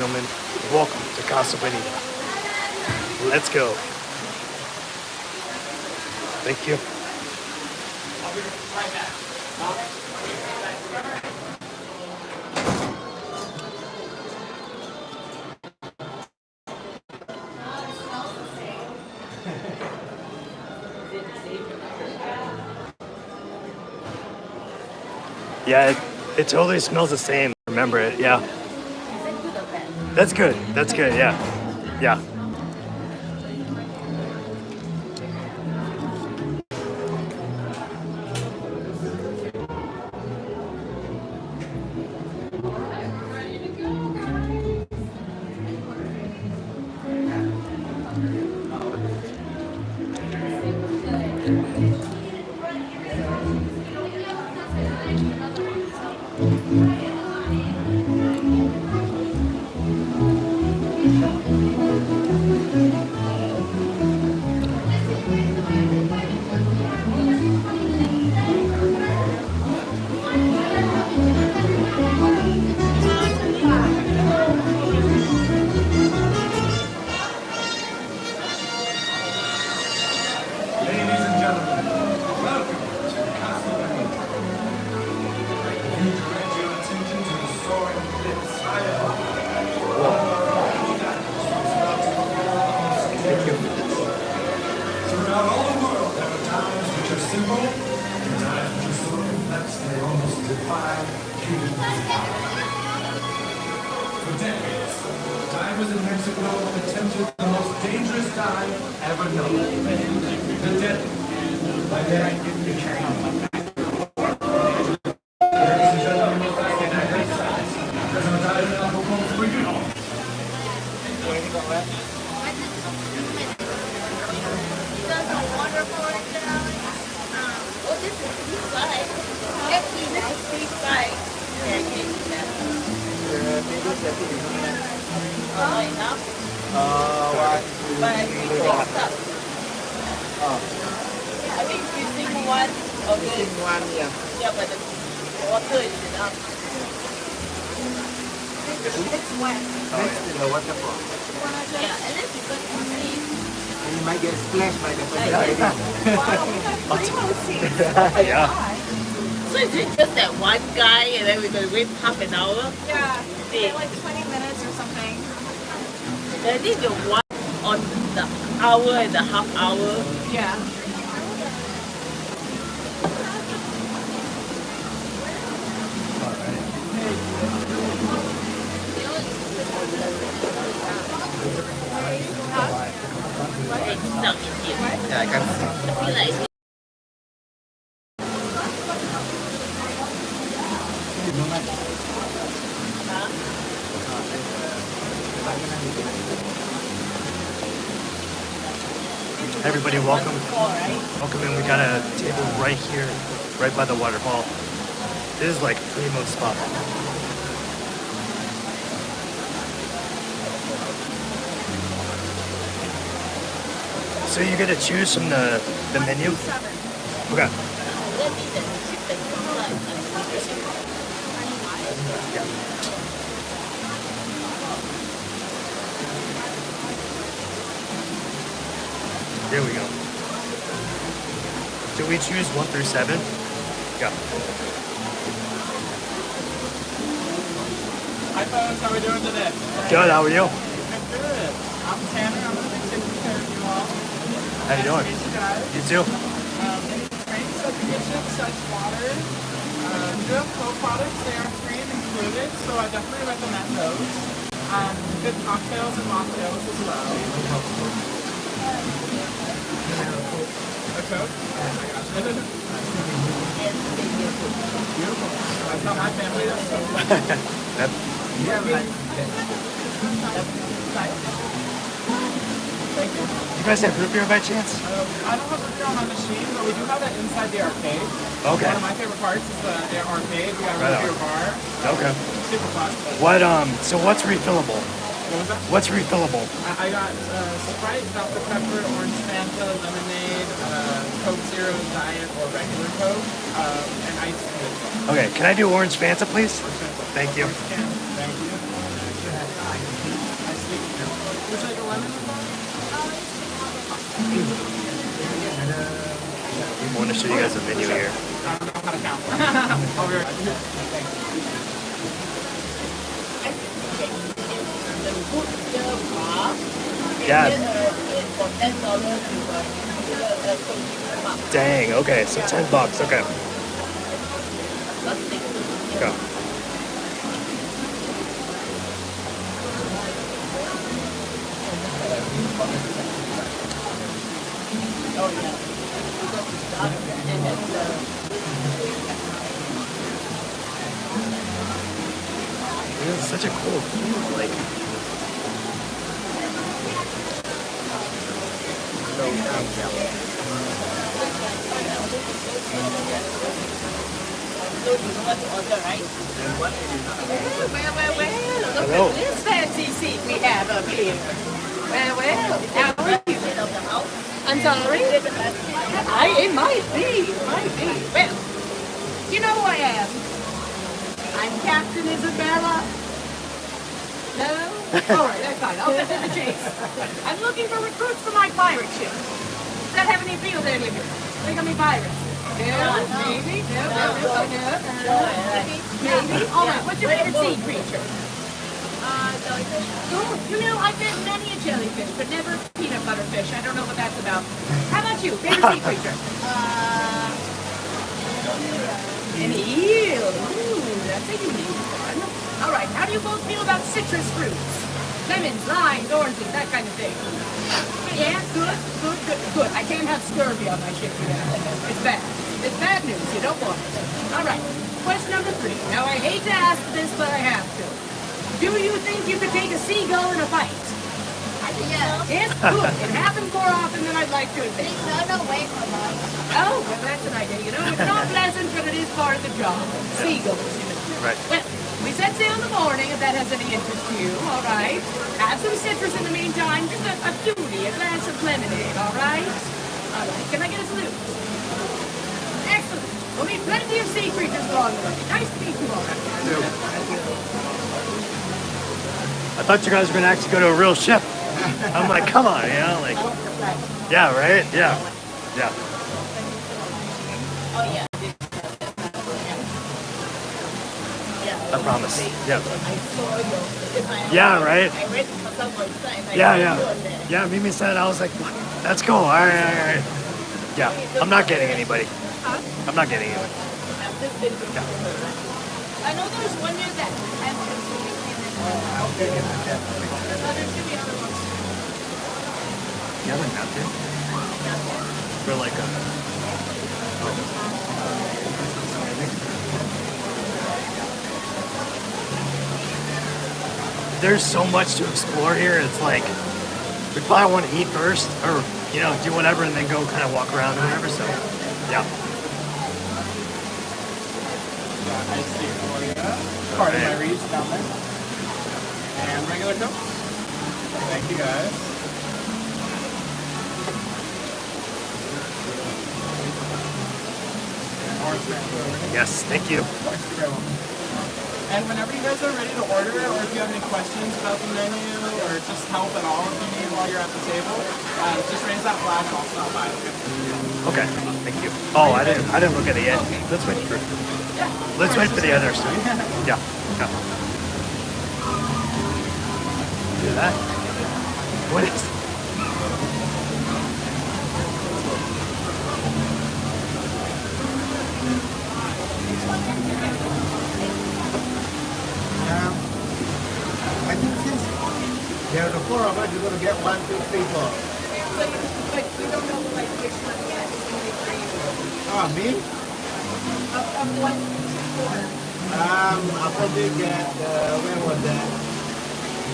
Gentlemen, welcome to Casa Bonita. Let's go. Thank you. I'll be right back. Yeah, it totally smells the same. Remember it, yeah. That's good. That's good, yeah. Yeah. For decades, divers in Mexico have attempted the most dangerous dive ever known. The deadly. By then, ladies and gentlemen, there's no dive in Albuquerque for you. This is free flight. Actually, this is free flight. Yeah, I can't do that. Not enough. But if you take stuff. I think if you sing one, okay. Yeah, but the water is enough. It's wet. Next to the waterfall. Yeah, and then people can see. And you might get splashed by the person Wow, diving. we got primo seats. Yeah. So is it just that one guy and then we're going to wait half an hour? Yeah, maybe like 20 minutes or something. I think the one on the hour and the half hour. Yeah. It's stuck in here. Yeah, I can see. I feel like Everybody, welcome. Welcome in. We got a table right here, right by the waterfall. This is like primo spot. So you get to choose from the menu? Okay. There we go. Do we choose 1 through 7? Yeah. Hi folks, how are we doing today? Good, how are you? I'm good. I'm Tanner. I'm going to be taking care of you all. How you doing? Nice to meet you guys. You too? Drinks at the kitchen, such water. We do have co-products. They are free and included, so I definitely recommend those. Good cocktails and mocktails as well. A Coke? I got you. Beautiful. That's how my family is. Thank you. You guys have root beer by chance? I don't have root beer on my machine, but we do have it inside the arcade. Okay. One of my favorite parts is the arcade. We got a Right root beer on. bar. Okay. Super fun. What so what's refillable? What was that? What's refillable? I got Sprite, Dr. Pepper, Orange Fanta, Lemonade, Coke Zero, Diet, or regular Coke, and iced tea. Okay, can I do orange Fanta, please? Thank you. Thank you. want to show you guys a menu here. I don't know how to count. I'll be right back. Yeah. Dang. Okay. So $10. Okay. Okay. It's such a cool view, like. Well, look at this fancy seat we have up here. Well, how are you? I'm sorry? It might be. Well, you know who I am. I'm Captain Isabella. No? All right, that's fine. I'll get to the chase. I'm looking for recruits for my pirate ship. Does that have any appeal there, Libby? Think of me pirates? No, maybe. No. Maybe. All right, what's your favorite sea creature? Jellyfish. Oh, you know, I've been many a jellyfish, but never peanut butter fish. I don't know what that's about. How about you? Favorite sea creature? An eel. Ooh, that's a unique one. All right, how do you both feel about citrus fruits? Lemons, limes, oranges, that kind of thing. Yeah, good. I can't have scurvy on my ship, you know. It's bad. It's bad news. You don't want it. All right, question number 3. Now, I hate to ask this, but I have to. Do you think you could take a seagull in a fight? Yes, good. It happens more often than I'd like to admit. Away from us. Oh, well, that's an idea. You know, it's not pleasant, but it is part of the job. Seagulls, you know. Right. Well, we set sail in the morning, if that has any interest to you, all right? Have some citrus in the meantime, just a cutie, a glass of lemonade, all right? All right, can I get a salute? Excellent. We'll meet plenty of sea creatures along the way. Nice to meet you all. I thought you guys were gonna actually go to a real ship. I'm like, come on, you know, like, yeah, right, yeah. Oh, yeah. I promise. Yeah. I saw you. Yeah, right. I read for someone's site. Yeah. Mimi said, I was like, let's go. All right. Yeah, I'm not getting anybody. I'm not getting anyone. Yeah. I know there's one near that. There should be other ones. Yeah, like that too. For like there's so much to explore here. It's like we probably want to eat first, or you know, do whatever, and then go kind of walk around or whatever. So, yeah. Nice seat for you. Part of my reads down there. And regular Coke. Thank you guys. Yes, thank you. And whenever you guys are ready to order, or if you have any questions about the menu, or just help at all if you need while you're at the table, just raise that flag and I'll stop by. Okay, thank you. Oh, I didn't look at it yet. Let's wait for Let's wait for the others. Yeah. Do that. What is? I think since there are the 4 of us, you're going to get 1, 2, 3, 4. But we don't know like which one yet. Me? Of what? I'll probably get, where was that?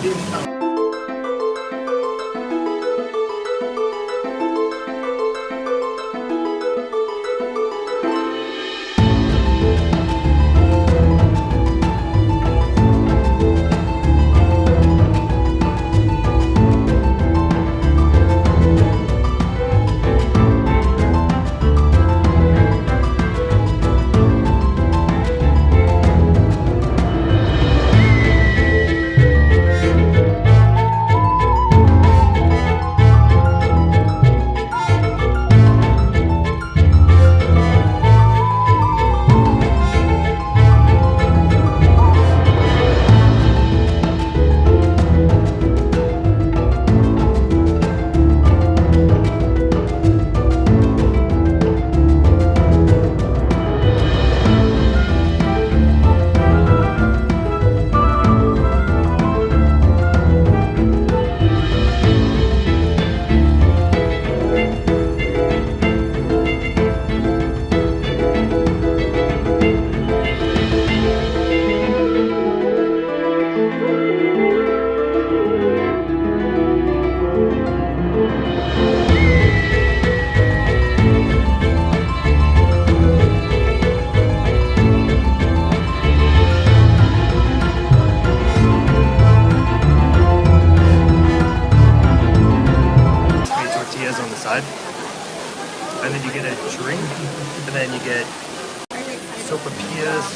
Dim sum. drink, and then you get sopapillas,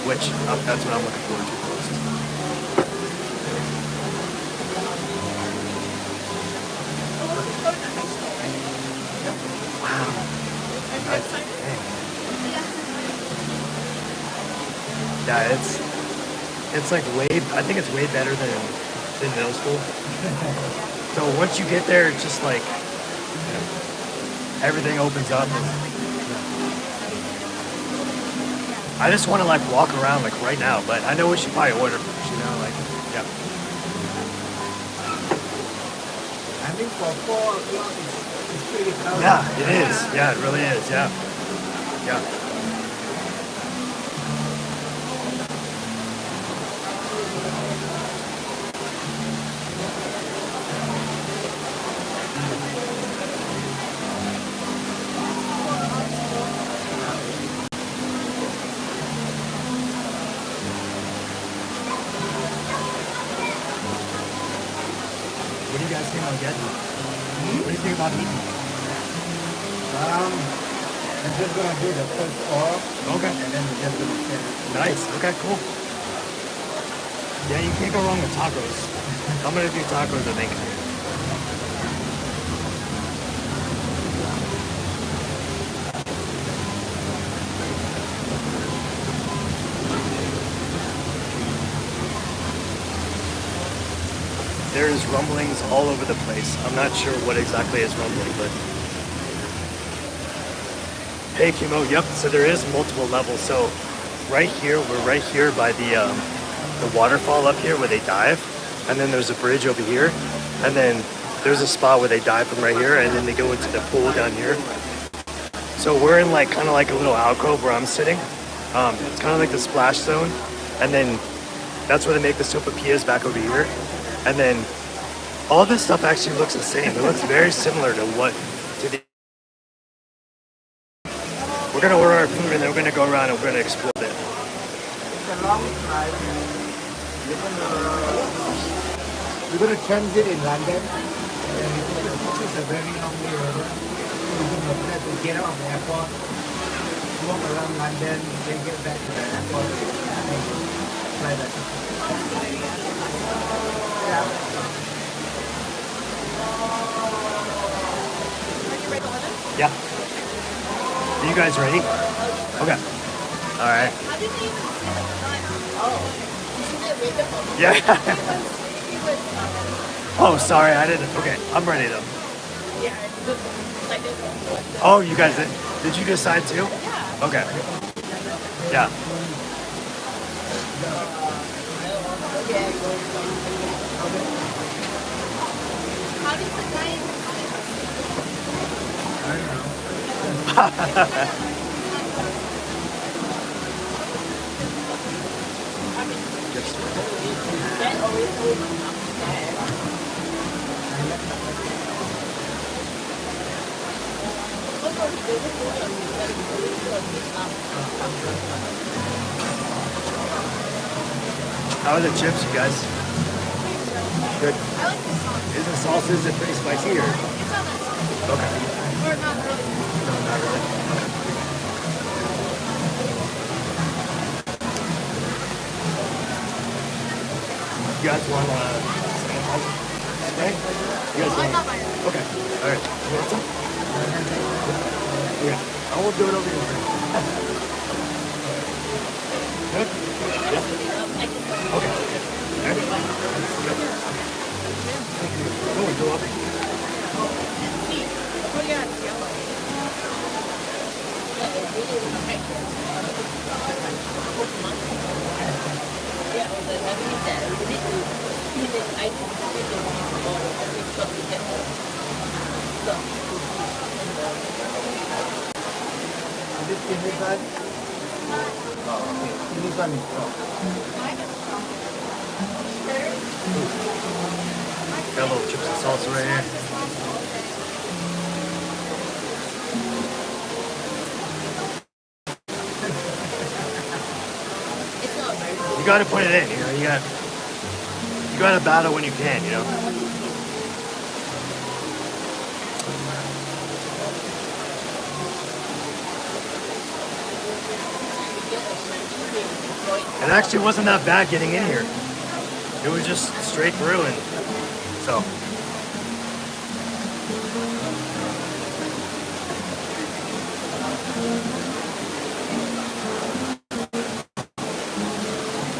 which that's what I'm looking forward to most. Wow. Yeah, it's like I think it's way better than middle school. So once you get there, it's just like everything opens up. I just want to like walk around like right now, but I know we should probably order first, you know, like, yeah. I think for 4 o'clock it's pretty crowded. Yeah, it is. Yeah, it really is. Yeah. Yeah. What do you guys think about getting? What do you think about eating? I'm just gonna do the first four, Okay. and then we're just gonna share. Nice. Okay, cool. Yeah, you can't go wrong with tacos. I'm gonna do tacos, I think. There's rumblings all over the place. I'm not sure what exactly is rumbling, but hey, Kimo. Yep. So there is multiple levels. So right here, we're right here by the waterfall up here where they dive, and then there's a bridge over here, and then there's a spot where they dive from right here, and then they go into the pool down here. So we're in like kind of like a little alcove where I'm sitting. It's kind of like the splash zone, and then that's where they make the sopapillas back over here. And then all this stuff actually looks the same. It looks very similar to the. We're gonna order our food and then we're gonna go around and we're gonna explore it. It's a long drive. We're gonna transit in London, and it's a very long way over. So we're gonna have to get out of the airport, walk around London, then get back to the airport, and fly back. Yeah. Yeah. Are you guys ready? Okay. All right. Yeah. Oh, sorry, I didn't. Okay, I'm ready though. Oh, you guys did you decide too? Okay. Yeah. How are the chips, you guys? Good. Is the sauce, is it pretty spicy or? Okay. No, not really. You guys want spray? You guys want? Okay. All right. You want some? Yeah. I will do it over here. Good? Yeah. Okay. All right. Go and go up. Is this Chinese one? Oh, okay. Chinese one is strong. Got a little chips and salsa right here. You gotta put it in, you know, you gotta battle when you can, you know. It actually wasn't that bad getting in here. It was just straight through, and so.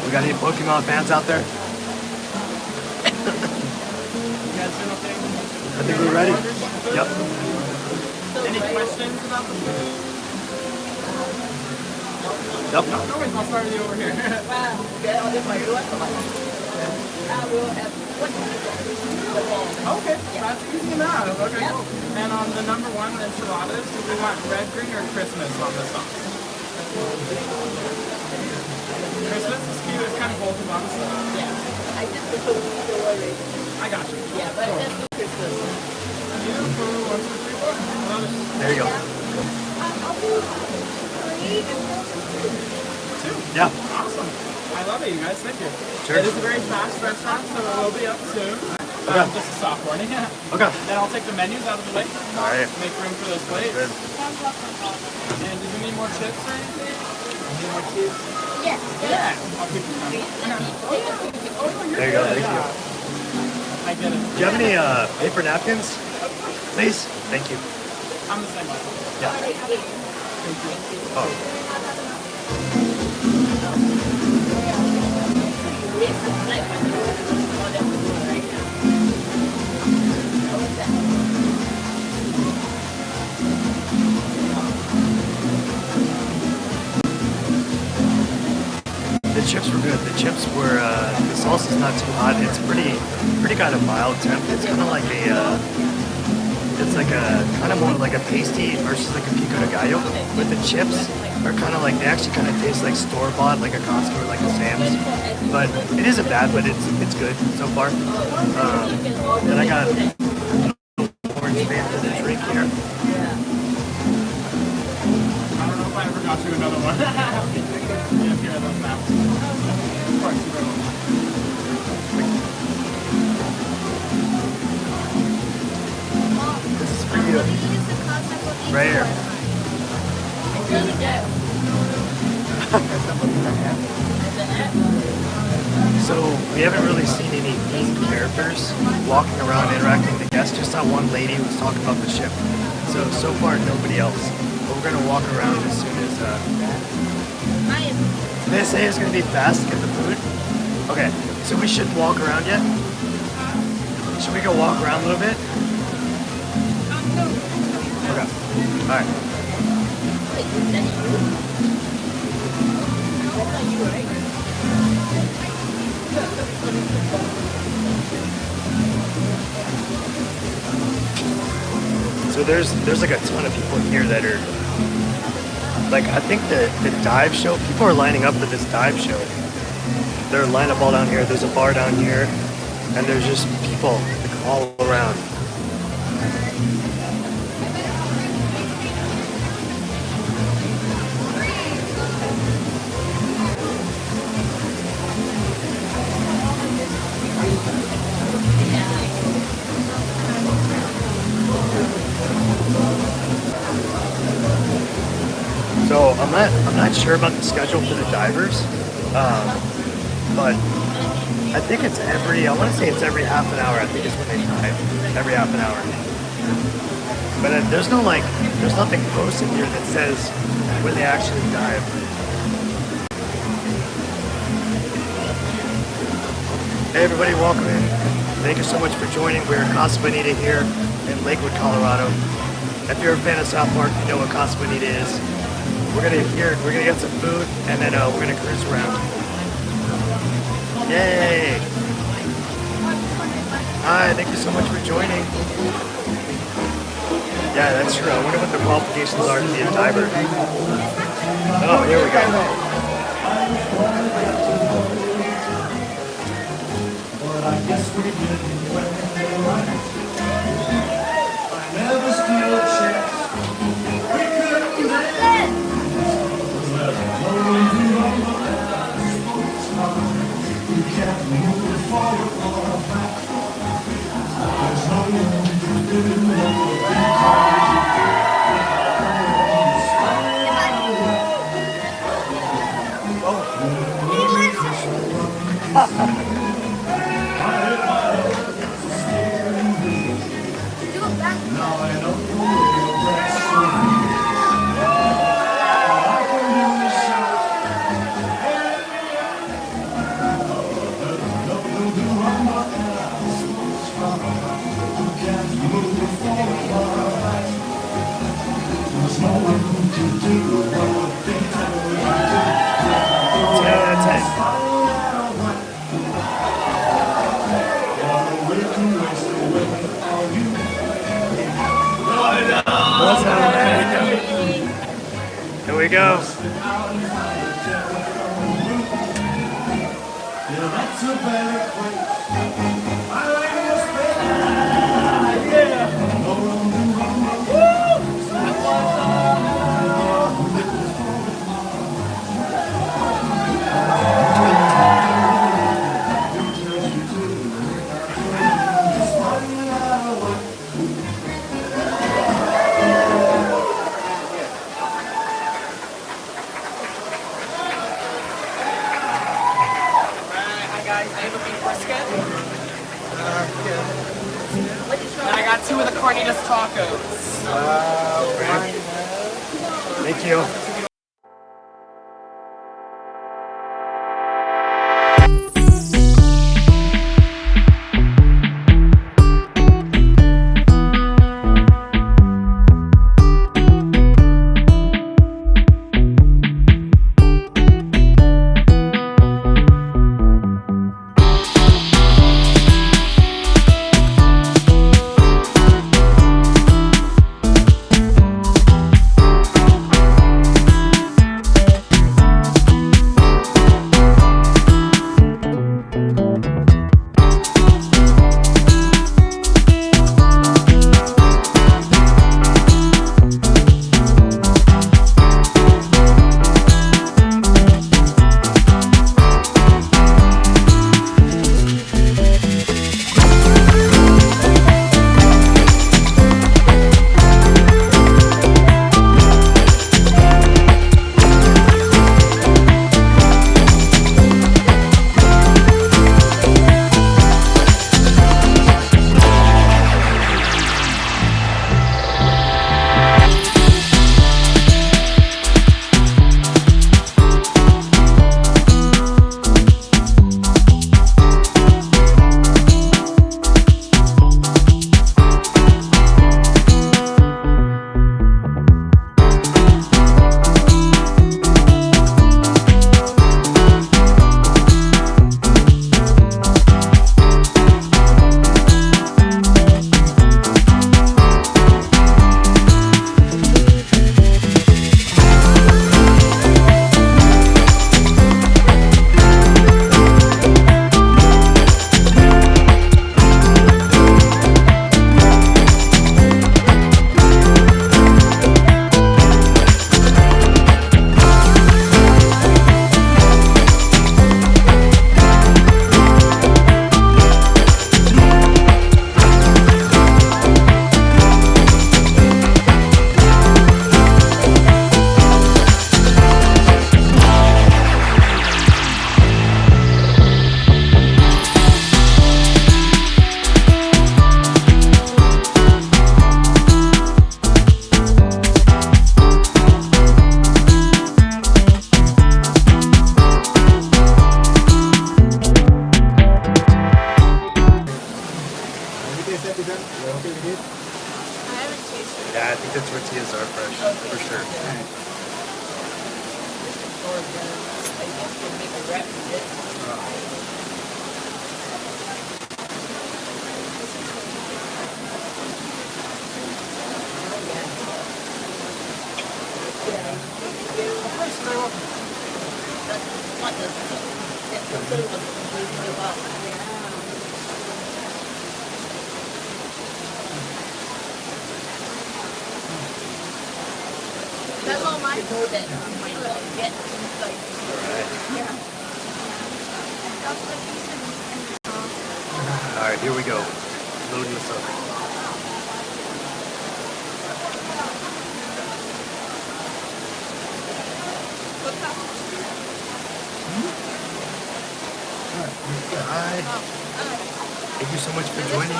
We got any Pokemon fans out there? You guys doing okay? I think we're ready. Yep. Any questions about the food? Yep. No worries, I'll start with you over here. Okay, that's easy enough. Okay, cool. And on the number one enchiladas, do we want red, green, or Christmas on the sauce? Christmas is cute. It's kind of both of us. I got you. You for 1, 2, 3, 4. There you go. Two. Yeah. Awesome. I love it, you guys. Thank you. Sure. It is a very fast restaurant, so it will be up soon. Okay. Just a soft warning. Okay. Then I'll take the menus out of the way. All right. Make room for those plates. Good. And did you need more chips or anything? Need more chips? Yes. Yeah. I'll keep them coming. There you go. Thank you. I get it. Do you have any paper napkins? Please? Thank you. I'm the same way. Yeah. Oh. The chips were good. The chips were, the sauce is not too hot. It's pretty kind of mild temp. It's kind of like a, it's like a, kind of more like a pasty versus like a pico de gallo. But the chips are kind of like, they actually kind of taste like store-bought, like a Costco or like a Sam's. But it isn't bad, but it's good so far. And I got orange Fanta to drink here. I don't know if I ever got you another one. Yeah, here are those now. Of course, you will. This is for you. Right here. So we haven't really seen any themed characters walking around interacting with the guests. Just that one lady who was talking about the ship. So far nobody else. But we're gonna walk around as soon as. They say it's gonna be fast to get the food. Okay, so we shouldn't walk around yet. Should we go walk around a little bit? Okay. All right. So there's like a ton of people here that are like, I think the dive show, people are lining up for this dive show. They're lined up all down here. There's a bar down here, and there's just people like all around. So I'm not sure about the schedule for the divers, but I think it's I want to say it's every half an hour. I think it's when they dive, every half an hour. But there's nothing posted here that says when they actually dive. Hey everybody, welcome in. Thank you so much for joining. We're at Casa Bonita here in Lakewood, Colorado. If you're a fan of South Park, you know what Casa Bonita is. We're gonna get some food, and then we're gonna cruise around. Yay! Hi, thank you so much for joining. Yeah, that's true. I wonder what the qualifications are to be a diver. Oh, here we go. But I guess we didn't win. I never steal a chance. We couldn't win. We can't move forward or back. There's no one to do what we we go. And I got 2 of the carnitas tacos. Thank you. Yeah, I think the tortillas are fresh, for sure. That's all my food that we will get. Like, yeah. Alright, here we go. Loading this up. Hi. Thank you so much for joining.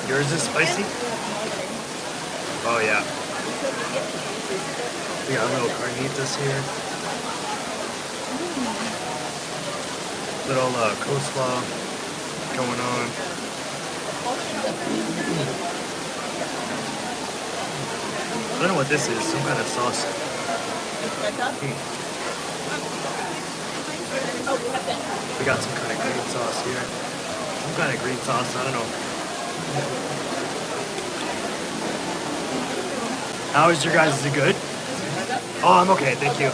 Yours is spicy? Oh yeah. We got little carnitas here. Little coleslaw going on. I don't know what this is. Some kind of sauce. We got some kind of green sauce here. Some kind of green sauce. I don't know. How is your guys? Is it good? Oh, I'm okay. Thank you.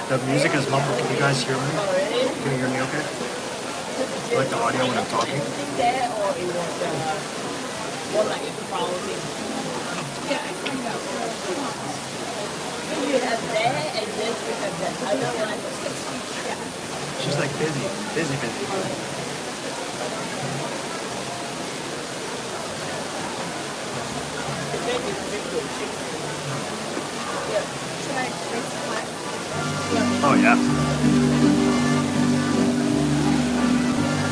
The music is muffled. Can you guys hear me? Can you hear me okay? Like the audio when I'm talking? She's like busy. Oh yeah.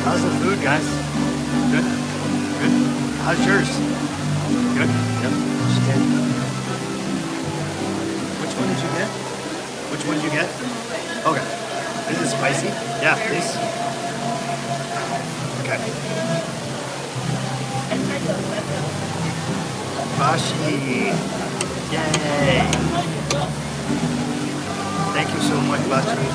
How's the food, guys? Good? Good? How's yours? Good? Yep. Just did. Which one did you get? Which one did you get? Okay. Is it spicy? Yeah, please. Okay. Bashi. Yay. Thank you so much, Bashi.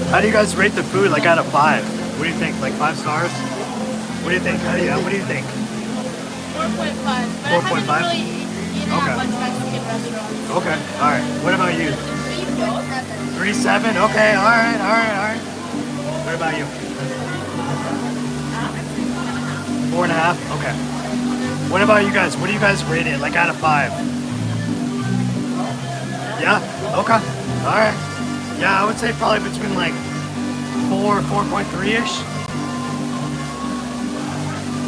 How do you guys rate the food, like out of 5? What do you think? Like 5 stars? What do you think? What do you think? 4.5. But 4.5? I haven't really eaten at much Mexican restaurants. Okay, alright. What about you? 3.7? Okay, alright. What about you? 4.5? Okay. What about you guys? What do you guys rate it, like out of 5? Yeah? Okay. Alright. Yeah, I would say probably between like 4, 4.3-ish.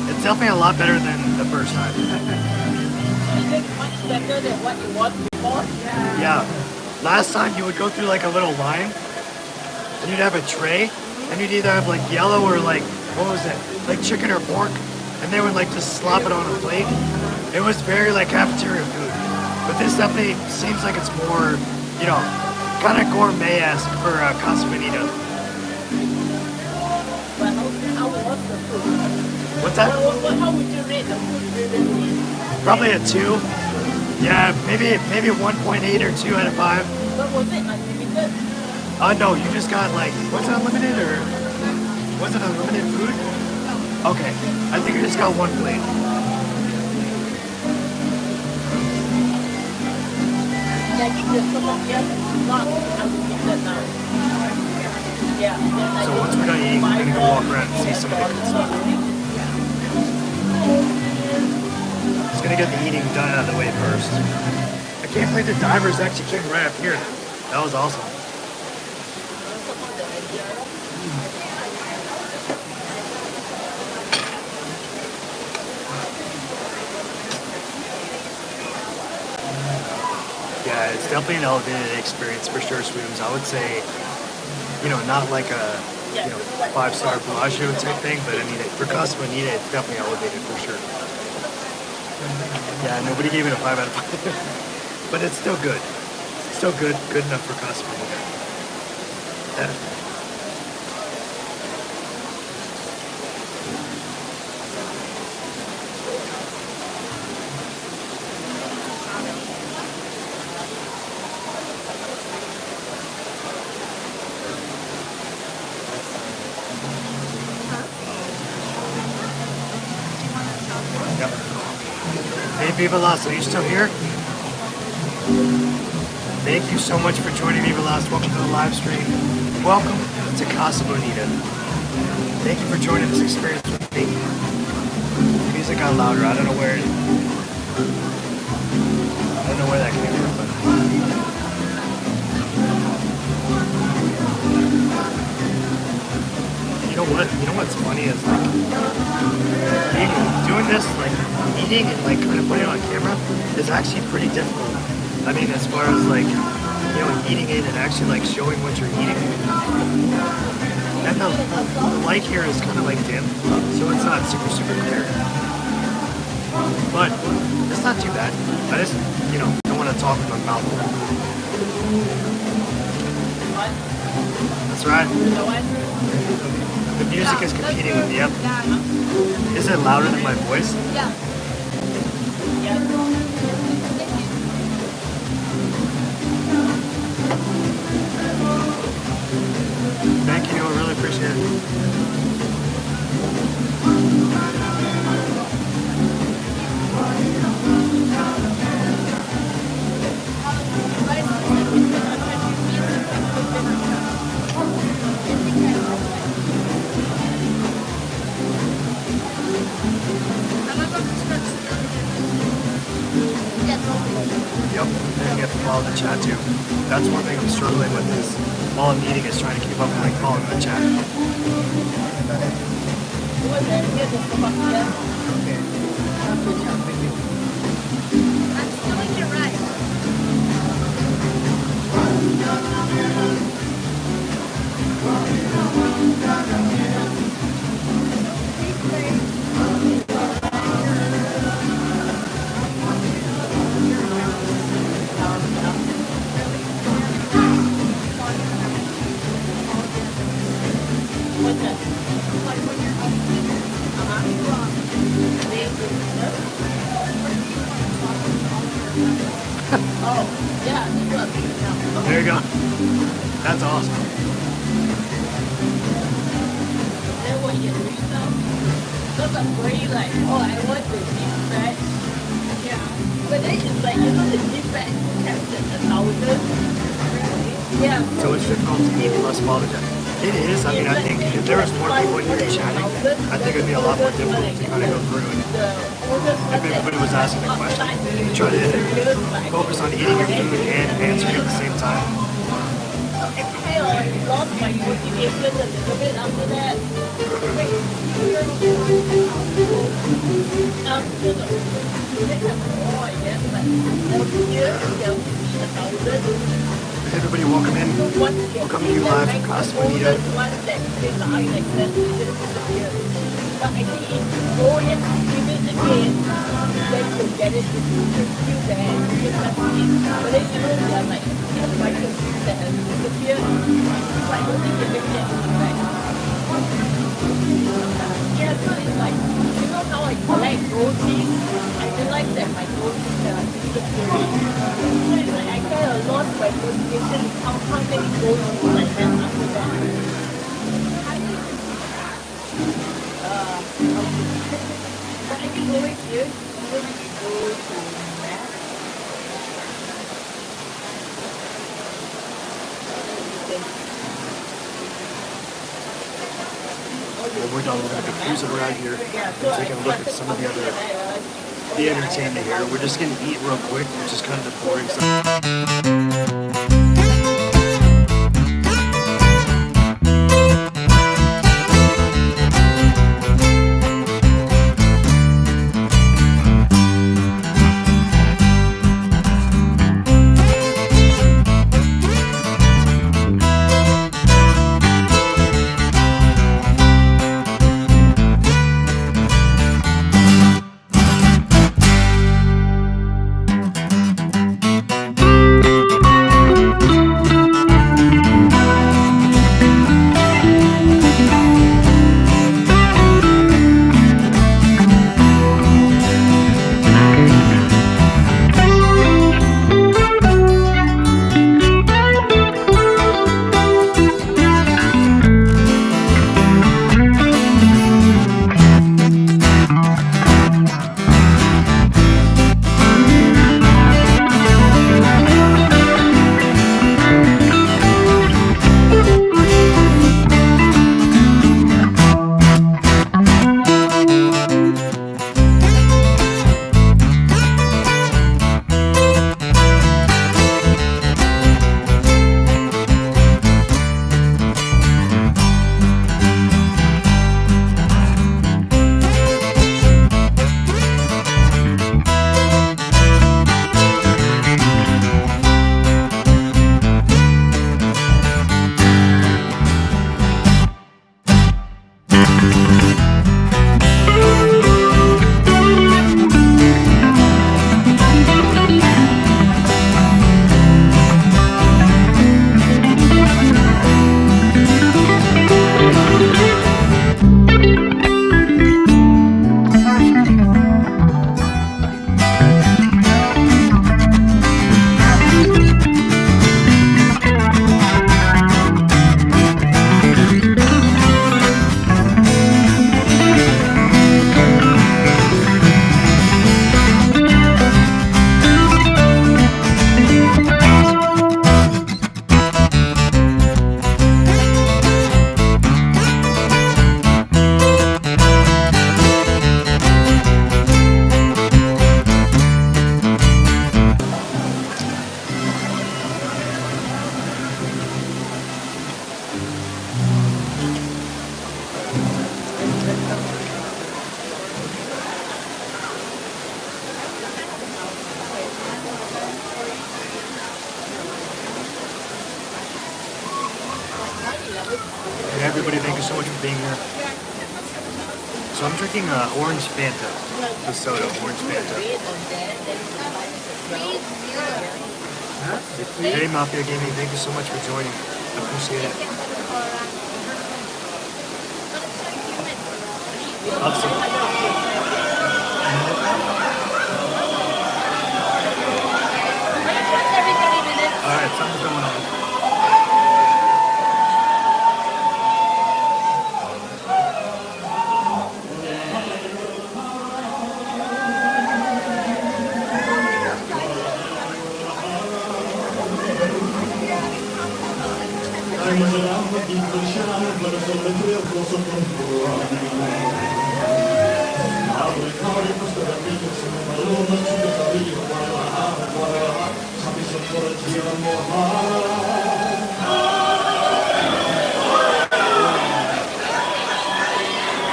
It's definitely a lot better than the first time. Is it much better than what you want before? Yeah. Last time you would go through like a little line and you'd have a tray and you'd either have like yellow or like, what was it? Like chicken or pork, and they would like just slop it on a plate. It was very like cafeteria food. But this definitely seems like it's more, you know, kind of gourmet-esque for Casa Bonita. Well, how was What's that? How would you rate the food previously? Probably a 2. Yeah, maybe 1.8 or 2 out of 5. But was it unlimited? No, you just got like, was it unlimited or was it unlimited food? Okay, I think you just got 1 plate. I think the Slovakia is not unlimited now. Yeah. So once we're done eating, we're gonna go walk around and see some of the good stuff. Just gonna get the eating done out of the way first. I can't believe the divers actually came right up here. That was awesome. Yeah, it's definitely an elevated experience for sure, Sweetums. I would say, you know, not like a 5-star Bellagio type thing, but I mean, for Casa Bonita, it's definitely elevated for sure. Yeah, nobody gave it a 5 out of 5, but it's still good. Still good enough for Casa Bonita. Yeah. Yep. Hey, Viva Las, are you still here? Thank you so much for joining Viva Las. Welcome to the live stream. Welcome to Casa Bonita. Thank you for joining this experience with me. The music got louder. I don't know where that came from, but you know what? You know what's funny is like doing this, like eating and like kind of putting it on camera is actually pretty difficult. I mean, as far as like, you know, eating it and actually like showing what you're eating. And the light here is kind of like dim, so it's not super clear. But it's not too bad. I just, you know, don't want to talk with my mouth full. That's right. The music is competing with me. Yep. Is it louder than my voice? Yeah. Thank you, I really appreciate it. Yep, and you have to follow the chat too. That's one thing I'm struggling with is while I'm eating is trying to keep up with like following the chat. I'm stealing your rice. There you go. That's awesome. Then what you do now? Those are very like, oh, I want the deep fat. Yeah. But then it's like, you know, the deep fat has the thousand. Yeah. So it's difficult to eat plus follow the chat. It is. I mean, I think if there was more people in here chatting, I think it would be a lot more difficult to kind of go through it. If everybody was asking a question, you try to focus on eating your food and answering at the same time. I lost my motivation a little bit after that. After the more, I guess, but every year there will be 1,000. Everybody, welcome in. Welcome to you live from Casa Bonita. One that they lie like that, they just disappear. But I think if you go and give it again, then you'll get it. It's still there. It's just but then you know there are like microchips that have disappeared. So I don't think you're going to get it back. Yeah, so it's like, you know how I collect gold cheese? I realized that my gold cheese are disappearing. So it's like I kind of lost my motivation to count how many gold cheese I have after that. But I can go in here, even if you go to that. When we're done, we're going to be cruising around here and taking a look at some of the entertainment here. We're just going to eat real quick, which is kind of the boring stuff. Hey everybody, thank you so much for being here. So I'm drinking orange Fanta, the soda, orange Fanta. Hey Mafia Gaming, thank you so much for joining. I appreciate it. Awesome. Alright, something's going on.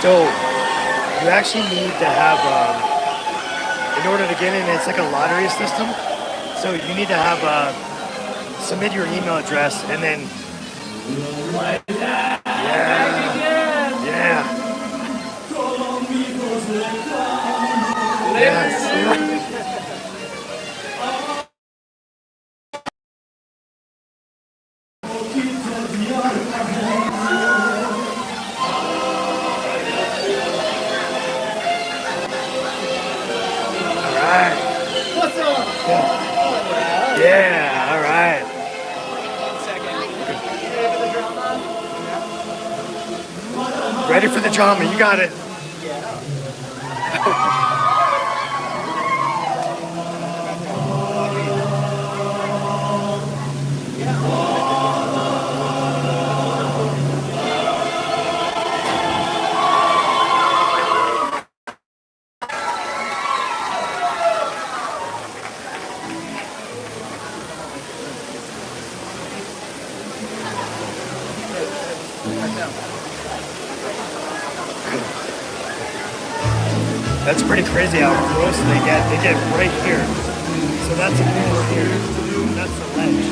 So you actually need to have, in order to get in, it's like a lottery system. So you need to have, submit your email address and then, yeah. Yes. Yeah, all right. Ready for the drama, you got it. That's pretty crazy how close they get. They get right here. So that's a pool here. That's the ledge.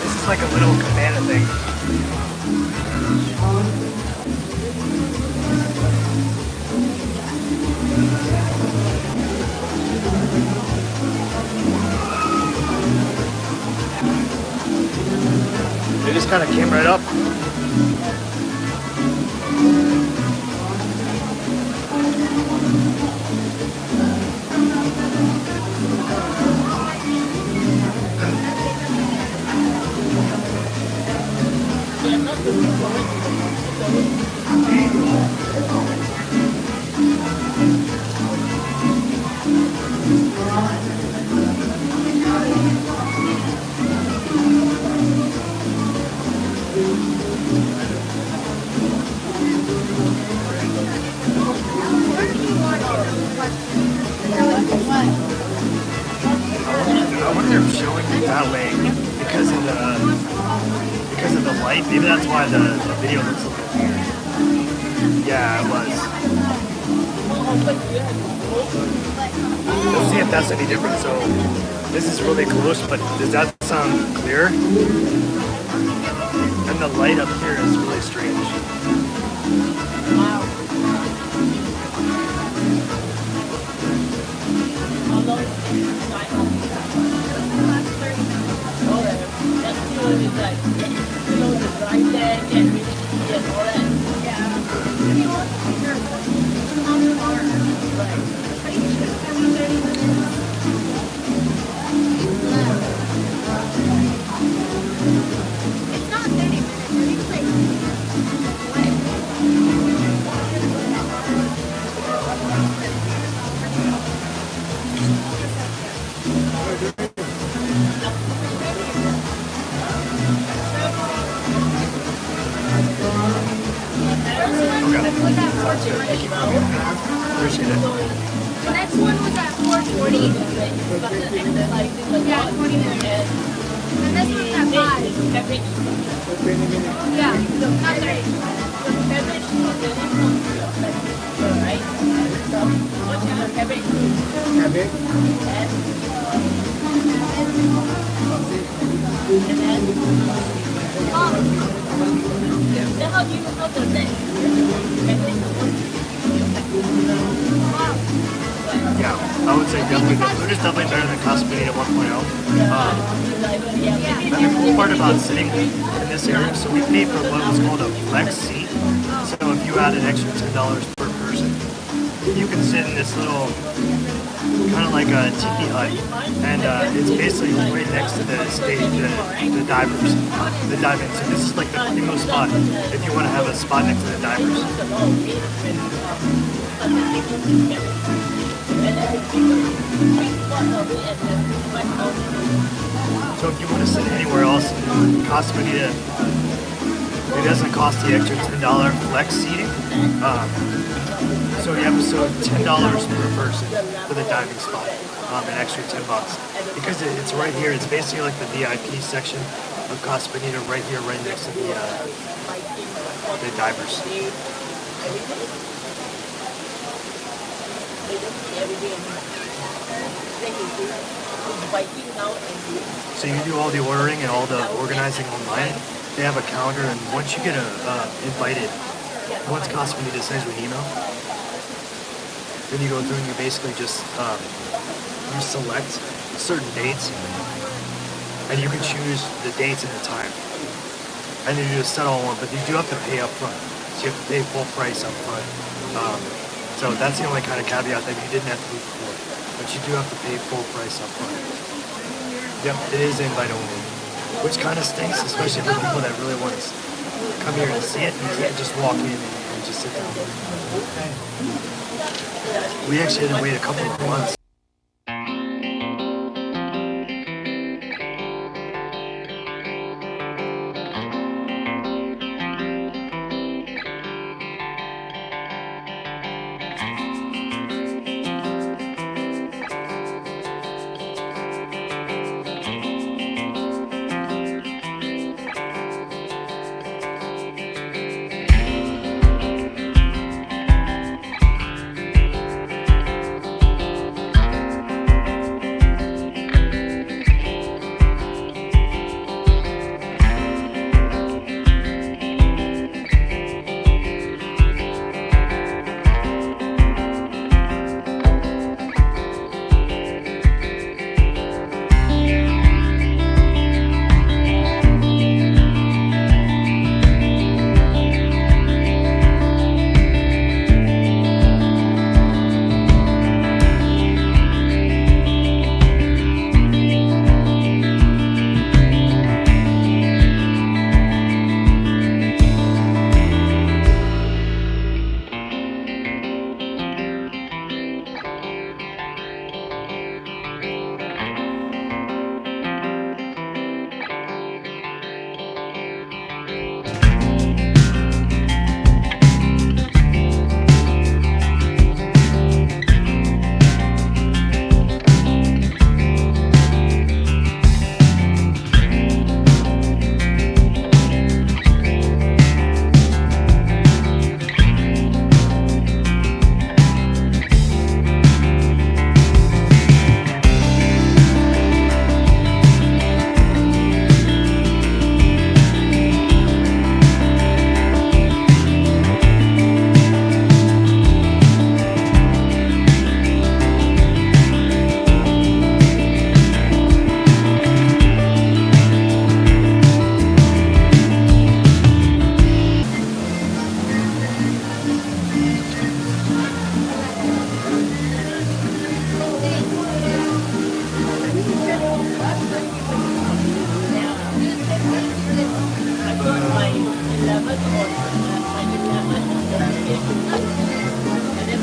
This is like a little cabana thing. They just kind of came right up. I wonder if showing it that way because of the light. Maybe that's why the video looks a little weird. Yeah, it was. Let's see if that's any different. So this is really close, but does that sound clear? And the light up here is really strange. It's not 30 minutes. It's like Appreciate it. the next one was at 4:40. Yeah, 20 minutes. And this one's at 5. Yeah, not 30. Yeah, I would say definitely the food is definitely better than Casa Bonita 1.0. And the cool part about sitting in this area, so we paid for what was called a flex seat. So if you add an extra $10 per person, you can sit in this little, kind of like a tiki hut, and it's basically right next to the stage, the divers, the diving. So this is like the primo spot if you want to have a spot next to the divers. So if you want to sit anywhere else in Casa Bonita, it doesn't cost the extra $10 flex seating. So you have $10 per person for the diving spot, an extra $10 because it's right here. It's basically like the VIP section of Casa Bonita, right here, right next to the divers. So you do all the ordering and all the organizing online. They have a calendar, and once you get invited, once Casa Bonita sends you an email, then you go through and you basically just you select certain dates, and you can choose the dates and the time, and then you just set all one. But you do have to pay up front, so you have to pay full price up front. So that's the only kind of caveat that you didn't have to do before. But you do have to pay full price up front. Yep, it is invite only. Which kind of stinks, especially for people that really want to come here and see it. You can't just walk in and just sit down. We actually had to wait a couple of months.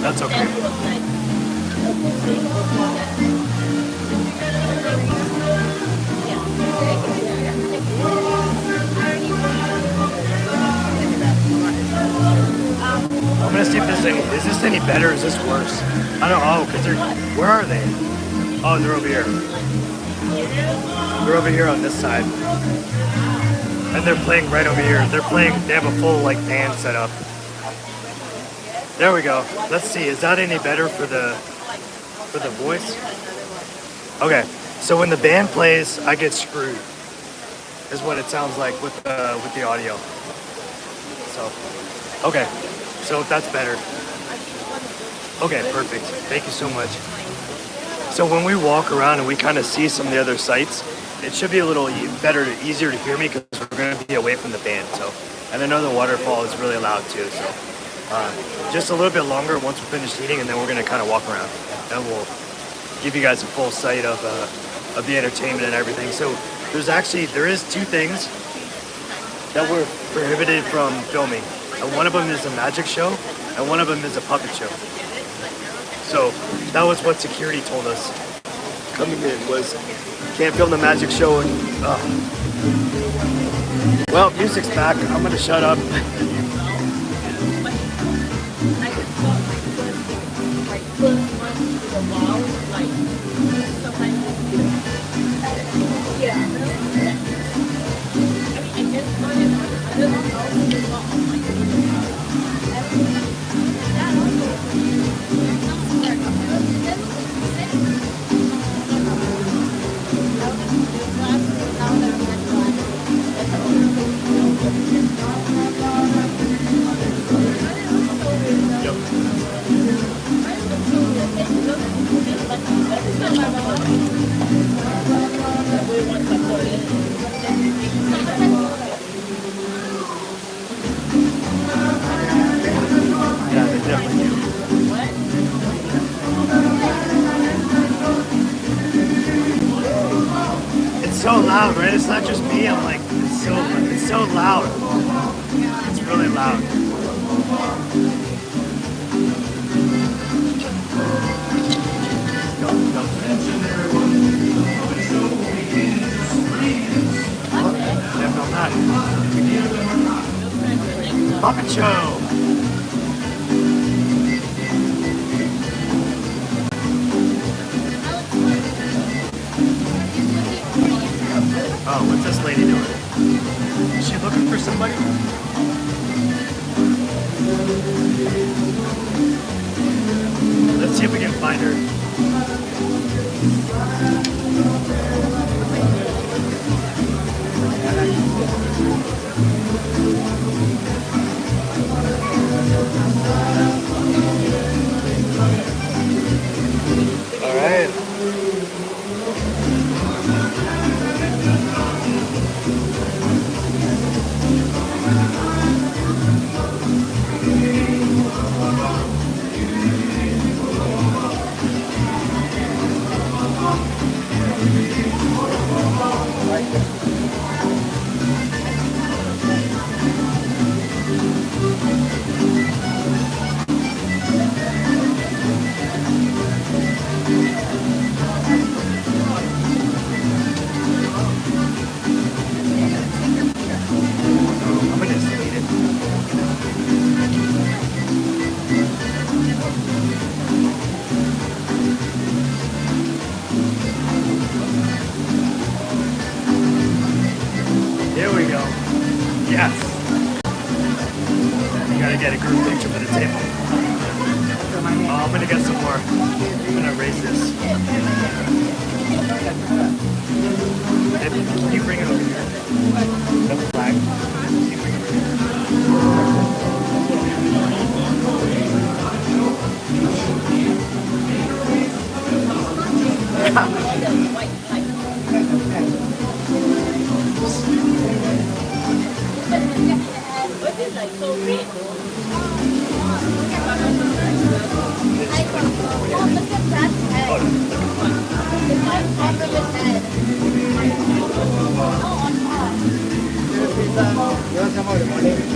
That's okay. I'm gonna see if is this any better or is this worse? I don't know, because where are they? Oh, they're over here. They're over here on this side. And they're playing right over here. They have a full like band set up. There we go. Let's see, is that any better for the voice? Okay, so when the band plays, I get screwed. Is what it sounds like with the audio. So, okay, so that's better. Okay, perfect. Thank you so much. So when we walk around and we kind of see some of the other sites, it should be a little easier to hear me because we're going to be away from the band. So, and I know the waterfall is really loud too. So, just a little bit longer once we're finished eating, and then we're going to kind of walk around, and we'll give you guys a full sight of the entertainment and everything. So there is two things that we're prohibited from filming. And one of them is a magic show, and one of them is a puppet show. So that was what security told us coming in, was can't film the magic show. And well, music's back. I'm gonna shut up. not just me. I'm like, it's so loud. It's really loud. Puppet show. Oh, what's this lady doing? Is she looking for somebody? Let's see if we can find her. All right. I'm gonna delete it. Here we go. Yes. You gotta get a group picture for the table. Oh, I'm gonna get some more. I'm gonna erase this. Hey, can you bring it over here? The flag. Can you bring it over here? What is like so red? Oh, look at that head. It's like on the head. Oh, on top.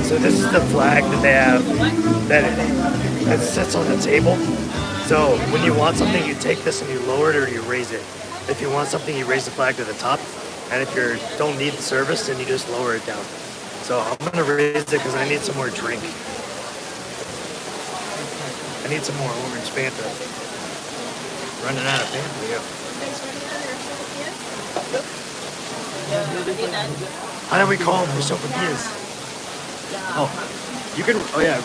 So this is the flag that they have that sits on the table. So when you want something, you take this and you lower it or you raise it. If you want something, you raise the flag to the top. And if you don't need the service, then you just lower it down. So I'm gonna raise it because I need some more drink. I need some more orange Fanta. Running out of Fanta, yeah. How do we call them for sopapillas? Oh, you can, oh yeah.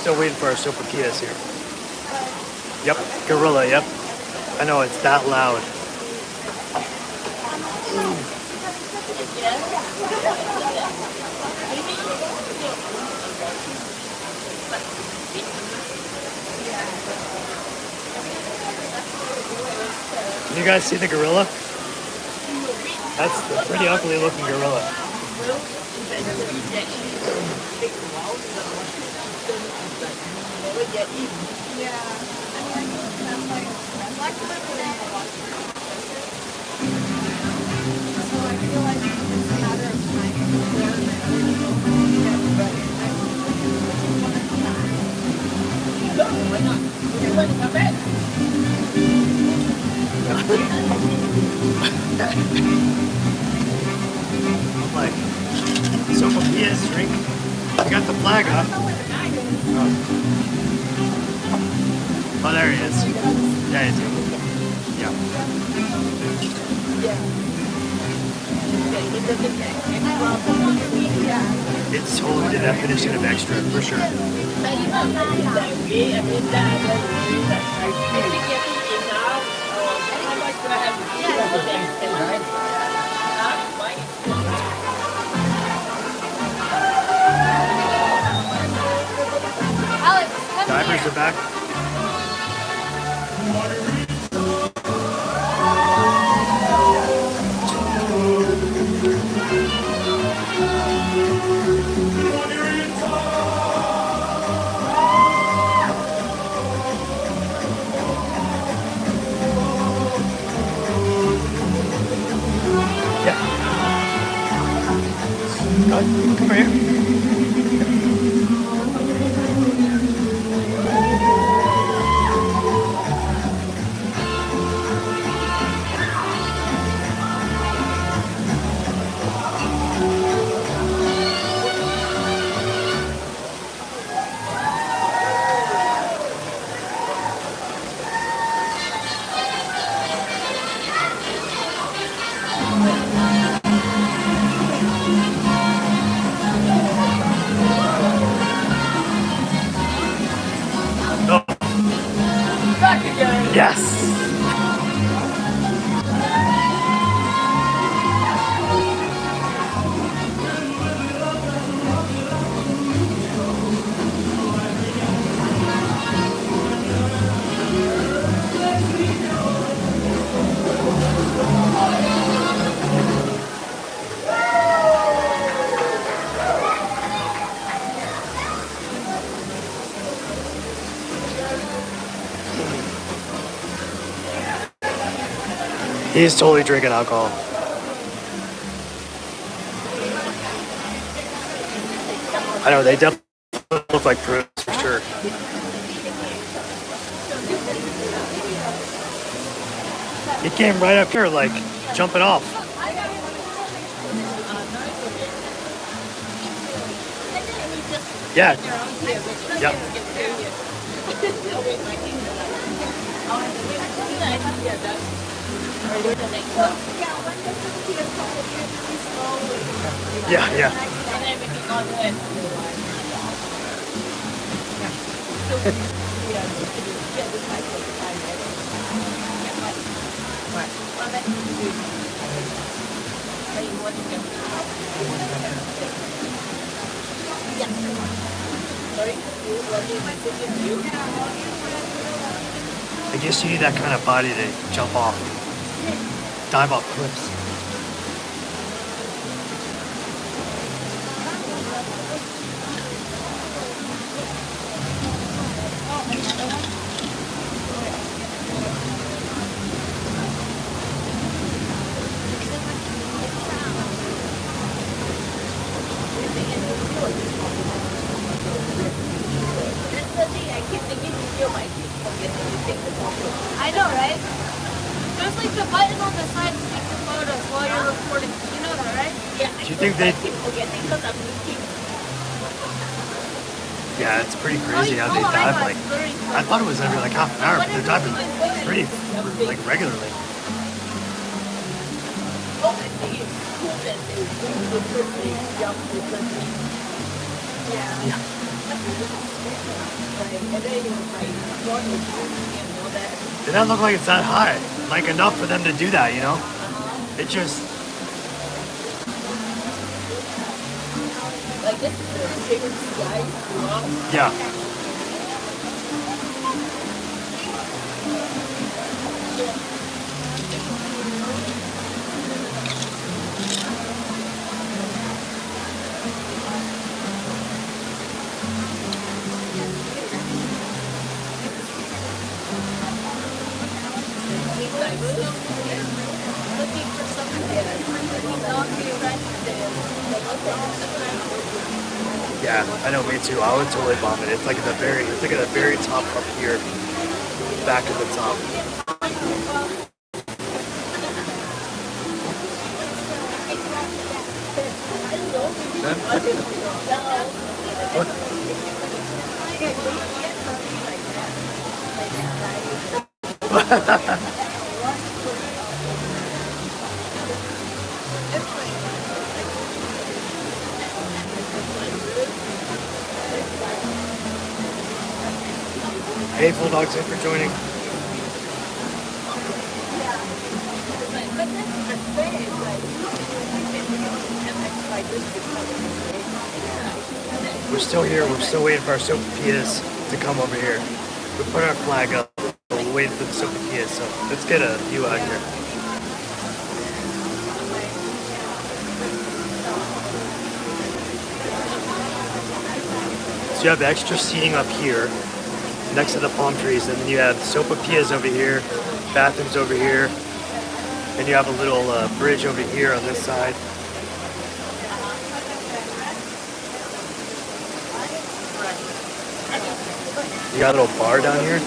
still waiting for our sopapillas here. Yep, gorilla, yep. I know, it's that loud. Can you guys see the gorilla? That's a pretty ugly looking gorilla. I'm like, sopapillas, drink. You got the flag up. Oh, there he is. Yeah, he's here. Yeah. It's totally the definition of extra, for sure. Alex, come Divers here. are back. Come here. Oh, Back again. yes. He's totally drinking alcohol. I know, they definitely look like prunes for sure. He came right up here, like, jumping off. Yeah. Yep. Yeah, yeah. I guess you need that kind of body to jump off, dive off cliffs. I know, right? There's like the button on the side to take the photos while you're recording. You know that, right? Do you think they? Yeah, it's pretty crazy how they dive. Like, I thought it was every like half an hour, but they're diving pretty like regularly. Yeah. And then you like want to drink and all that. It doesn't look like it's that high. Like enough for them to do that, you know? It just, Like this is the biggest guy throughout. yeah. Looking for something not be Yeah, I know, me too. I would totally vomit. It's like at the very top up here, back at the top. Hey, Full Dogs, thanks for joining. We're still here. We're still waiting for our sopapillas to come over here. We put our flag up. We're waiting for the sopapillas. So let's get a view out here. So you have extra seating up here next to the palm trees, and then you have sopapillas over here, bathrooms over here, and you have a little bridge over here on this side. You got a little bar down here.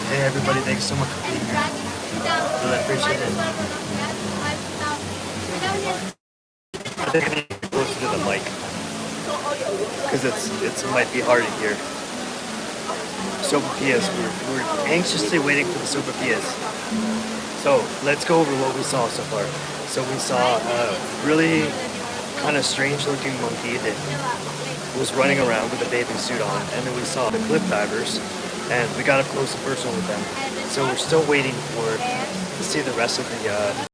Hey everybody, thanks so much for being here. Really appreciate it. I think I need to be closer to the mic because it might be hard to hear. Sopapillas, we're anxiously waiting for the sopapillas. So let's go over what we saw so far. So we saw a really kind of strange looking monkey that was running around with a bathing suit on, and then we saw the cliff divers, and we got up close and personal with them. So we're still waiting to see the rest of the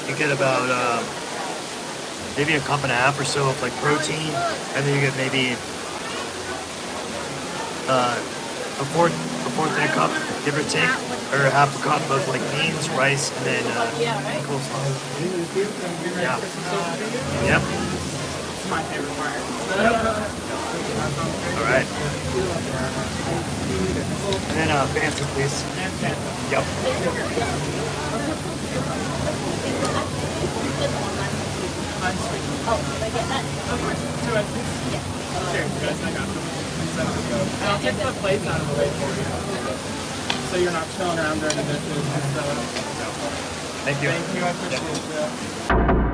you get about maybe a cup and a half or so of like protein, and then you get maybe a fourth in a cup, give or take. or half a cup of like beans, rice, and then coleslaw. Yeah. Yep. It's my favorite part. All right. And then fancy, please. Yep. Unsweet. Oh, can I get that? Of course. 2 eggs, please. Yeah. Here, guys, I got them. And I'll take the plates out of the way for you. So you're not chilling around during the dishes and stuff. Thank you. Thank you, I appreciate it.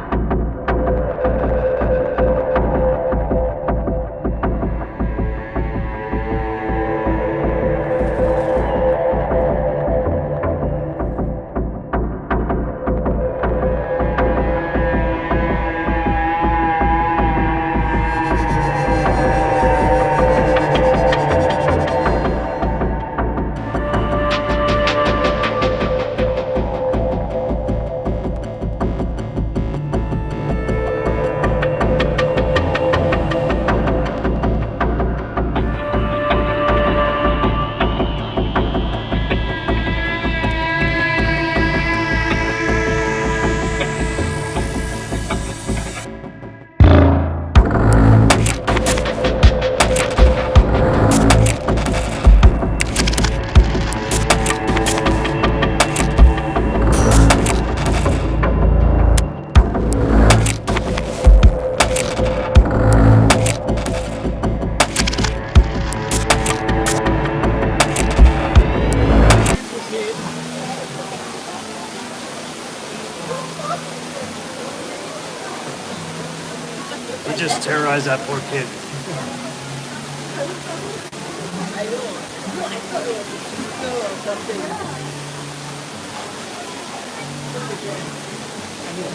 You just terrorized that poor kid.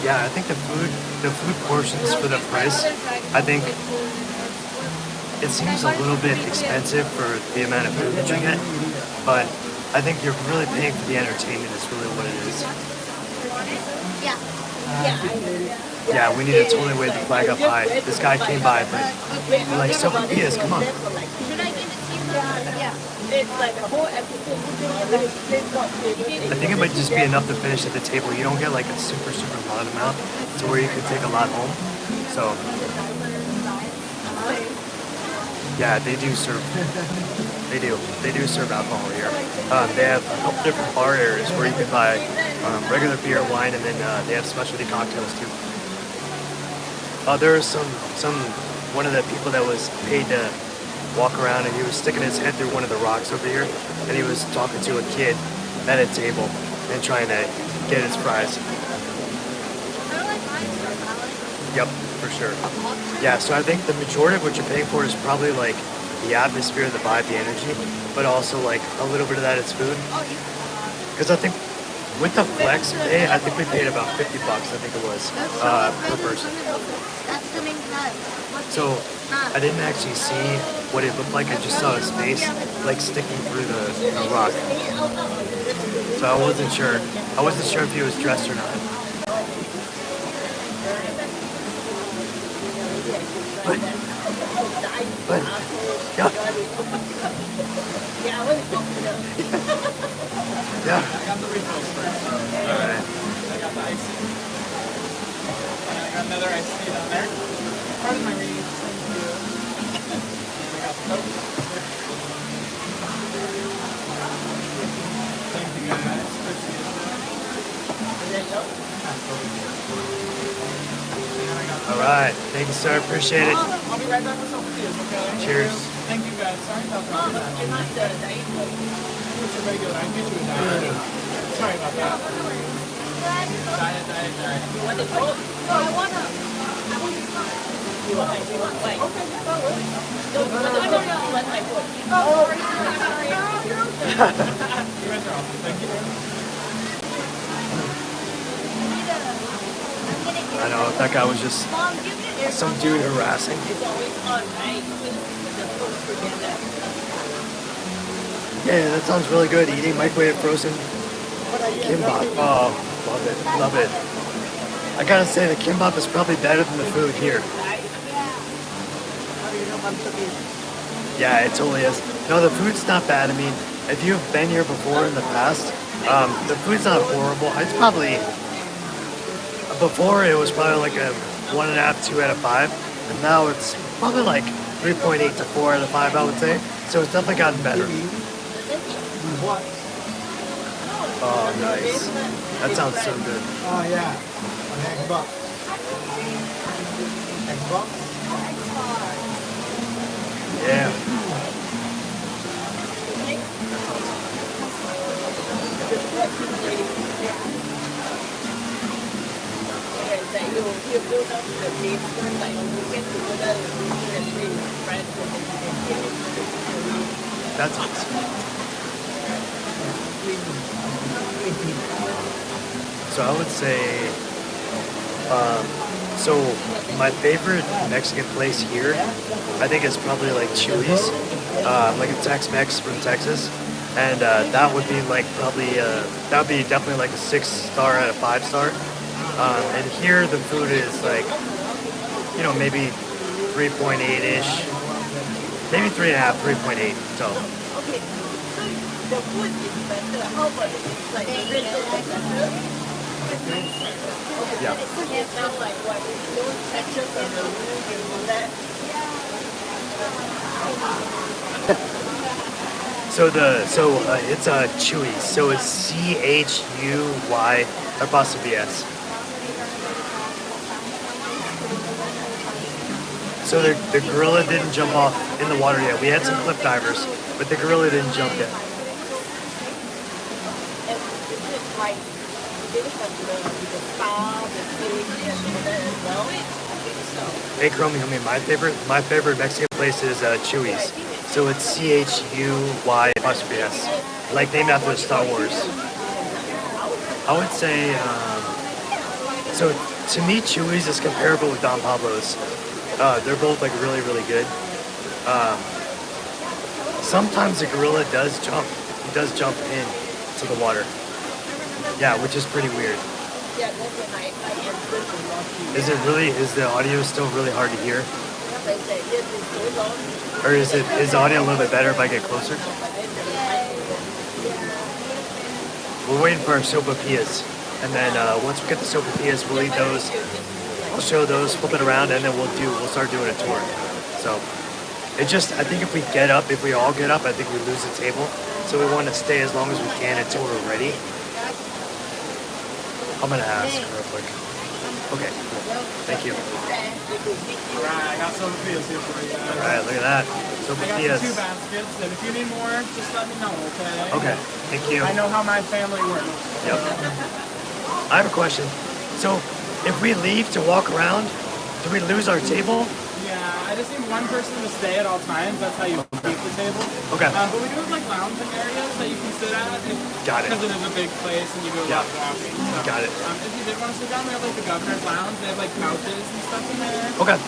Yeah, I think the food portions for the price, I think it seems a little bit expensive for the amount of food that you get, but I think you're really paying for the entertainment is really what it is. Yeah. Yeah, we need to totally wave the flag up high. This guy came by, but we're like, Sophia's, come on. Should I give it to you? Yeah. It's like a whole episode. I think it might just be enough to finish at the table. You don't get like a super lot amount to where you could take a lot home. So, yeah, they do serve. They do serve alcohol here. They have a couple different bar areas where you can buy regular beer, wine, and then they have specialty cocktails too. There was one of the people that was paid to walk around, and he was sticking his head through one of the rocks over here, and he was talking to a kid at a table and trying to get his fries. Yep, for sure. Yeah, so I think the majority of what you're paying for is probably like the atmosphere, the vibe, the energy, but also like a little bit of that is food. Because I think with the flex pay, I think we paid about $50, I think it was, per person. That's the main time. So I didn't actually see what it looked like. I just saw his face like sticking through the rock. So I wasn't sure. I wasn't sure if he was dressed or not. But yeah. Yeah. I got the refills first. Alright. I got the iced tea. And I got another iced tea down there. Pardon my reading. Thank you. And I got the Coke. Thank you guys. Appreciate it. Alright. Thank you, sir. Appreciate it. I'll be right back with some Sophia's, okay? Cheers. Thank you guys. Sorry about that. It's a regular. I can get you a diet. Sorry about that. Diet. You want the Coke? No, I want to. You want white? Okay, that works. No, you want my Coke. Oh, You guys are awesome. Thank you very much. I know, that guy was just Mom, give it some dude harassing. It's always on, right? With the Coke together. Yeah, that sounds really good. Eating microwave frozen kimbap. Oh, love it. Love it. I gotta say, the kimbap is probably better than the food here. Yeah, it totally is. No, the food's not bad. I mean, if you've been here before in the past, The food's not horrible. It's probably, before it was probably like a 1.5, 2 out of 5. And now it's probably like 3.8 to 4 out of 5, I would say. So it's definitely gotten better. Oh, nice. That sounds so good. Oh yeah, on Xbox. Xbox. Yeah. That you build up the basement, like you get together and play with friends and then you can get it. That's awesome. So I would say, so my favorite Mexican place here, I think is probably like Chuy's, like a Tex-Mex from Texas. And that would be like probably, that would be definitely like a 6-star out of 5-star. And here the food is like, you know, maybe 3.8-ish, maybe 3.5, 3.8. So. Okay, so the food is better. How about it? Like the rental is better? Yeah. It's not like what those sections on the roof and all that. It's Chuy's. So it's CHUY apostrophe S. So the gorilla didn't jump off in the water yet. We had some cliff divers, but the gorilla didn't jump yet. And is it like they have the spa, the fish, and that as well? I think so. Hey Chromie, homie, my favorite Mexican place is Chuy's. So it's CHUY apostrophe S, like named after Star Wars. I would say, so to me, Chuy's is comparable with Don Pablo's. They're both like really, really good. Sometimes the gorilla does jump. He does jump into the water. Yeah, which is pretty weird. Yeah, that's when I entered the water. Is it really? Is the audio still really hard to hear? They say yes, it's so long. Or is the audio a little bit better if I get closer? We're waiting for our sopapillas. And then once we get the sopapillas, we'll eat those. I'll show those, flip it around, and then we'll start doing a tour. So I think if we all get up, I think we lose the table. So we want to stay as long as we can until we're ready. I'm gonna ask real quick. Okay, cool. Thank you. Alright, I got some videos here for you guys. Alright, look at that. I got Sopapillas. some 2 baskets, and if you need more, just let me know, okay? Okay, thank you. I know how my family works. Yep. I have a question. So, if we leave to walk around, do we lose our table? Yeah, I just need one person to stay at all times. That's how you keep the table. Okay. But we do have like lounging areas that you can sit at. Got it. Because it is a big place and you do a lot of walking. So, Got it. If you did want to sit down, we have like the governor's lounge. They have like couches and stuff in there. Okay.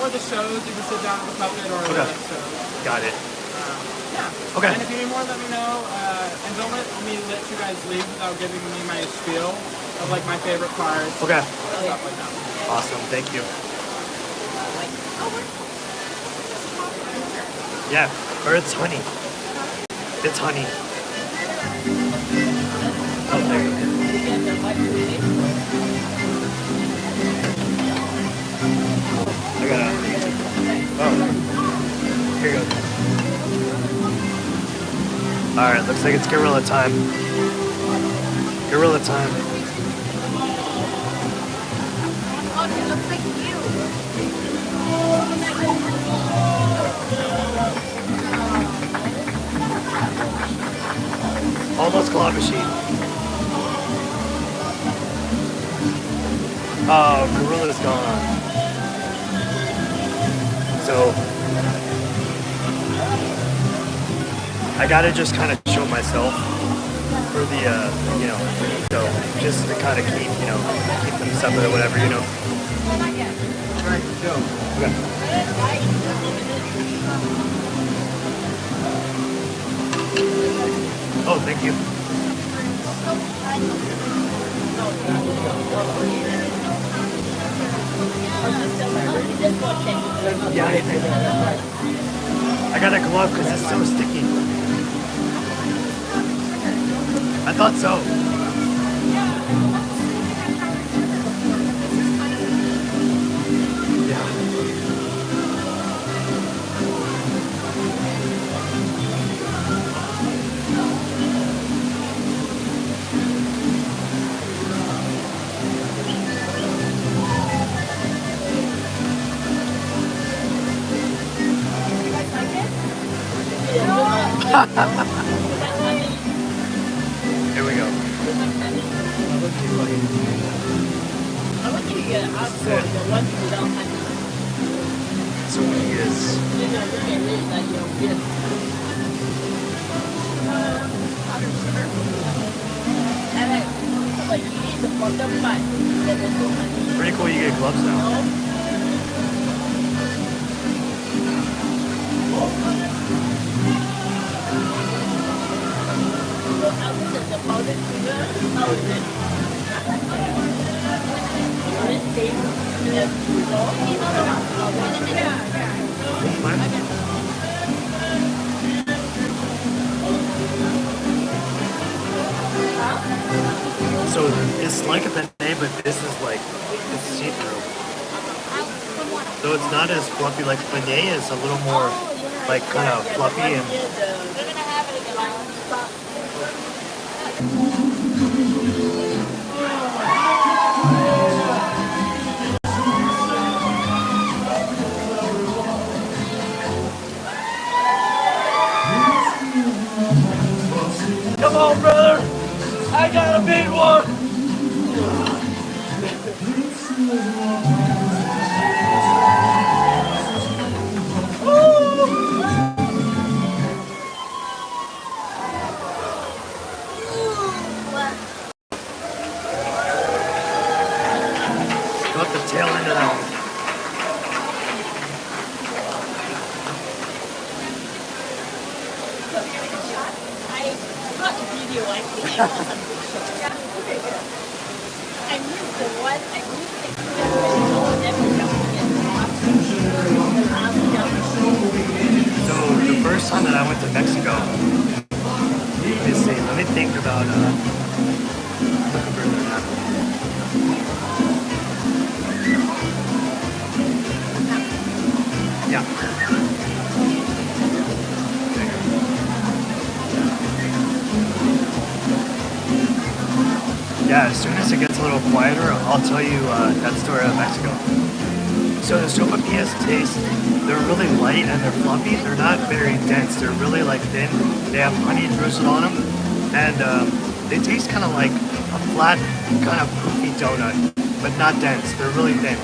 Or the shows, you can sit down at the puppet or the shows. Got it. Yeah. Okay. And if you need more, let me know. And don't let me let you guys leave without giving me my spiel of like my favorite parts. Okay. Stuff like that. Awesome. Thank you. Yeah, or it's honey. It's honey. Oh, there you go. I got it. Oh, here you go. All right, looks like it's gorilla time. Gorilla time. Oh, it looks like you. Almost claw machine. Oh, gorilla's gone. So I gotta just kind of show myself for the, so just to kind of keep them separate or whatever, All right, go. Okay. Oh, thank you. Yeah, I got a glove because it's so sticky. I I thought so. Here we go. I want you to get an outdoor, the one without honey. So he is. You know, you can live like your gift. And like you eat the bottom part, then there's no honey. Pretty cool. You get gloves now. So how is it? The powdered sugar? How is it? This taste, So it's like a beignet, but this is like it's see-through. So it's not as fluffy like beignet. It's a little more like kind of fluffy and. We're gonna have it again. Come on, brother! I got a big one! Got the tail end of that one. I got a video, I think it was a picture. I missed the one, I missed the clip when all of them were jumping in the So the first time that I went to Mexico, let me think about looking further than that. Yeah. Yeah, as soon as it gets a little quieter, I'll tell you that story of Mexico. So the sopapillas taste, they're really light and they're fluffy. They're not very dense. They're really like thin. They have honey drizzled on them. And they taste kind of like a flat, kind of poofy donut, but not dense. They're really thin.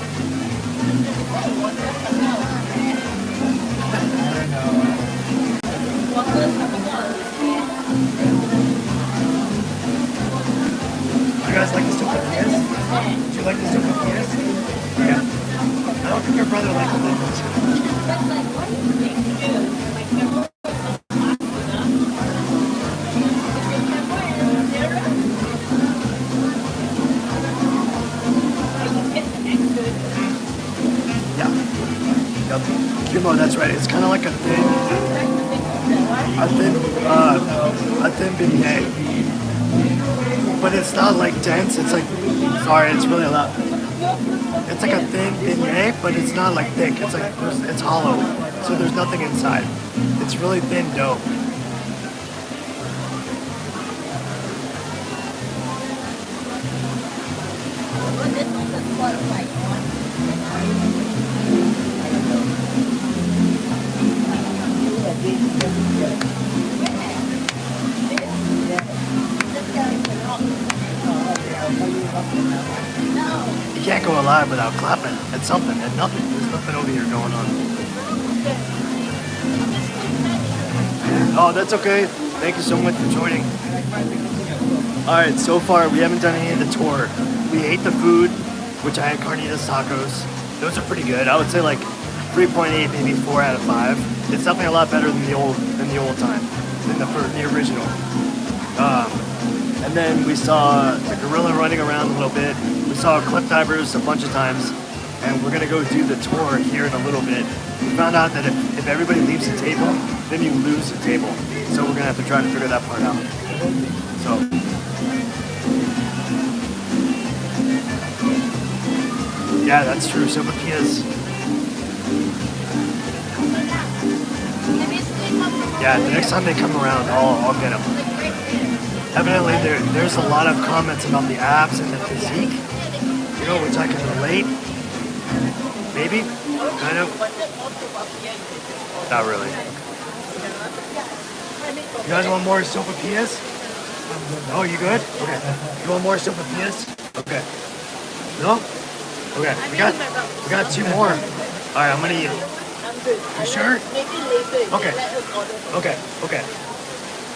You guys like the sopapillas? Do you like the sopapillas? Yeah. I don't think your brother likes them. Yeah. Yep. Kimo, that's right. It's kind of like a thin beignet. But it's not like dense. It's like, sorry, it's really loud. It's like a thin beignet, but it's not like thick. It's like, it's hollow. So there's nothing inside. It's really thin dough. You can't go live without clapping at something, at nothing. There's nothing over here going on. Oh, that's okay. Thank you so much for joining. Alright, so far we haven't done any of the tour. We ate the food, which I had carnitas tacos. Those are pretty good. I would say like 3.8, maybe 4 out of 5. It's definitely a lot better than the old time, than the original. And then we saw the gorilla running around a little bit. We saw cliff divers a bunch of times, and we're gonna go do the tour here in a little bit. We found out that if everybody leaves the table, then you lose the table. So we're gonna have to try to figure that part out. So Yeah, that's true. Sopapillas. Yeah, the next time they come around, I'll get them. Evidently, there's a lot of comments about the abs and the physique, you know, which I can relate. Maybe, kind of. Not really. You guys want more sopapillas? Oh, you good? Okay. You want more sopapillas? Okay. No? Okay. We got 2 more. All right, I'm gonna eat it. You sure? Okay. Okay. Okay.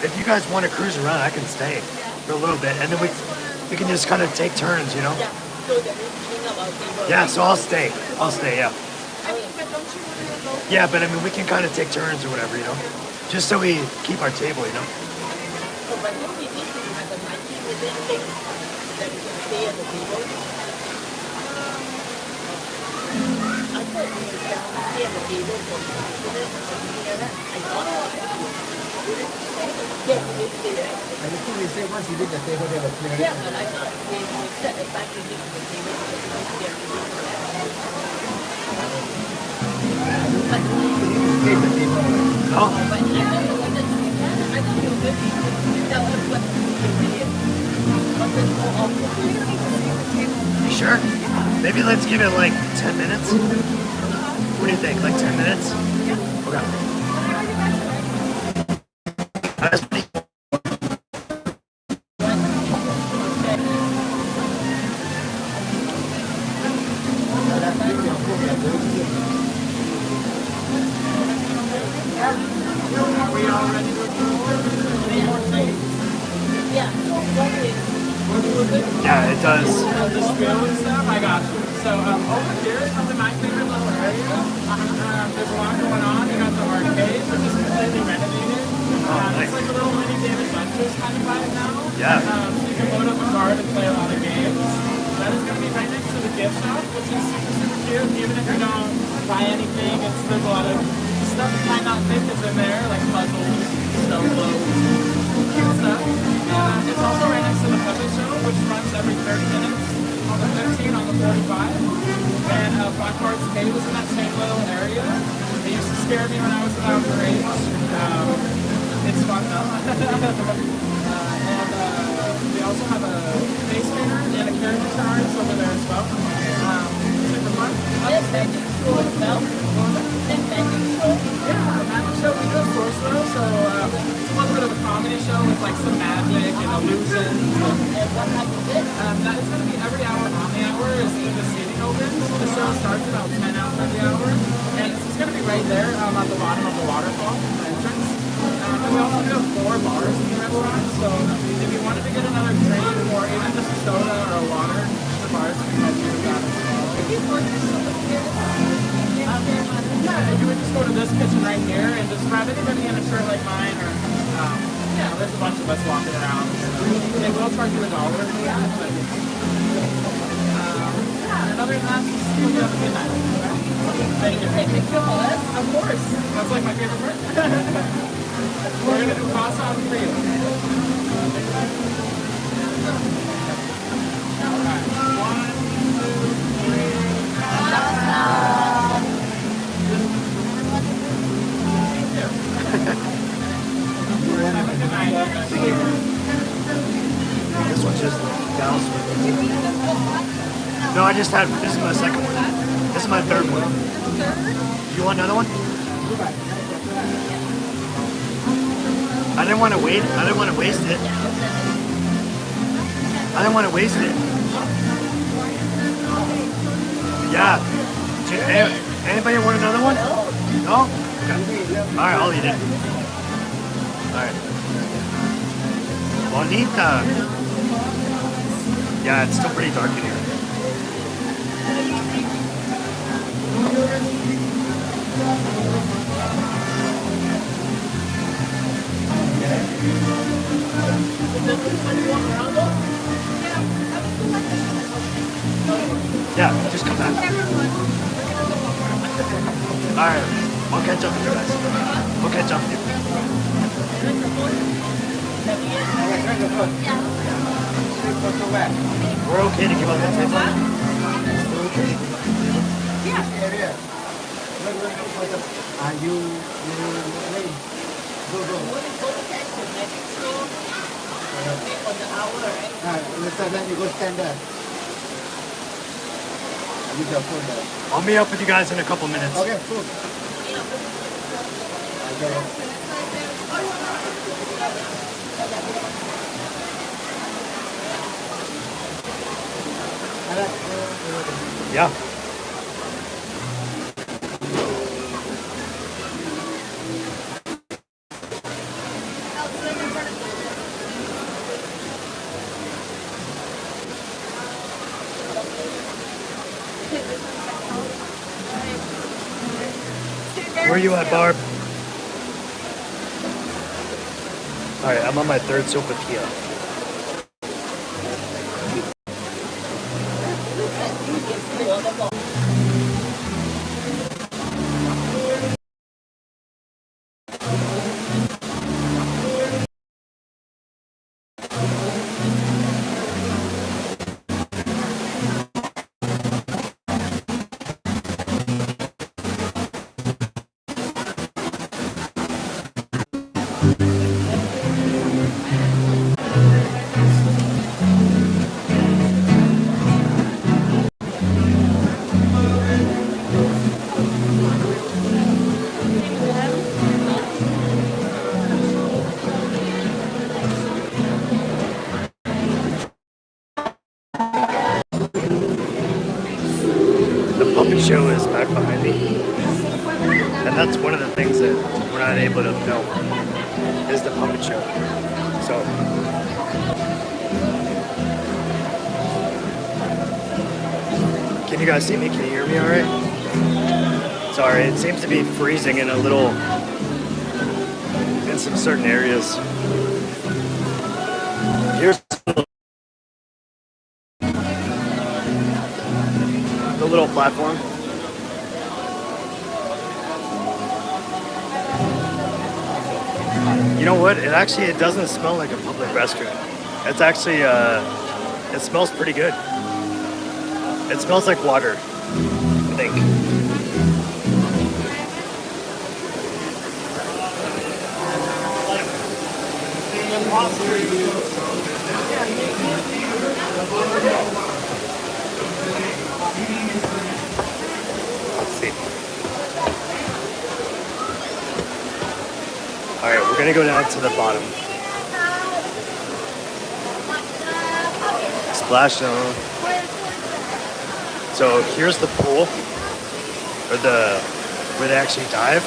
If you guys want to cruise around, I can stay for a little bit, and then we can just kind of take turns, you know? Yeah. So I'll stay. I'll stay. Yeah. Yeah, but I mean, we can kind of take turns or whatever, you know? Just so we keep our table, you know? I think they say once you leave the table, they will clear it. Yeah, but I thought they would set it back to the table Clear the table. Oh, but I don't know what I thought you were going to tell us what to do. you sure? Maybe let's give it like 10 minutes. What do you think? Like 10 minutes? Okay. Yeah, it does. The spiel and stuff, I got you. So over here is probably my favorite little area. There's a lot going on. You got the arcade, which is completely renovated. It's like a little mini Game Adventures kind of vibe now. Yeah. You can load up a card and play a lot of games. That is going to be right next to the gift shop, which is super, super cute. Even if you don't buy anything, there's a lot of stuff you might not think is in there, like puzzles, snow globes, cute stuff. It's also right next to the puppet show, which runs every 30 minutes on the 15, on the 45. And Black Heart's Cave was in that same little area. It used to scare me when I was about your age. It's fun though. We also have a face painter and a character artist over there as well. Super fun. This magic show as well. This magic show. Yeah, a magic show. We do a floor show, so it's a little bit of a comedy show with like some magic and illusions. And what happens is, That is going to be every hour on the hour as the seating opens. The show starts about 10 out every hour, and it's going to be right there at the bottom of the waterfall entrance. And we also do have 4 bars in the restaurant, so if you wanted to get another drink or even just a soda or a water, the bars can help you with that as well. Yeah, you would just go to this kitchen right here and just grab anybody in a shirt like mine, or yeah, there's a bunch of us walking around. They will charge you $1 for that, but yeah, and other than that, just hope you have a good night. Thank you. take a picture of us. Of course, that's like my favorite part. We're gonna do cross-on for you. Alright, 1, 2, 3. Have a good night. This one's just doused with it. No, I just had, this is my second one. This is my third one. You want another one? I didn't want to wait. I didn't want to waste it. I didn't want to waste it. Yeah. Anybody want another one? No? Okay. Alright, I'll eat it. Alright. Bonita. Yeah, it's still pretty dark in here. Yeah, just come back. Alright, I'll catch up with you guys. We'll catch up with you. We're okay to give up the table? Yeah. area. Look, you wait. Go. When you go to catch the magic store, pay on the hour, right? Then you go stand there. With your phone there. I'll meet up with you guys in a couple minutes. Okay, cool. Okay. Yeah. Where are you at, Barb? Alright, I'm on my third sopapilla. Show is back behind me, and that's one of the things that we're not able to film is the puppet show. So can you guys see me? Can you hear me all right? Sorry, it seems to be freezing in some certain areas. Here's the little platform. You know what? It doesn't smell like a public restaurant. It's actually, it smells pretty good. It smells like water, I think. Let's see. Alright, we're gonna go down to the bottom. Splash zone. So here's the pool, or where they actually dive.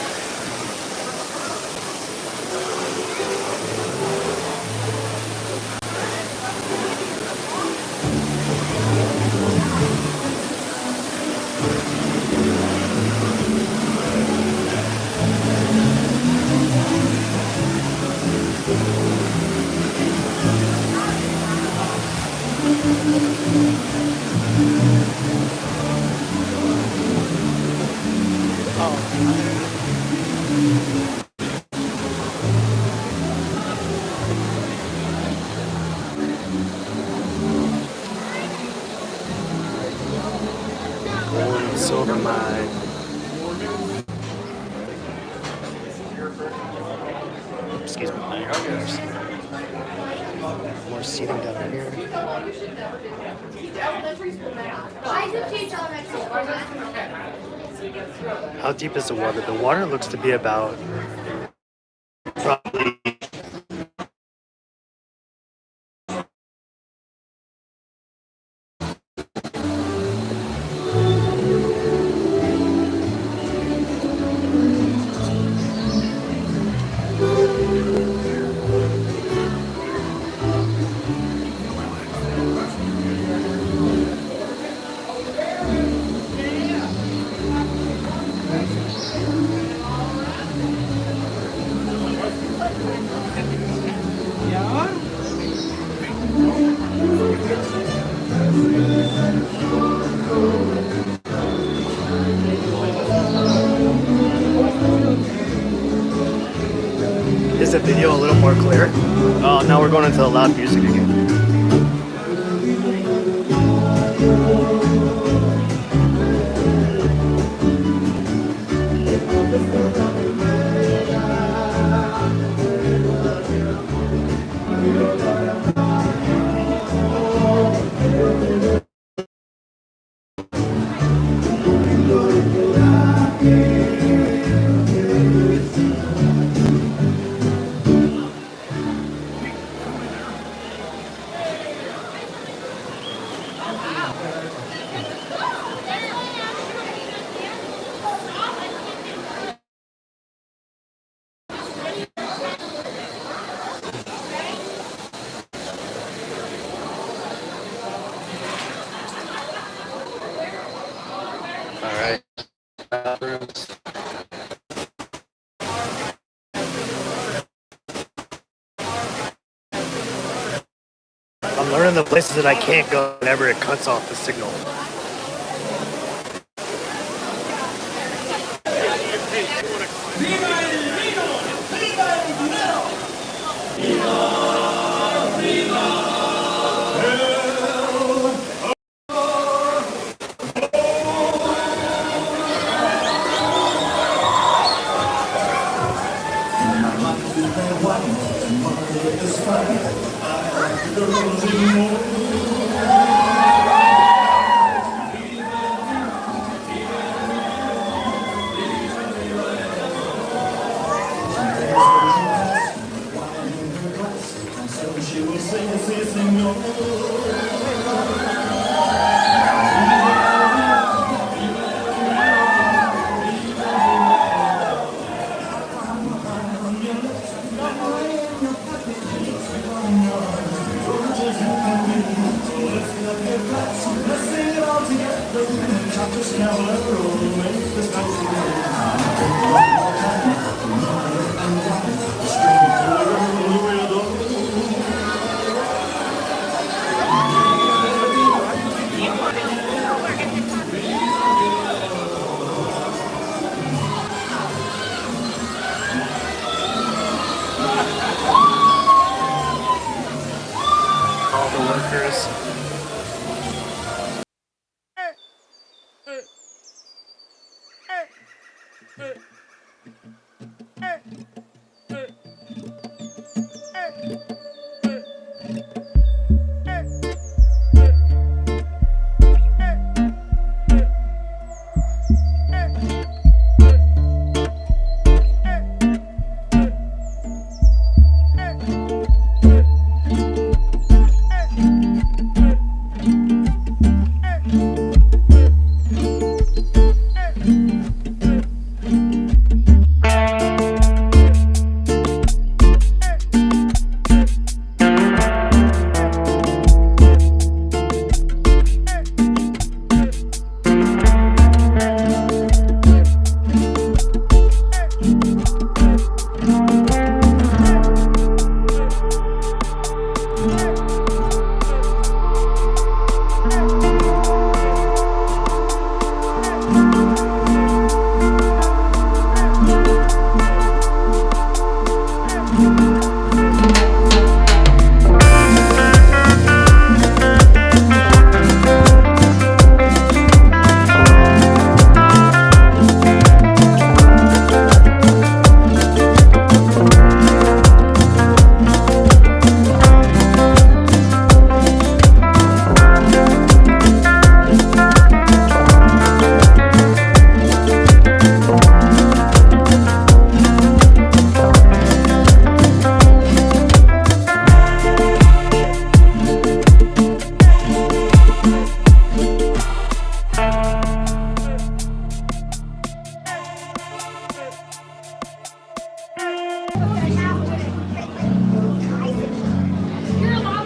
Silver mine. Excuse me. More seating down here. How deep is the water? The water looks to be about probably Is the video a little more clear? Oh, now we're going into the loud music again. learning the places that I can't go whenever it cuts off the signal. All the workers.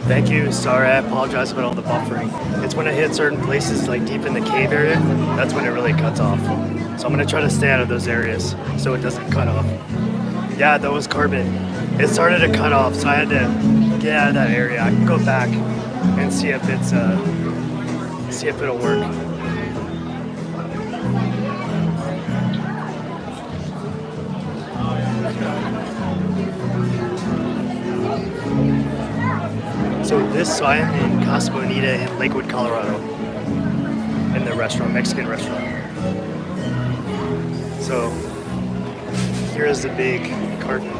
Thank you. Sorry, I apologize about all the buffering. It's when I hit certain places, like deep in the cave area, that's when it really cuts off. So I'm gonna try to stay out of those areas so it doesn't cut off. Yeah, that was carbon. It started to cut off, so I had to get out of that area. I can go back and see if it's see if it'll work. So I am in Casa Bonita in Lakewood, Colorado, in the restaurant, Mexican restaurant. So here is the big carton.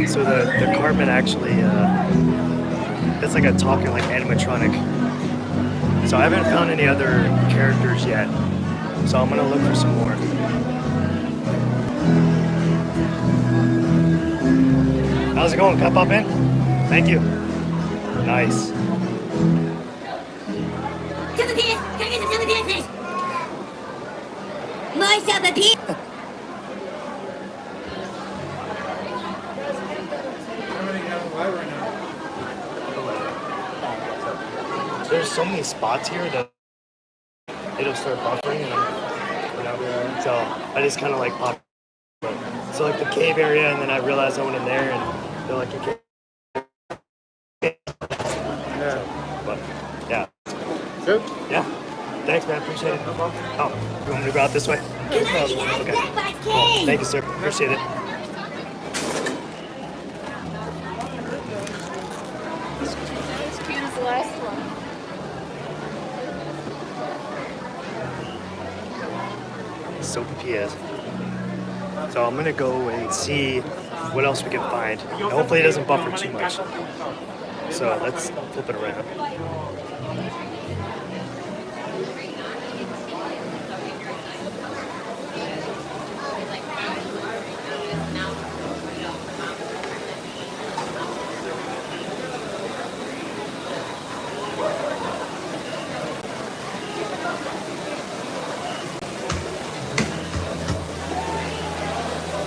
So the Cartman actually, it's like a talking, like animatronic So I haven't found any other characters yet. So I'm gonna look for some more. How's it going? Can I pop in? Thank you. Nice. Philippines! Can I get the Philippines, please? Myself a piece. There's so many spots here that it'll start buffering, and you know, so I just kind of like pop. So like the cave area, and then I realized I went in there, and they're like a cave. But yeah. Good. Yeah. Thanks, man. Appreciate it. No problem. Oh, you want me to go out this way? Okay. Cool. Thank you, sir. Appreciate it. As cute as the last one. Soapy Piaz. So I'm gonna go and see what else we can find. And hopefully it doesn't buffer too much. So let's flip it around.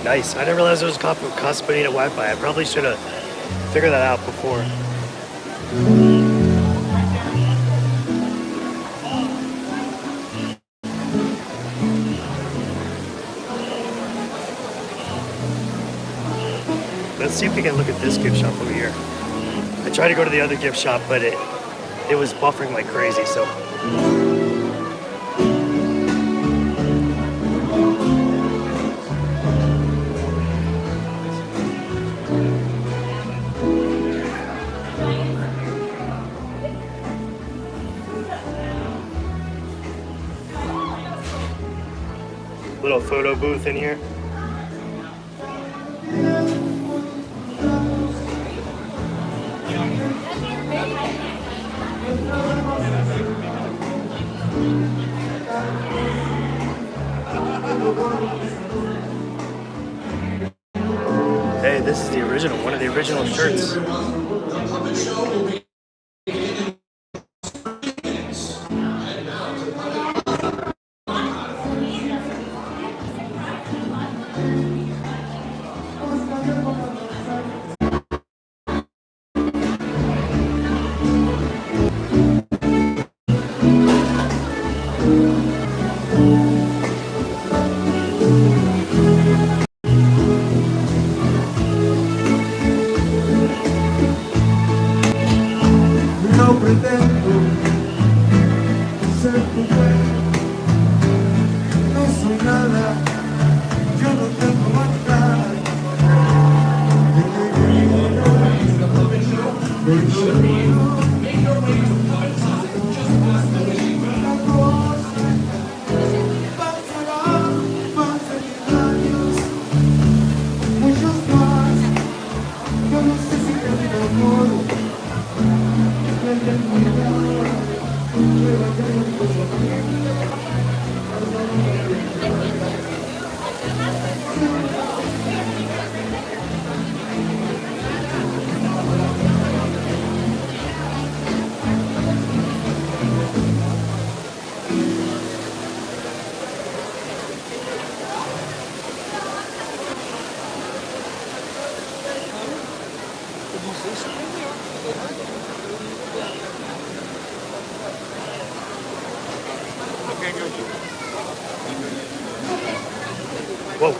Nice. I didn't realize there was Casa Bonita Wi-Fi. I probably should have figured that out before. Let's see if we can look at this gift shop over here. I tried to go to the other gift shop, but it was buffering like crazy, so. Little photo booth in here. Hey, this is the original, one of the original shirts. No pretendo ser tu mujer, no soy nada, yo no tengo maldad. Muchos más, yo no sé si tengo amor. Whoa.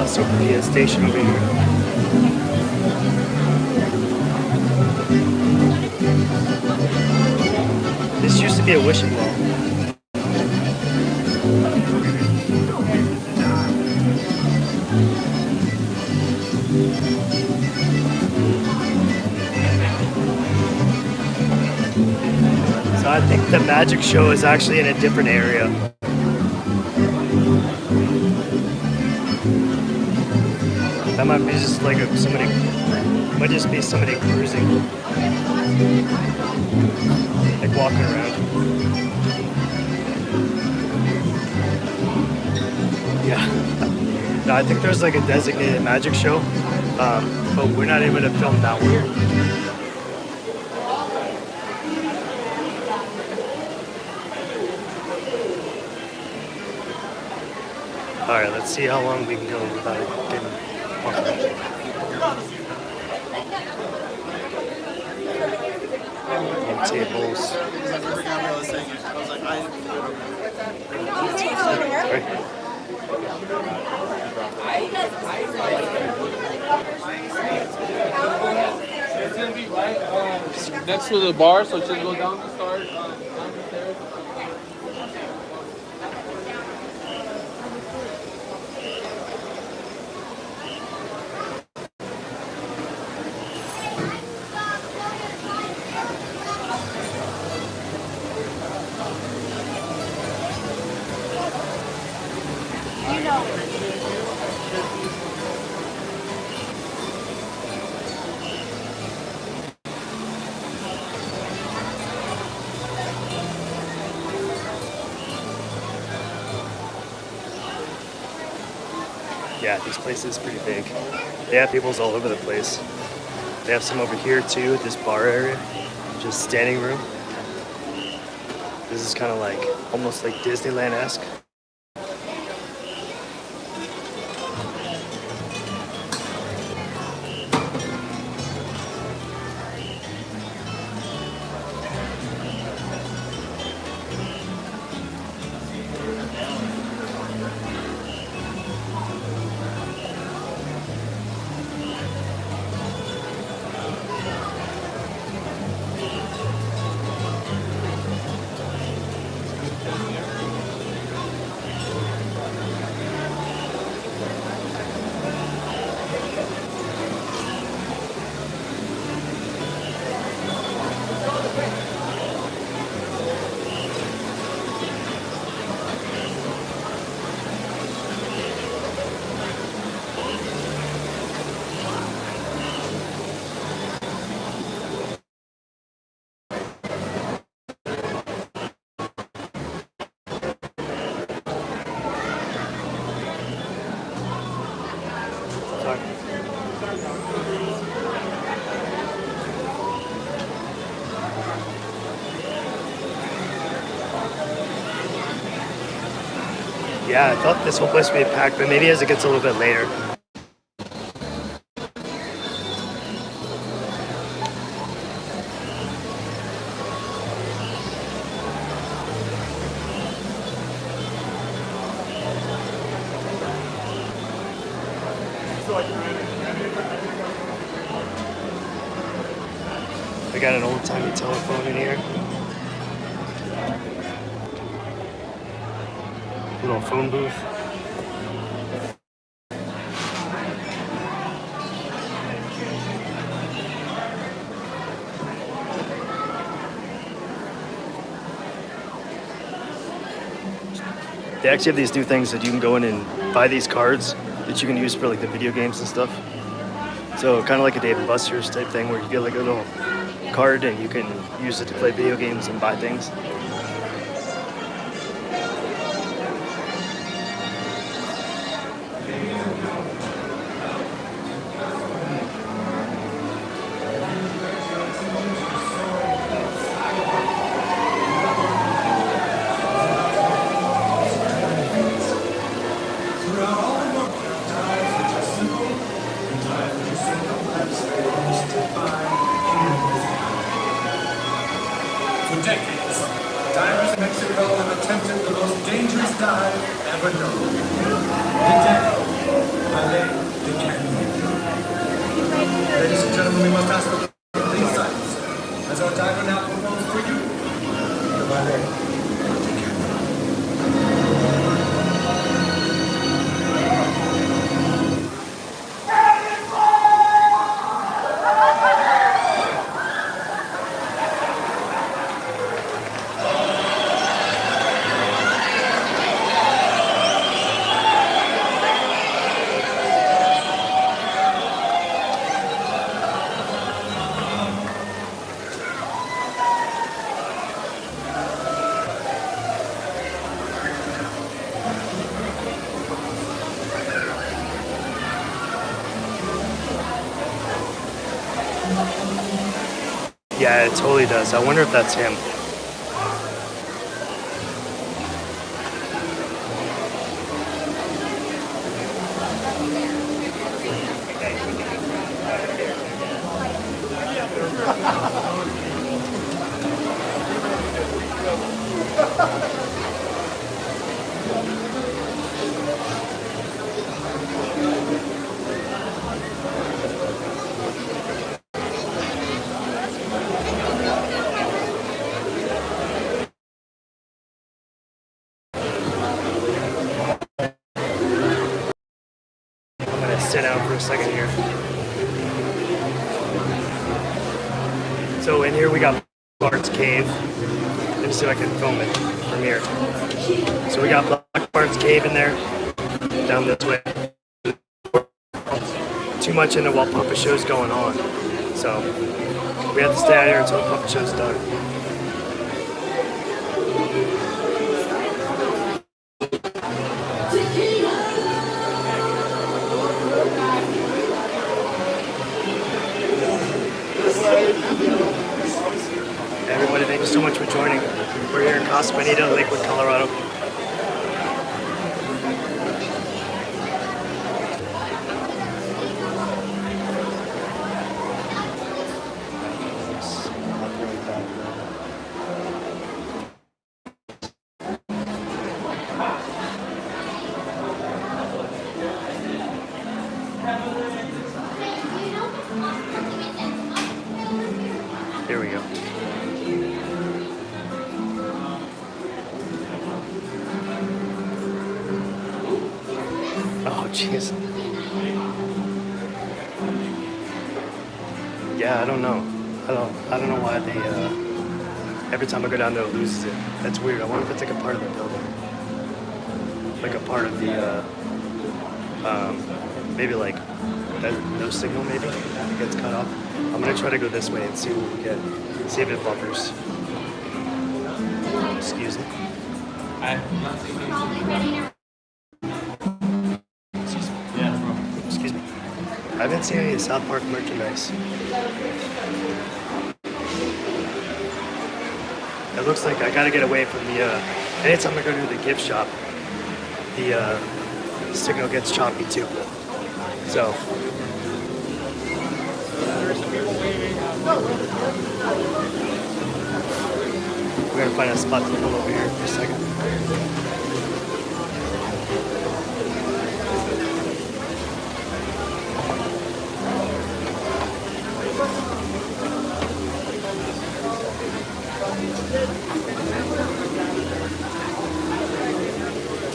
Sophia station over here. This used to be a wishing well. I think the magic show is actually in a different area. That might be just like somebody, might just be somebody cruising, like walking around. Yeah. No, I think there's like a designated magic show, but we're not able to film that one. All right, let's see how long we can go without it getting off. Tables. Right. It's gonna be right next to the bar, so just go down the stairs. Yeah, this place is pretty big. They have tables all over the place. They have some over here too, this bar area, just standing room. This is kind of like, almost like Disneyland-esque. Yeah, I thought this whole place would be packed, but maybe as it gets a little bit later. I got an old-timey telephone in here. Little phone booth. They actually have these new things that you can go in and buy these cards that you can use for like the video games and stuff. So kind of like a Dave & Buster's type thing where you get like a little card and you can use it to play video games and buy things. For decades, divers in Mexico have attempted the most dangerous dive ever known. The Zelle, Valet de Canyon. Ladies and gentlemen, we must ask for please silence as our diver now performs for you the Valet de Canyon. Yeah, it totally does. I wonder if that's him. I'm gonna sit down for a second here. So in here we got Bart's Cave. Let me see if I can film it from here. So we got Black Bart's Cave in there, down this way. Too much into while puppet show's going on. So we have to stay out here until the puppet show's done. Everybody, thank you so much for joining. We're here in Casa Bonita, Lakewood, Colorado. Here we go. Oh, jeez. Yeah, I don't know. I don't know why they, every time I go down there, it loses it. That's weird. I wonder if it's like a part of the building. Like a part of the, maybe like, no signal maybe? It gets cut off. I'm gonna try to go this way and see what we get. See if it buffers. Excuse me. Excuse me. I haven't seen any South Park merchandise. It looks like I gotta get away from the, anytime I go to the gift shop, the signal gets choppy too. So. We're gonna find a spot to pull over here for a second.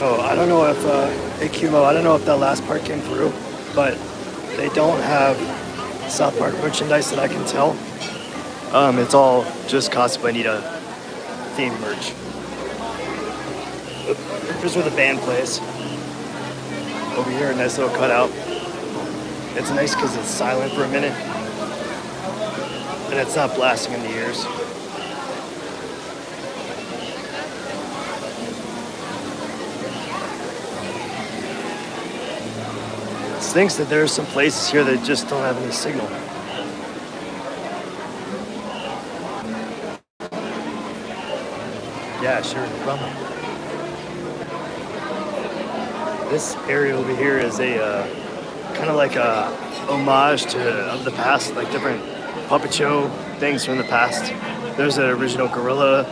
Oh, I don't know if, hey Kilo, I don't know if that last part came through, but they don't have South Park merchandise that I can tell. It's all just Casa Bonita themed merch. Here's where the band plays. Over here, a nice little cutout. It's nice because it's silent for a minute. And it's not blasting in the ears. It stinks that there are some places here that just don't have any signal. Yeah, sure, no problem. This area over here is a kind of like a homage to of the past, like different puppet show things from the past. There's an original gorilla.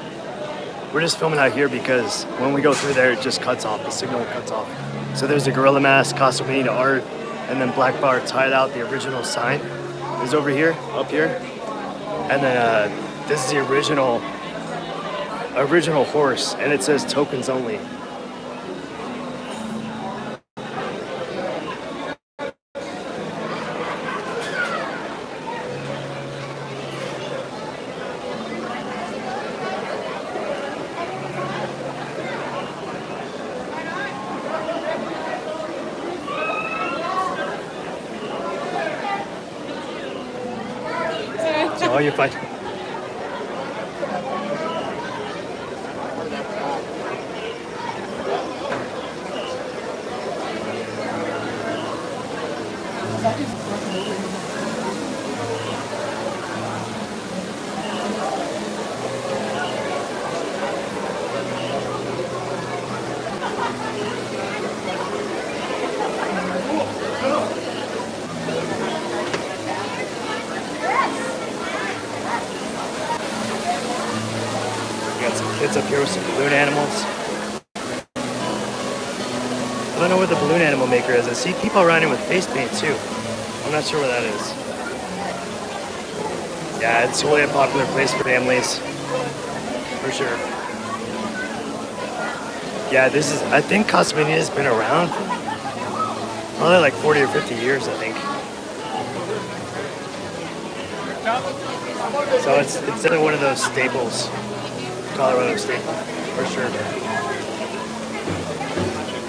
We're just filming out here because when we go through there, it just cuts off. The signal cuts off. So there's a gorilla mask, Casa Bonita art, and then Black Bar tied out. The original sign is over here, up here, and then this is the original horse, and it says tokens only. So you're fine. kids up here with some balloon animals. I don't know where the balloon animal maker is. I see people riding with face paint too. I'm not sure where that is. Yeah, it's really a popular place for families, for sure. Yeah, this is, I think Casa Bonita has been around for probably like 40 or 50 years, I think. So it's definitely one of those staples, Colorado staple, for sure.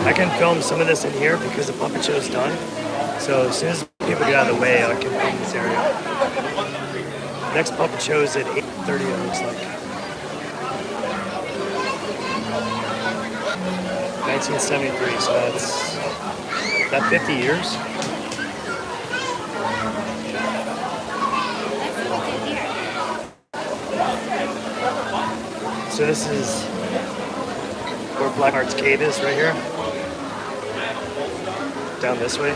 I can film some of this in here because the puppet show is done. So as soon as people get out of the way, I can film this area. Next puppet show is at 8:30, it looks like. 1973, so that's that 50 years. So this is where Black Art's Cave is, right here. Down this way.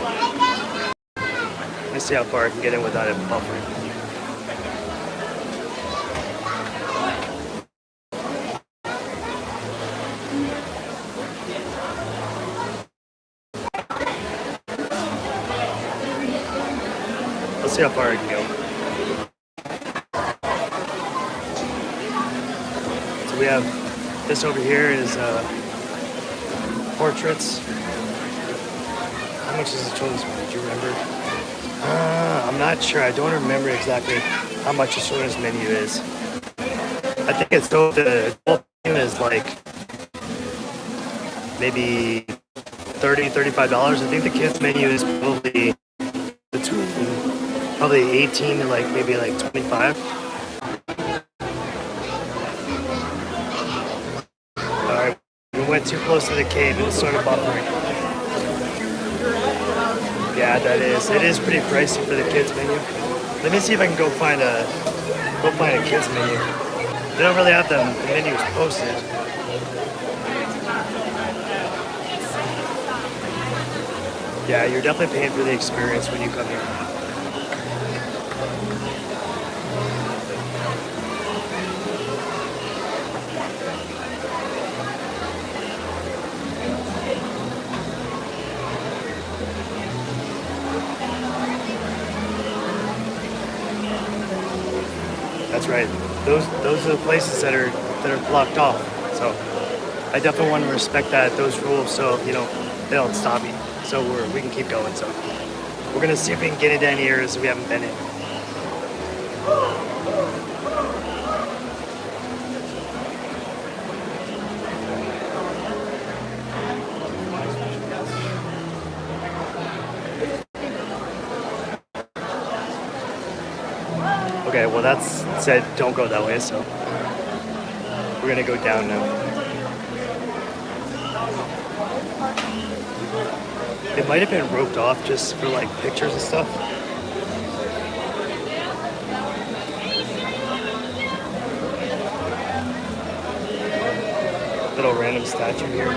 Let's see how far I can get in without it buffering. Let's see how far I can go. So we have this over here is portraits. How much is the children's menu? Do you remember? I'm not sure. I don't remember exactly how much the children's menu is. I think it's so the adult menu is like maybe $30, $35. I think the kids menu is probably between 18 and like maybe like 25. Alright, we went too close to the cave and it started buffering. Yeah, that is. It is pretty pricey for the kids menu. Let me see if I can go find a kids menu. They don't really have the menus posted. Yeah, you're definitely paying for the experience when you come here. That's right. Those are the places that are blocked off. So I definitely want to respect those rules, so they don't stop me. So we can keep going. So we're gonna see if we can get into any areas we haven't been in. Okay, well that's said don't go that way, so we're gonna go down now. It might have been roped off just for like pictures and stuff. Little random statue here.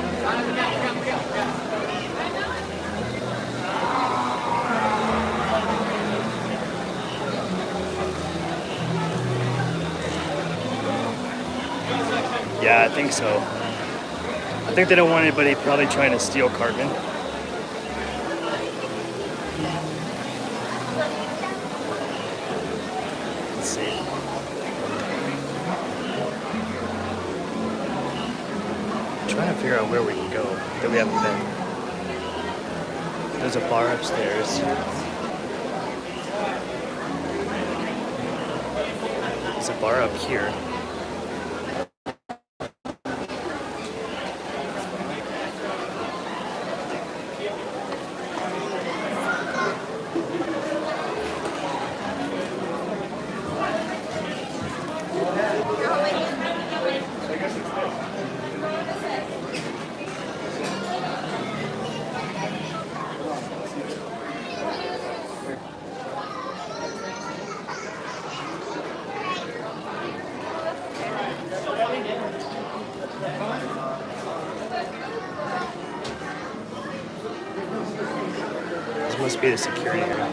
Yeah, I think so. I think they don't want anybody probably trying to steal Cartman. Let's see. I'm trying to figure out where we can go that we haven't been. There's a bar upstairs. There's a bar up here. Must be the security area.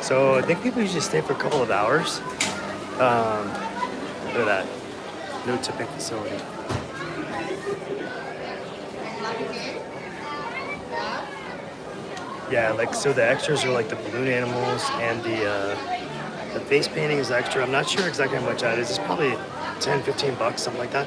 So I think people usually stay for a couple of hours. Look at that. No tipping facility. Yeah, like, so the extras are like the balloon animals and the face painting is extra. I'm not sure exactly how much that is. It's probably 10, 15 bucks, something like that.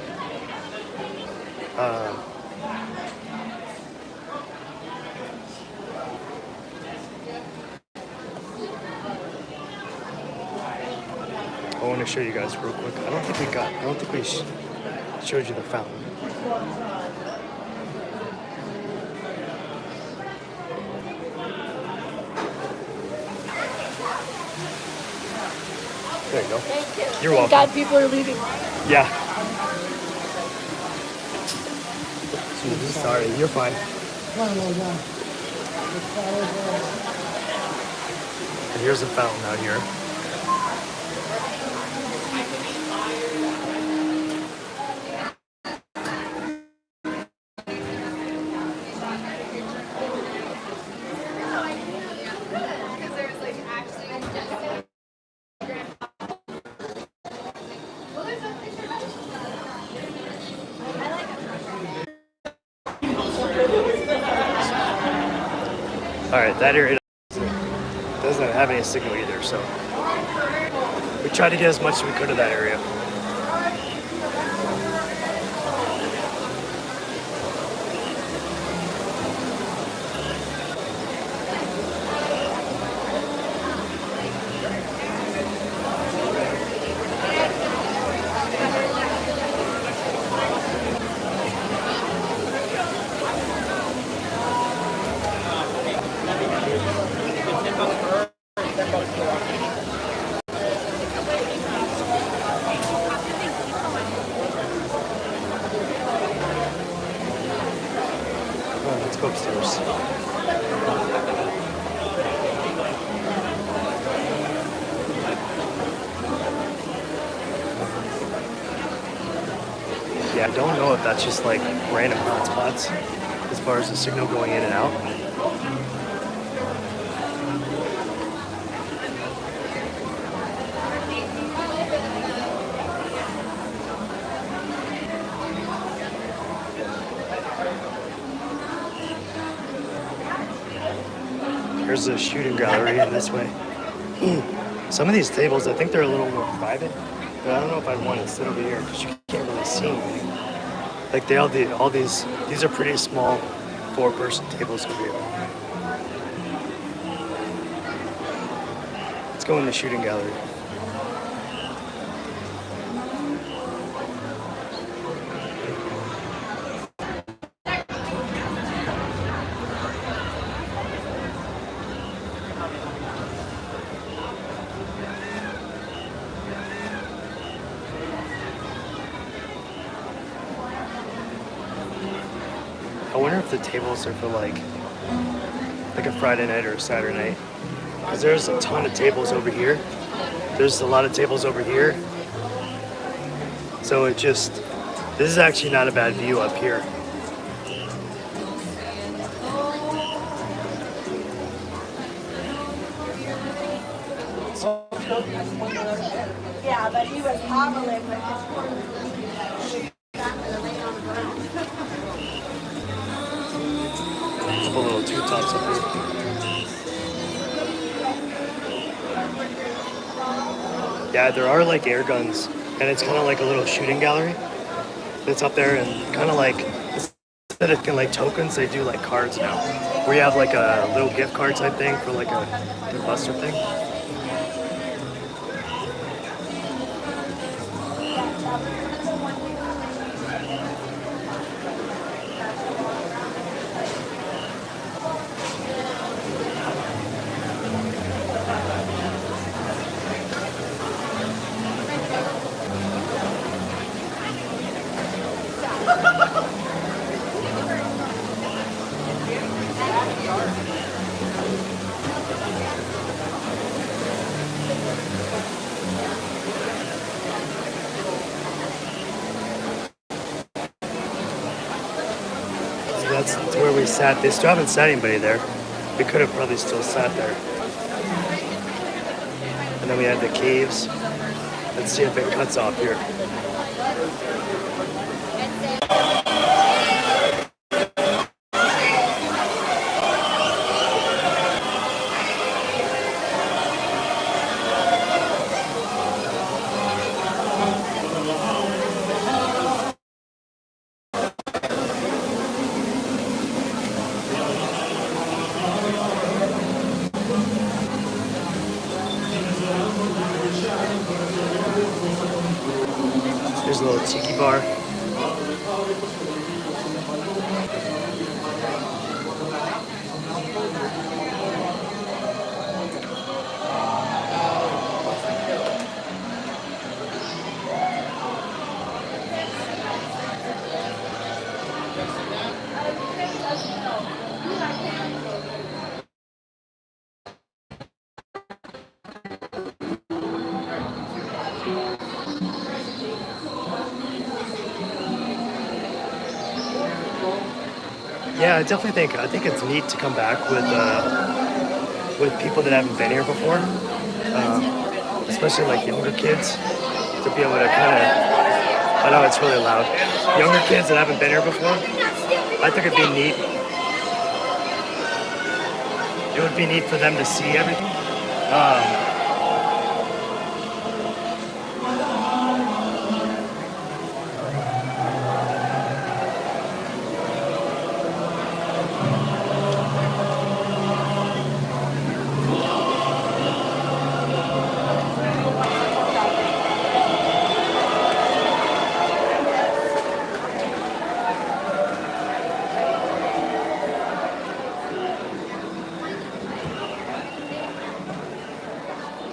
I want to show you guys real quick. I don't think we showed you the fountain. There you go. Thank you. You're welcome. God, people are leaving. Yeah. Sorry, you're fine. And here's a fountain out here. All right, that area doesn't have any signal either, so we tried to get as much as we could of that area. Oh, let's go upstairs. Yeah, I don't know if that's just like random hotspots as far as the signal going in and out. Here's the shooting gallery in this way. Some of these tables, I think they're a little more private, but I don't know if I'd want to sit over here because you can't really see anything. Like they all these are pretty small 4-person tables over here. Let's go in the shooting gallery. I wonder if the tables are for like a Friday night or a Saturday night. Because there's a ton of tables over here. There's a lot of tables over here. So this is actually not a bad view up here. Yeah, but he was hobbling with his Couple little two tops up here. Yeah, there are like air guns, and it's kind of like a little shooting gallery that's up there, and kind of like instead of like tokens, they do like cards now, where you have like a little gift card type thing for like a buster thing. That's where we sat. They still haven't sat anybody there. We could have probably still sat there. And then we have the caves. Let's see if it cuts off here. There's a little tiki bar. Yeah, I definitely think it's neat to come back with people that haven't been here before, especially like younger kids, to be able to kind of. I know it's really loud. Younger kids that haven't been here before. I think it'd be neat. It would be neat for them to see everything.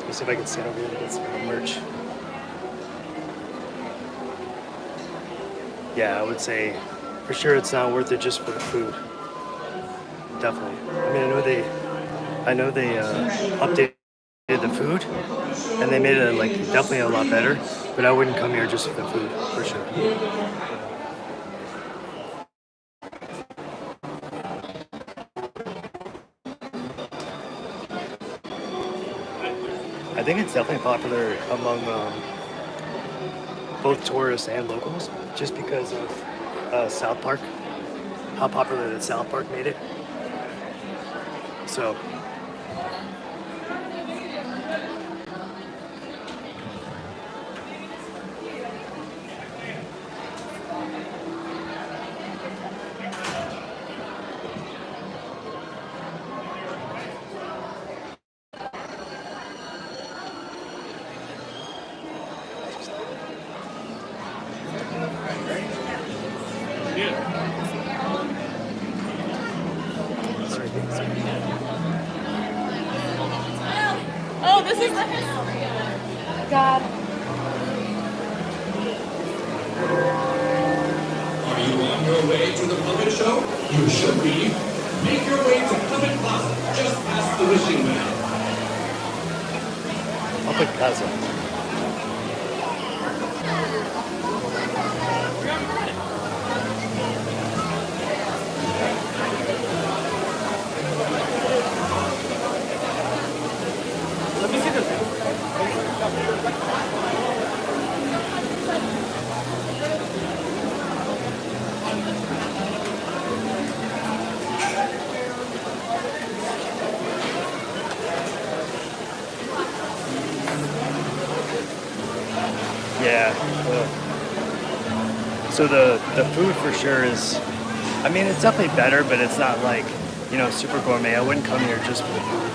Let's see if I can sit over here and get some merch. Yeah, I would say for sure it's not worth it just for the food. Definitely. I mean, I know they updated the food and they made it like definitely a lot better. But I wouldn't come here just for the food, for sure. I think it's definitely popular among both tourists and locals, just because of South Park, how popular that South Park made it. So. Oh, this is God. Are you on your way to the puppet show? You should be. Make your way to Puppet Plaza, just past the wishing well. Puppet Plaza. Let me see this. Yeah. So the food for sure is, I mean, it's definitely better, but it's not like, super gourmet. I wouldn't come here just for the food.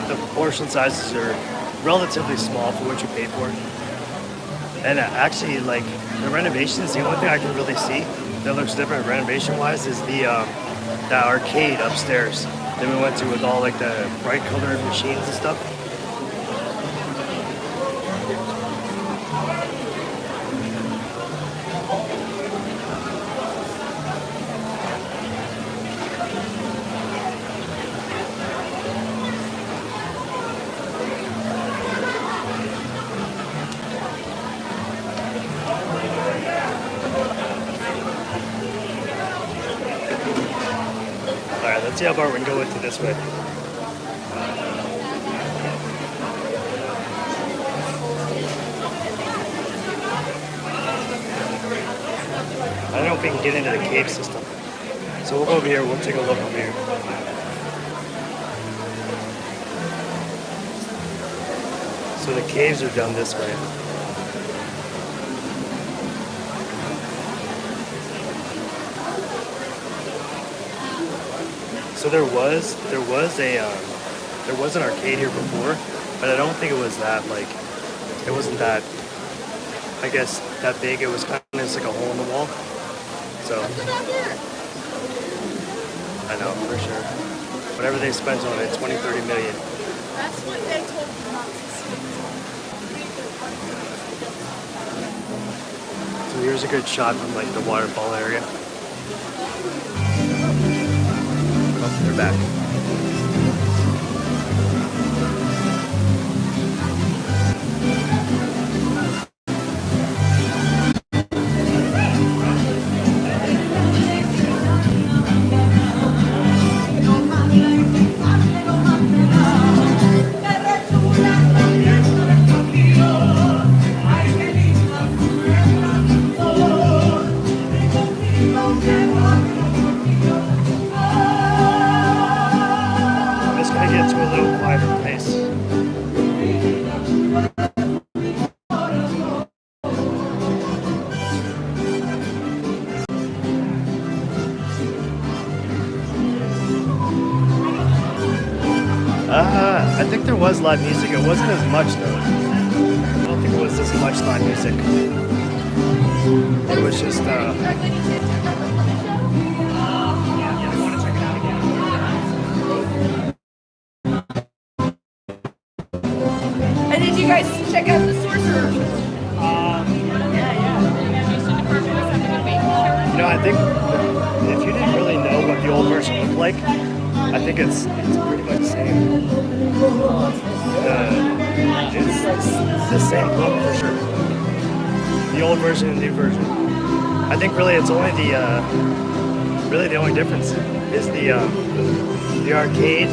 The portion sizes are relatively small for what you paid for. And actually, like, the renovations, the only thing I can really see that looks different renovation-wise is the arcade upstairs that we went to with all, like, the bright colored machines and stuff. Let's see how far we can go into this way. we can get into the cave system. So we'll go over here, we'll take a look over here. So the caves are down this way. So there was an arcade here before, but I don't think it was that, like, it wasn't that, I guess, that big. It was kind of just like a hole in the wall. So, I know, for sure. Whatever they spent on it, 20, 30 million. That's what they told me not to see. So here's a good shot from like the waterfall area. Oh, they're back. I think there was live music. It wasn't as much though. I don't think it was as much live music. It was just And did you guys check out the sorcerer? you know, I think if you didn't really know what the old version looked like, I think it's pretty much the same. It's the same look for sure. The old version and the new version. I think really it's only the only difference is the arcade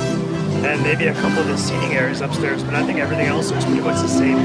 and maybe a couple of the seating areas upstairs, but I think everything else looks pretty much the same.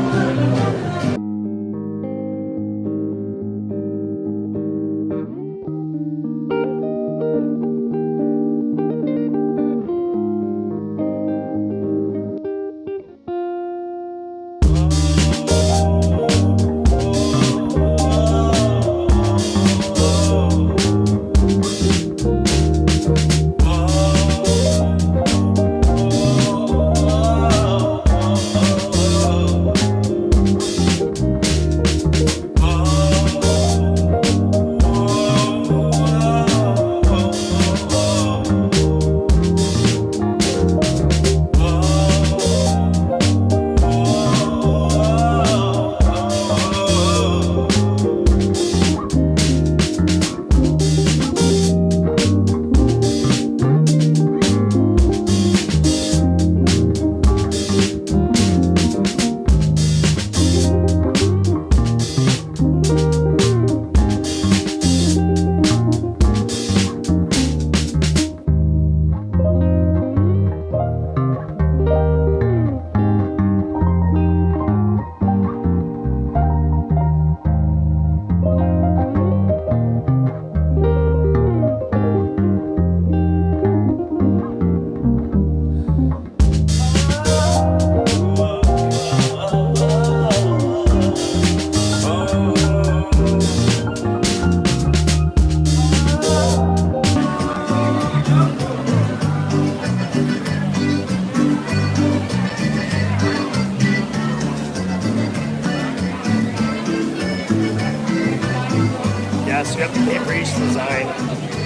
So you have to pay for each design.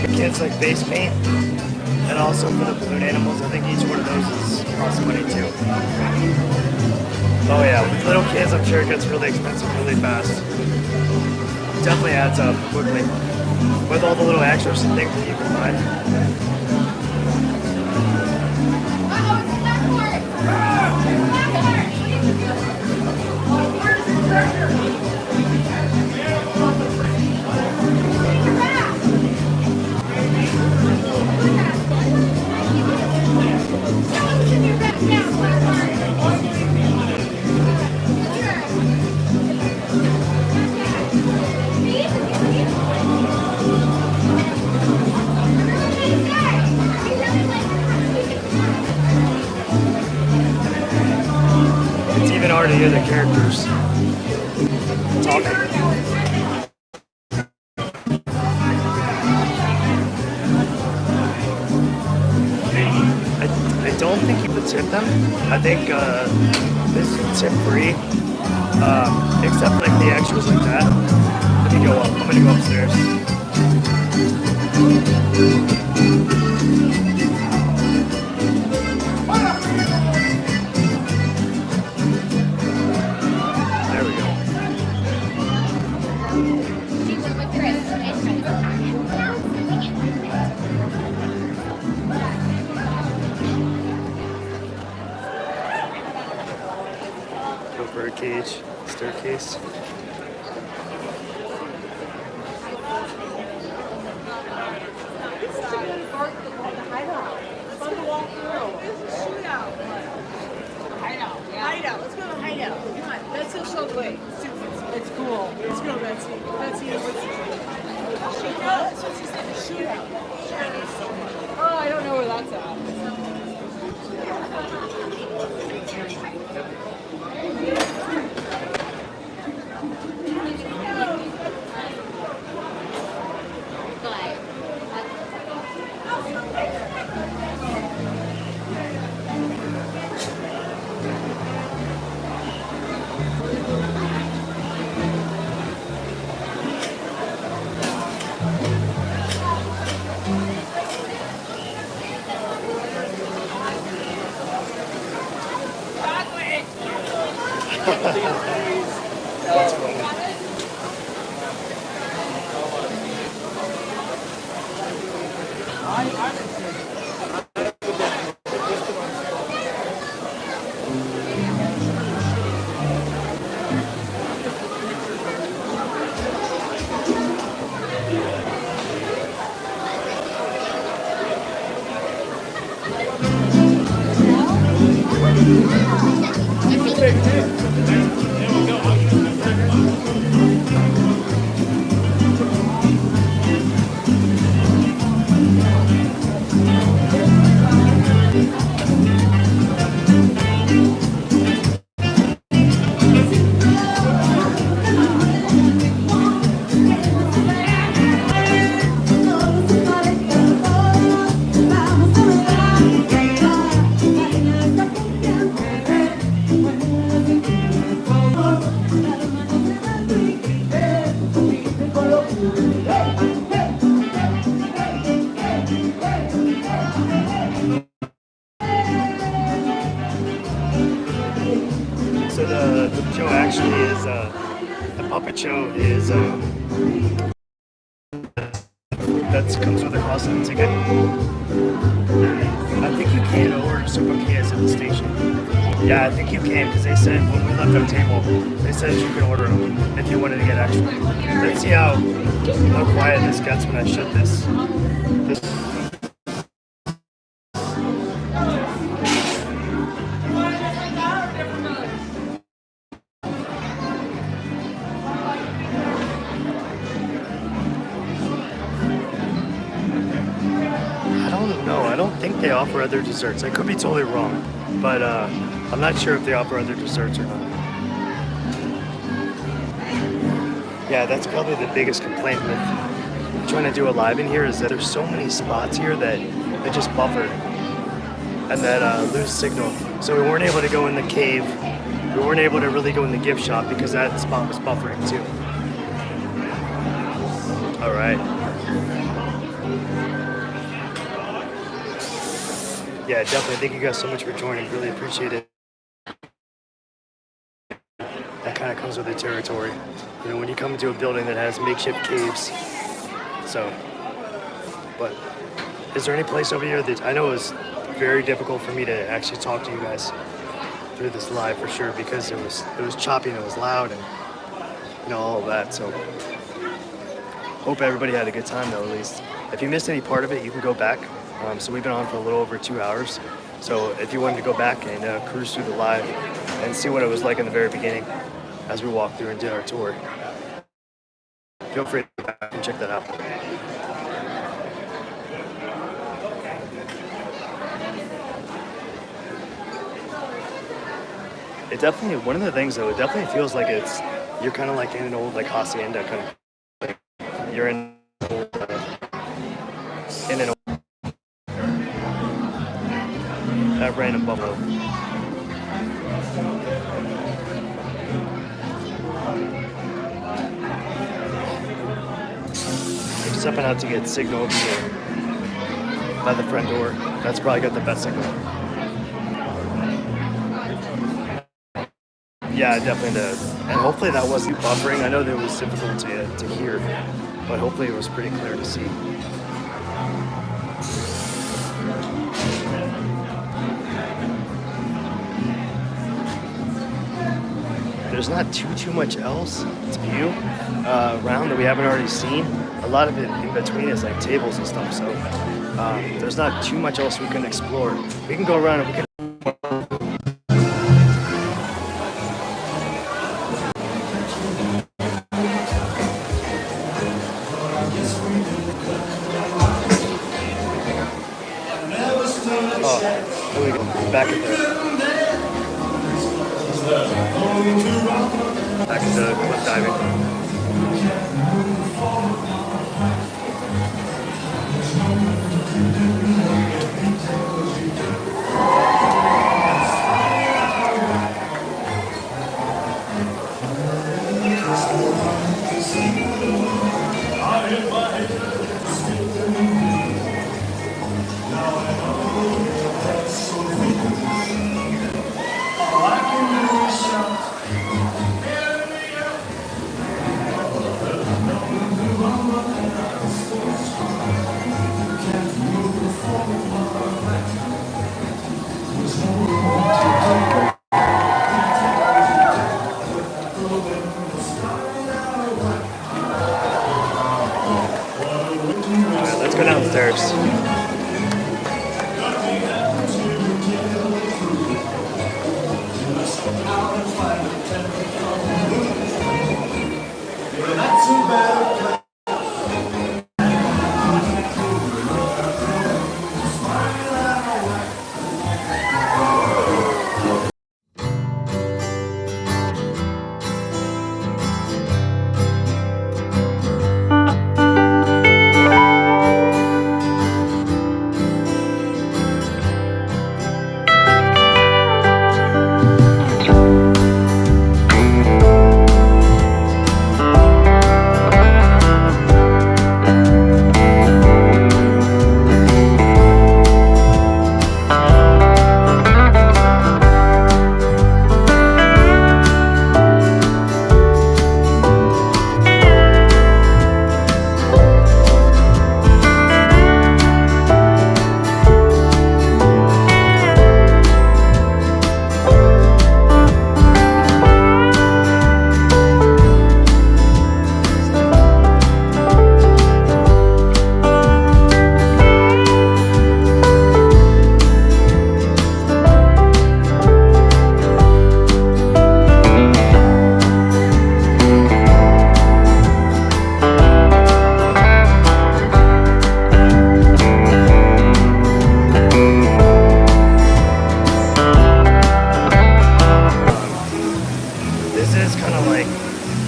For kids, like base paint, and also for the balloon animals. I think each one of those costs money too. Oh yeah, with little kids, I'm sure it gets really expensive really fast. It definitely adds up quickly with all the little extras and things that you can buy. to hear the characters talking. I don't think you would tip them. I think this is tip free, except like the extras like that. Let me go up. I'm gonna go upstairs. There we go. Go for a cage, staircase. Hideout. Let's go to the hideout. Come on. That's so great. It's cool. Let's go, Betsy. Betsy, what's his name? Shootout. Oh, I don't know where that's at. That's funny. So the show actually is the puppet show is that comes with a cost of the ticket. I think you can order Super PS at the station. Yeah, I think you can because they said when we left our table, they said you can order them if you wanted to get extra. Let's see how quiet this gets when I shut this. I don't think they offer other desserts. I could be totally wrong, but I'm not sure if they offer other desserts or not. Yeah, that's probably the biggest complaint with trying to do a live in here is that there's so many spots here that they just buffer and that lose signal. So we weren't able to go in the cave. We weren't able to really go in the gift shop because that spot was buffering too. All right. Yeah, definitely. Thank you guys so much for joining. Really appreciate it. That kind of comes with the territory. You know, when you come into a building that has makeshift caves. So, but is there any place over here that I know is very difficult for me to actually talk to you guys through this live for sure because it was choppy and it was loud and you know all of that. So, hope everybody had a good time though at least. If you missed any part of it, you can go back. So we've been on for a little over 2 hours. So if you wanted to go back and cruise through the live and see what it was like in the very beginning as we walked through and did our tour, feel free to go back and check that out. It definitely, one of the things though, it definitely feels like you're kind of like in an old like hacienda kind of thing. You're in an old random buffalo. I'm stepping out to get signal over here by the front door. That's probably got the best signal. Yeah, it definitely did. And hopefully that wasn't buffering. I know that it was difficult to hear, but hopefully it was pretty clear to see. There's not too much else to view around that we haven't already seen. A lot of it in between is like tables and stuff, so there's not too much else we can explore. We can go around and we can. Oh, here we go. Back at the cliff diving. Let's go downstairs. Not too bad.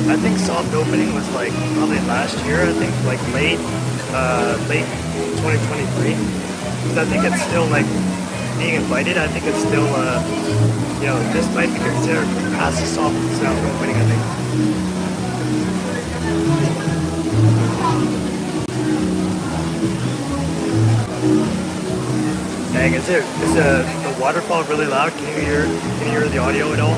I think soft opening was like probably last year. I think like late 2023. Because I think it's still like being invited. I think it's still this might be considered past the soft opening. I think. Dang, is the waterfall really loud? Can you hear the audio at all?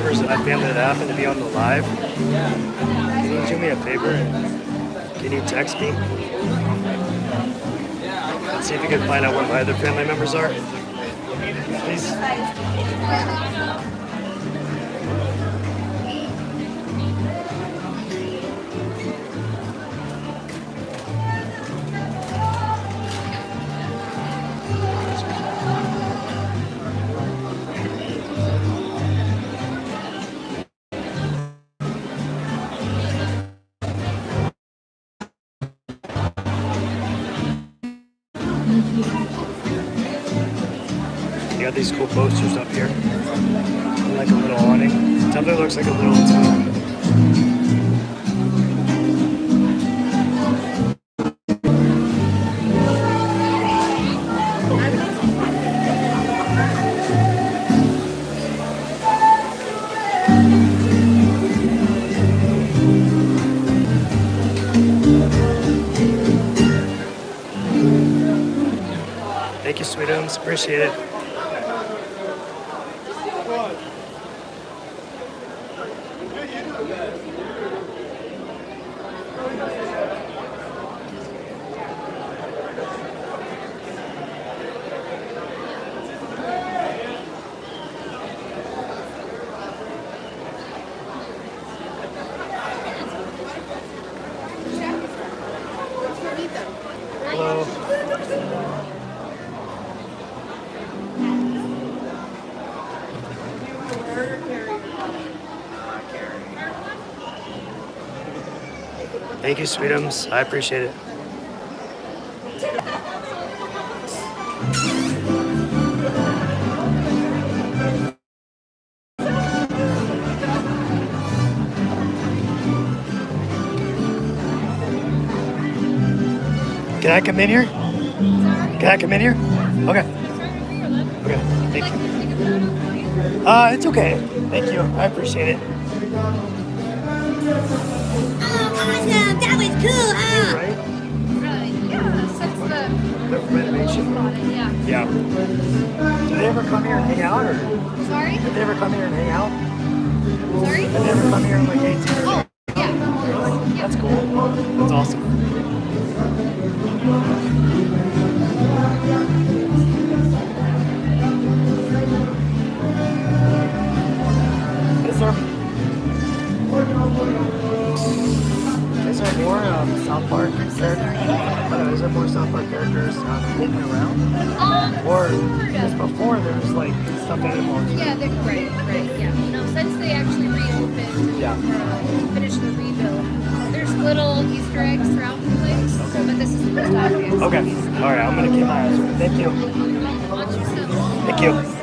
members of that family that happen to be on the live, can you do me a favor? Can you text me? And see if you can find out where my other family members are. Please. You got these cool posters up here. Like a little awning. Definitely looks like a little tomb. Thank you, sweetums. Appreciate it. Hello. Thank you, sweetums. I appreciate it. Can I come in here? Can I come in here? Okay. Okay. Thank you. It's okay. Thank you. I appreciate it. Awesome! That was cool, huh? Right? Right, yeah, since The renovation. yeah. Yeah. Do they ever come here and hang out, or Sorry? did they ever come here and hang out? Sorry? Did they ever come here and like 18 or Oh, yeah. Really? That's cool. That's awesome. Is there more South Park characters? Is there more South Park characters hidden around? Or because before there was like stuffed animals. Yeah, they're right, yeah. No, since they actually reopened, Yeah. finished the rebuild, there's little Easter eggs throughout the place, but this is the first obvious. Okay. All right. I'm gonna keep my eyes open. Thank you. Watch yourself. Thank you.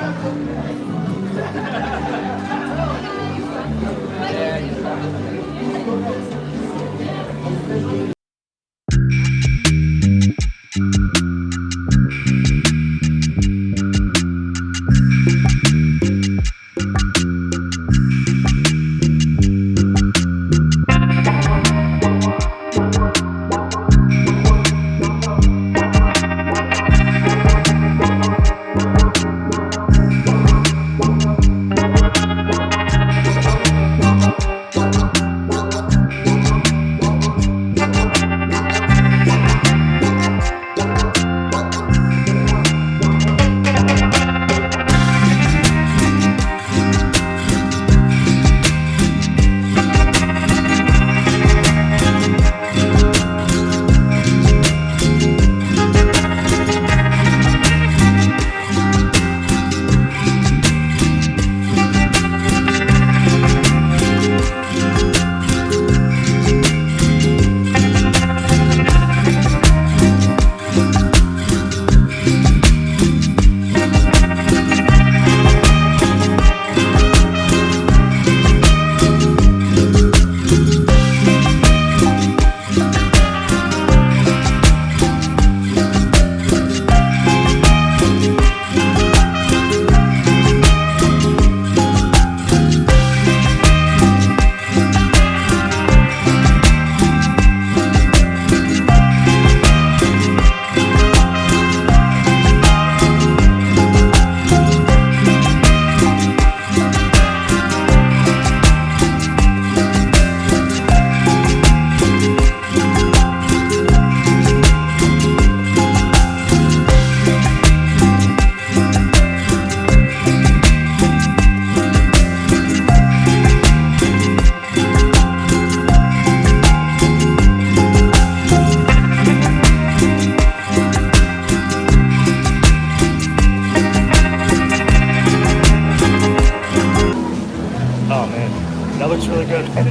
around.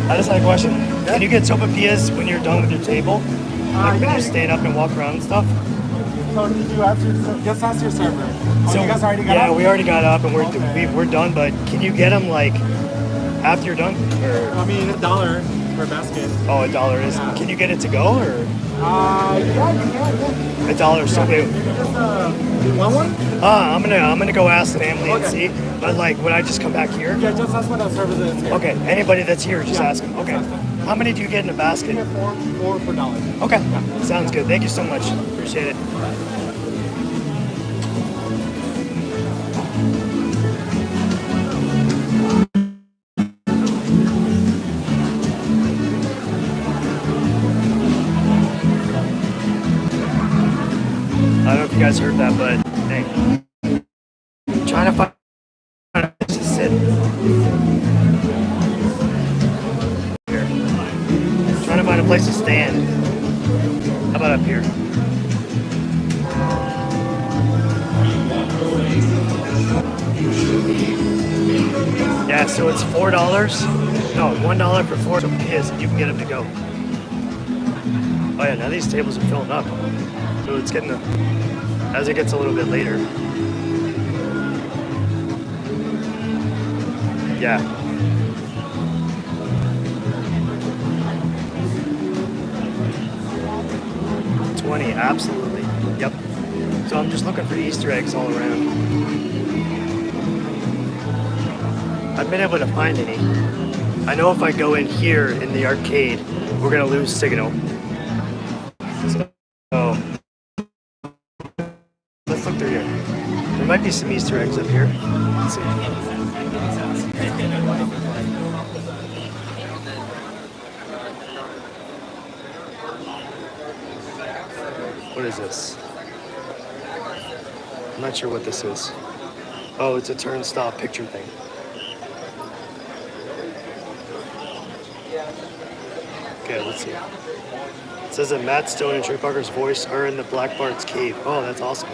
I just had a question. Can you get sopapillas when you're done with your table? Like when yeah, you stand up and walk around and stuff? So did you ask your, just ask your server. Oh, you guys already got yeah, up? we already got up and Okay. we're done. But can you get them like after you're done? Or I mean, $1 per basket. oh, $1 is. Yeah. Can you get it to go or Yeah, you can. $1? So wait. You just, you want one? I'm gonna go ask the family and Okay. see. But like, would I just come back here? Yeah, just ask what the service is here. Okay. Anybody that's here, just Yeah, ask them. Okay. just ask them. How many do you get in a basket? Get four per dollar. Okay. Sounds good. Thank you so much. Appreciate it. I don't know if you guys heard that, but hey, trying to find a place to sit. Here. Trying to find a place to stand. How about up here? Yeah, so it's $4. No, $1 for 4 sopapillas, and you can get them to go. Oh yeah, now these tables are filling up. So it's getting as it gets a little bit later. Yeah. $20, absolutely. Yep. So I'm just looking for Easter eggs all around. I've been able to find any. I know if I go in here in the arcade, we're gonna lose signal. So let's look through here. There might be some Easter eggs up here. Let's see. What is this? I'm not sure what this is. Oh, it's a turnstile picture thing. Okay, let's see. It says that Matt Stone and Trey Parker's voice are in the Black Bart's cave. Oh, that's awesome.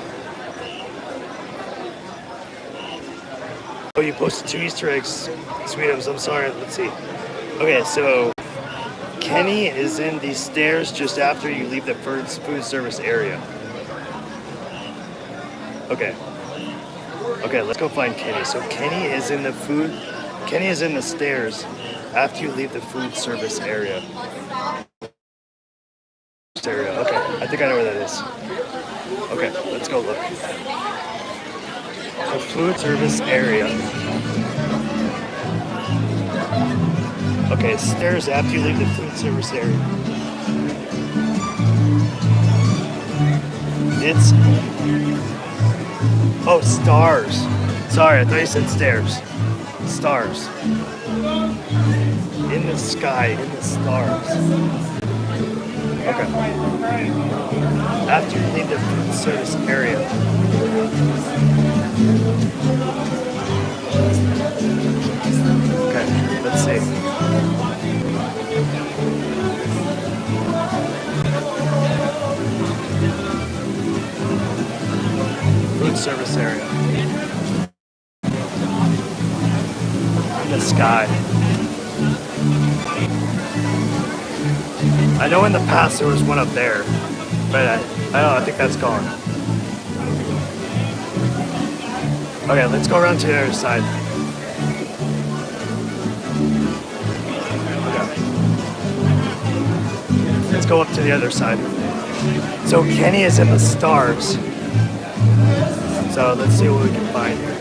Oh, you posted 2 Easter eggs. Sweetums, I'm sorry. Let's see. Okay, so Kenny is in the stairs just after you leave the food service area. Okay. Okay, let's go find Kenny. So Kenny is in the stairs after you leave the food service area. Okay, I think I know where that is. Okay, let's go look. The food service area. Okay, stairs after you leave the food service area. It's... Oh, stars. Sorry, I thought you said stairs. Stars. In the sky, in the stars. Okay. After you leave the food service area. Okay, let's see. Food service area. In the sky. I know in the past there was one up there, but I don't know, I think that's gone. Okay, let's go around to the other side. Okay. Let's go up to the other side. So Kenny is in the stars. So let's see what we can find here.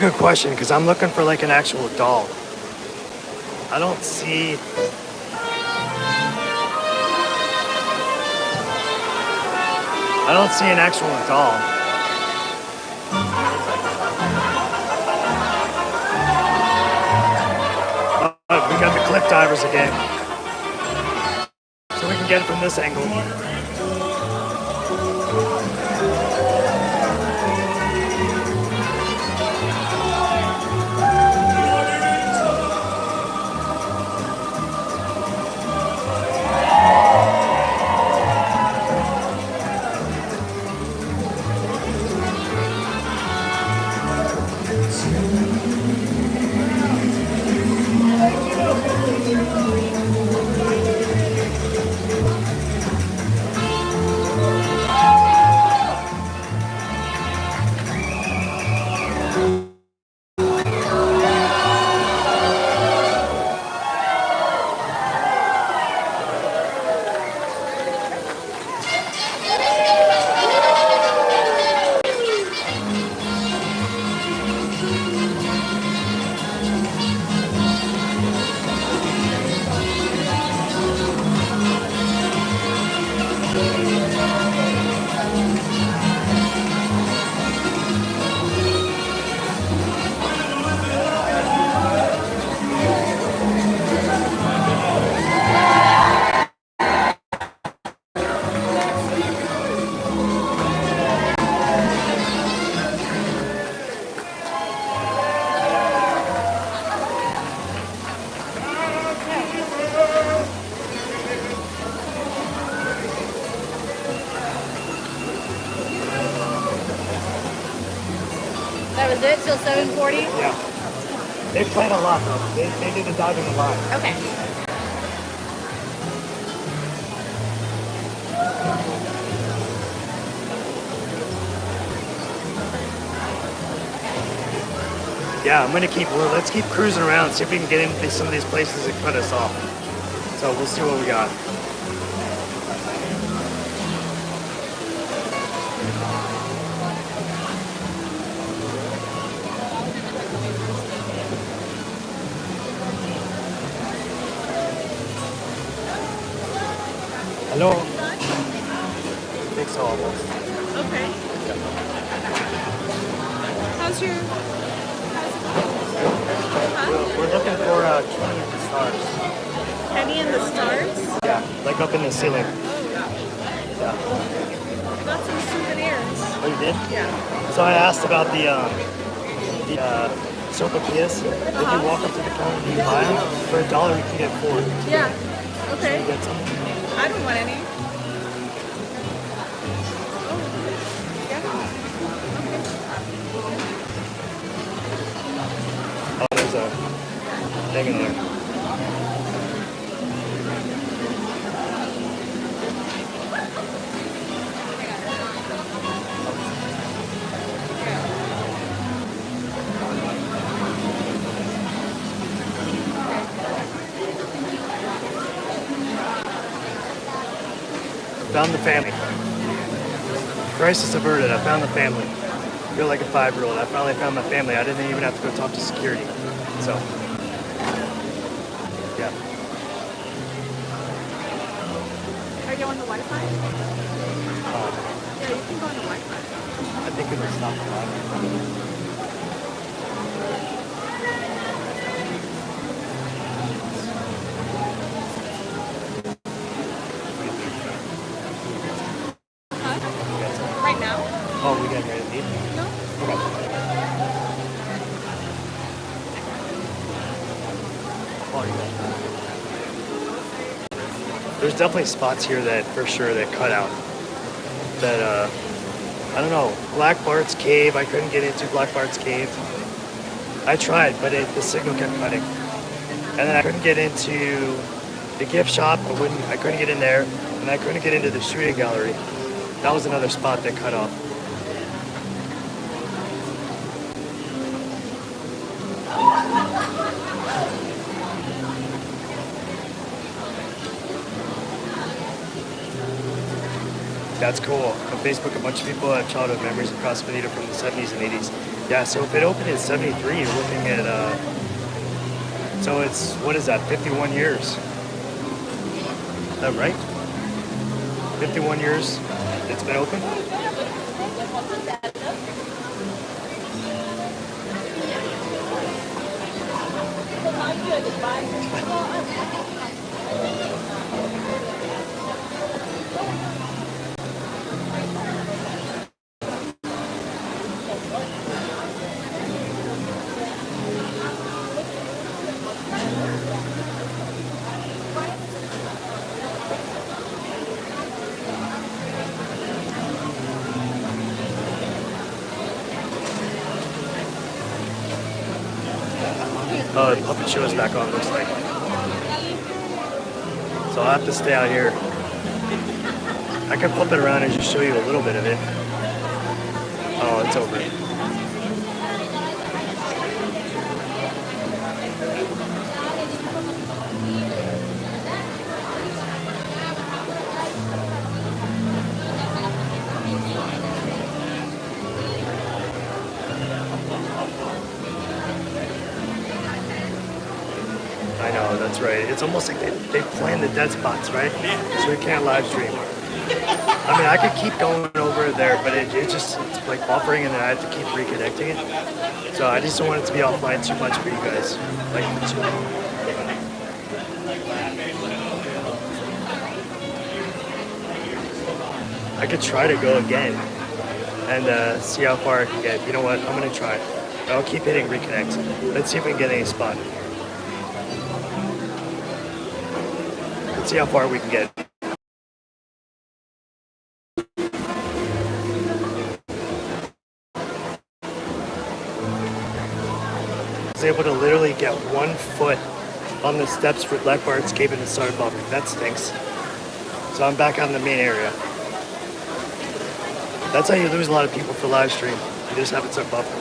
good question because I'm looking for like an actual doll. I don't see. I don't see an actual doll. But we got the cliff divers again. So we can get it from this angle. That was it? Till 7:40? Yeah. They played a lot though. They did the diving a lot. Okay. Yeah, I'm gonna let's keep cruising around, see if we can get into some of these places that cut us off. So we'll see what we got. Hello? I think so almost. Okay. How's your? We're looking for Kenny in the stars. Penny and the Stars? Yeah, like up in the ceiling. Yeah. I got some souvenirs. Oh, you did? Yeah. So I asked about the sopapillas. If you walk up to the counter and you buy them, for $1 you can get 4. Yeah. You Okay. get some? I don't want any. Oh, there's a thing in there. Found the family. Crisis averted. I found the family. I feel like a 5-year-old. I finally found my family. I didn't even have to go talk to security. So, yeah. Are you on the Wi-Fi? Yeah, you can go on the Wi-Fi. I think it was not the line. Right now? Oh, we getting ready to leave? No. Okay. Oh, yeah. There's definitely spots here that, for sure, that cut out. That, I don't know, Black Bart's Cave, I couldn't get into Black Bart's Cave. I tried, but the signal kept cutting. And then I couldn't get into the gift shop, I couldn't get in there, and I couldn't get into the shooting gallery. That was another spot that cut off. That's cool. On Facebook, a bunch of people have childhood memories of Casa Bonita from the 70s and 80s. Yeah, so if it opened in 73, you're looking at, so it's, what is that, 51 years? Is that right? 51 years it's been open? Oh, the puppet show is back on, looks like. So I'll have to stay out here. I can flip it around and just show you a little bit of it. Oh, it's over. I know, that's right. It's almost like they plan the dead spots, right? So we can't live stream. I mean, I could keep going over there, but it's like buffering and then I have to keep reconnecting it. So I just don't want it to be offline too much for you guys. Like, too long. I could try to go again and see how far I can get. You know what? I'm going to try. I'll keep hitting reconnect. Let's see if we can get any spot. Let's see how far we can get. I was able to literally get 1 foot on the steps for Black Bar Escape and it started buffering. That stinks. So I'm back on the main area. That's how you lose a lot of people for live stream. You just have it start buffering.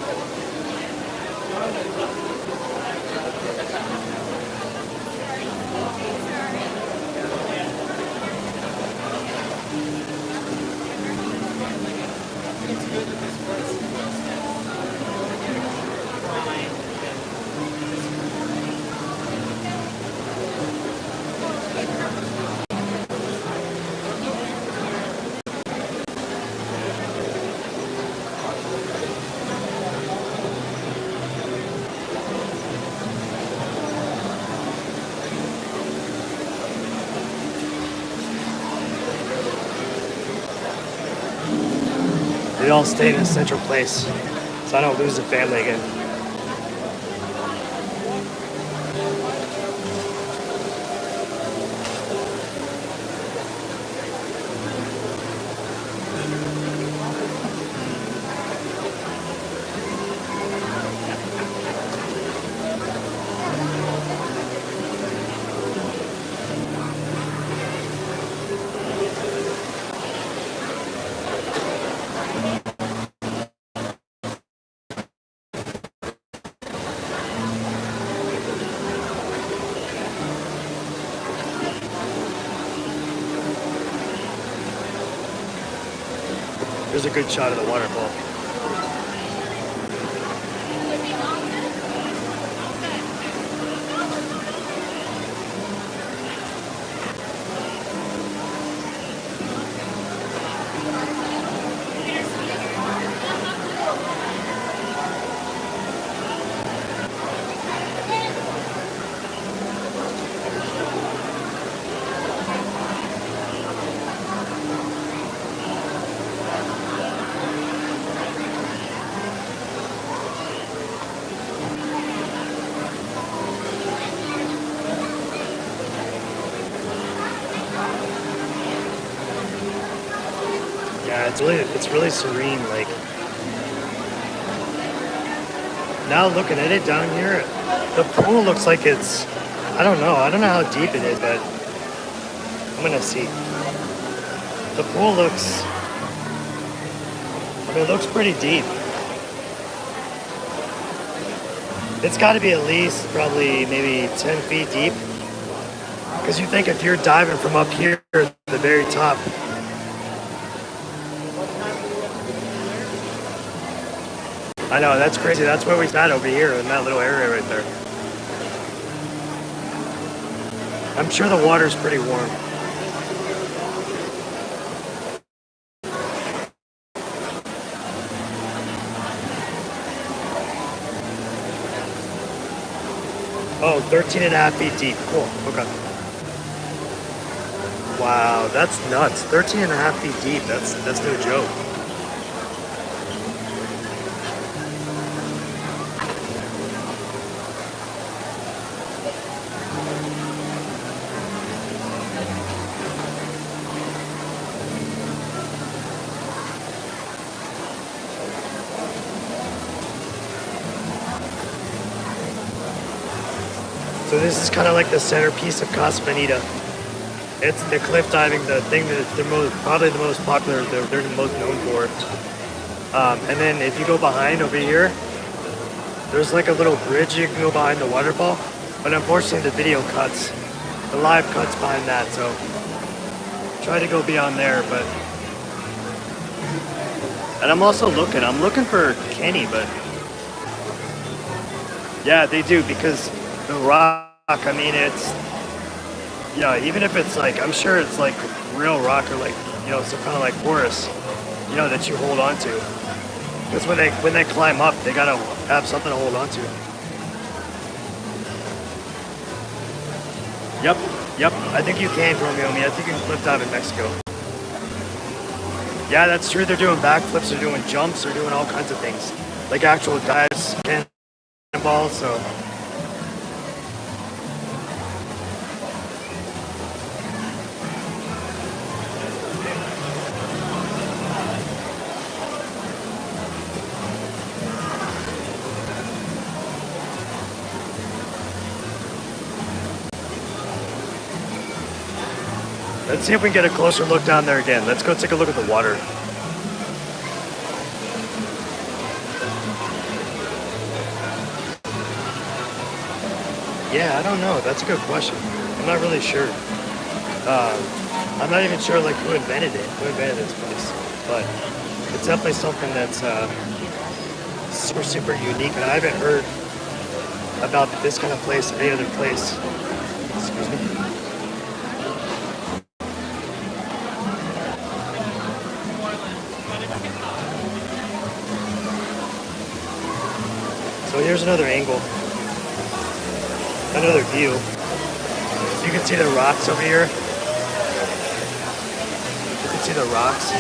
They all stay in a central place, so I don't lose the family again. There's a good shot of the waterfall. Yeah, it's really serene. Like now looking at it down here, the pool looks like it's, I don't know how deep it is, but I'm gonna see. The pool looks, I mean, it looks pretty deep. It's got to be at least probably maybe 10 feet deep. Because you think if you're diving from up here at the very top, I know, that's crazy. That's where we sat over here in that little area right there. I'm sure the water's pretty warm. Oh, 13 and a half feet deep. Cool. Okay. Wow, that's nuts. 13 and a half feet deep. That's no joke. So this is kind of like the centerpiece of Casa Bonita. It's the cliff diving, the thing that they're probably the most popular, they're the most known for. And then if you go behind over here, there's like a little bridge you can go behind the waterfall. But unfortunately the video cuts, the live cuts behind that, so try to go beyond there, but. And I'm looking for Kenny, but yeah, they do, because the rock, I mean, it's, you know, even if it's like, I'm sure it's like real rock or like, you know, some kind of like porous, you know, that you hold on to. Because when they climb up, they gotta have something to hold on to. Yep, I think you can, Romeo. I think you can cliff dive in Mexico. Yeah, that's true. They're doing backflips, they're doing jumps, they're doing all kinds of things. Like actual dives, cannonballs, so. Let's see if we can get a closer look down there again. Let's go take a look at the water. Yeah, I don't know. That's a good question. I'm not really sure. I'm not even sure like who invented this place. But it's definitely something that's super, super unique. And I haven't heard about this kind of place any other place. Excuse me. So here's another angle, another view. So you can see the rocks over here. You can see the rocks.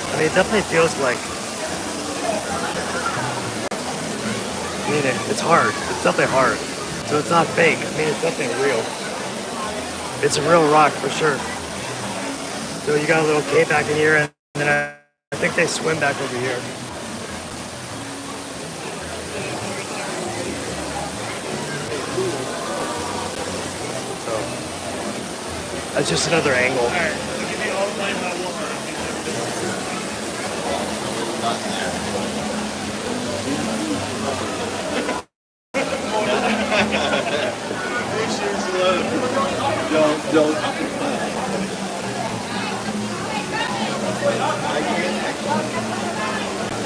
I mean, it definitely feels like, I mean, it's hard. It's definitely hard. So it's not fake. I mean, it's definitely real. It's a real rock for sure. So you got a little cave back in here, and then I think they swim back over here. So that's just another angle. All right, I'll give you all the blame I want. Don't.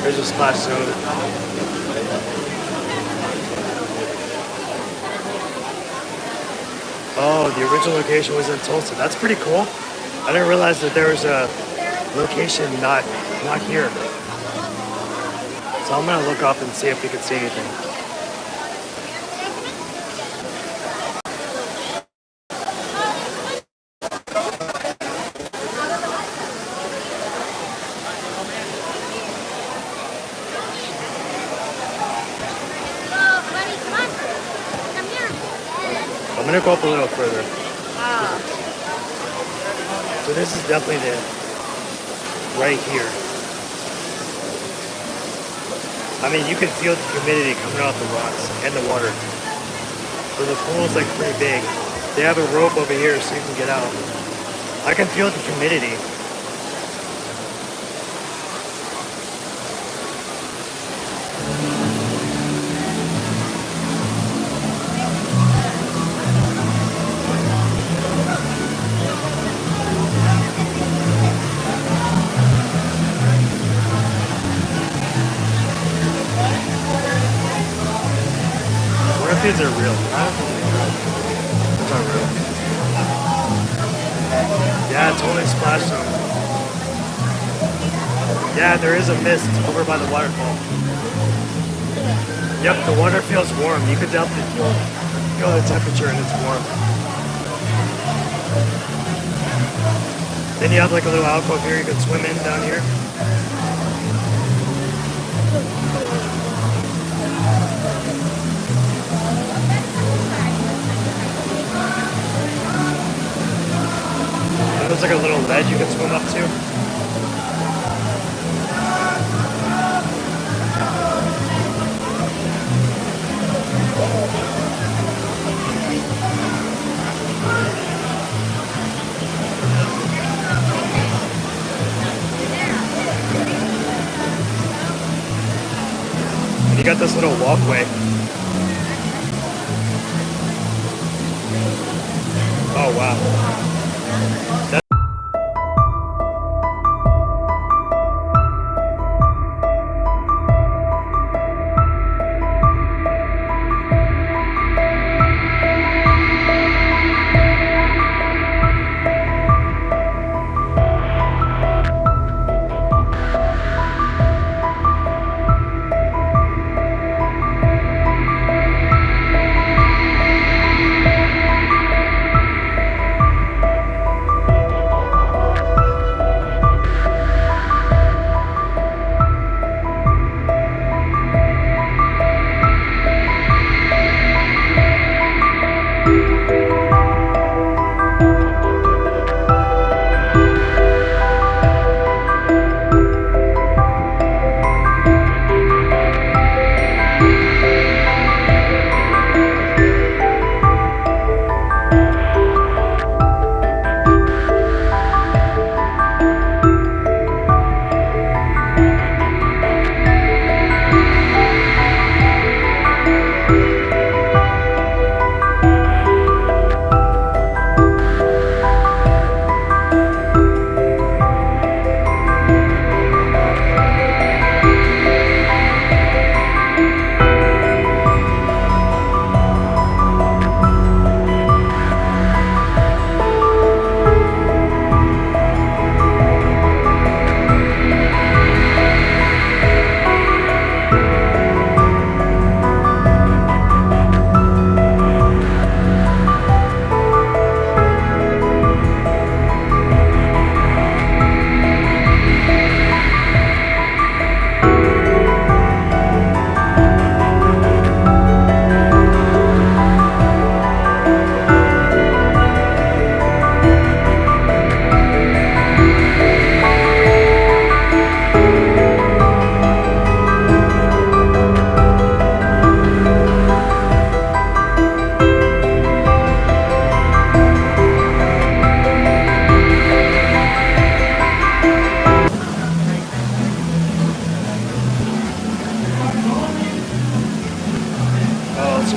There's a splash zone. Oh, the original location was in Tulsa. That's pretty cool. I didn't realize that there was a location not here. So I'm gonna look up and see if we can see anything. I'm gonna go up a little further. So this is definitely right here. I mean, you can feel the humidity coming off the rocks and the water. So the pool's like pretty big. They have a rope over here so you can get out. I can feel the humidity. if these are real. I don't think they're real. Those aren't real. Yeah, it totally splashed them. Yeah, there is a mist over by the waterfall. Yep, the water feels warm. You could definitely feel the temperature and it's warm. Then you have like a little alcove here you can swim in down here. There's like a little ledge you can swim up to. And you got this little walkway. Oh wow.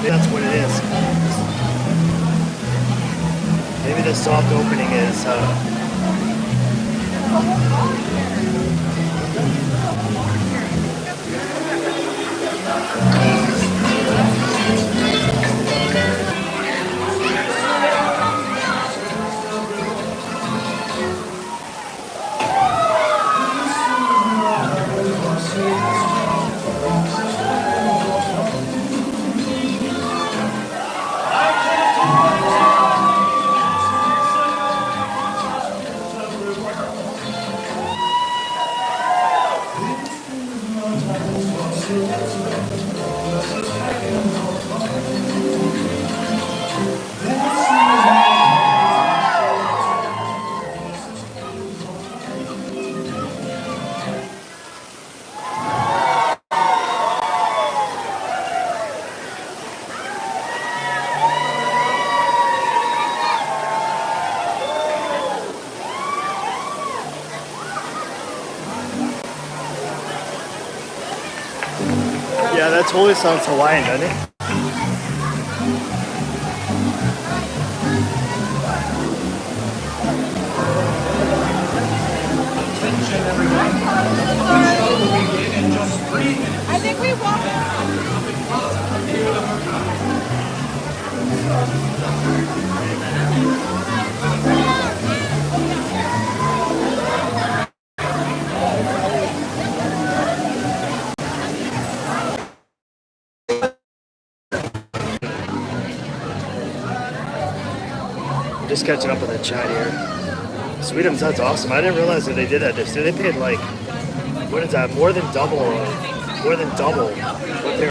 That's what it is. Maybe the soft opening is yeah, that totally sounds Hawaiian, doesn't it? Attention, everyone. The show will begin in just 3 minutes. I think we walked. Near the Just catching up with the chat here. Sweetums, that's awesome. I didn't realize that they did that. So they paid like, what is that? More than double what they're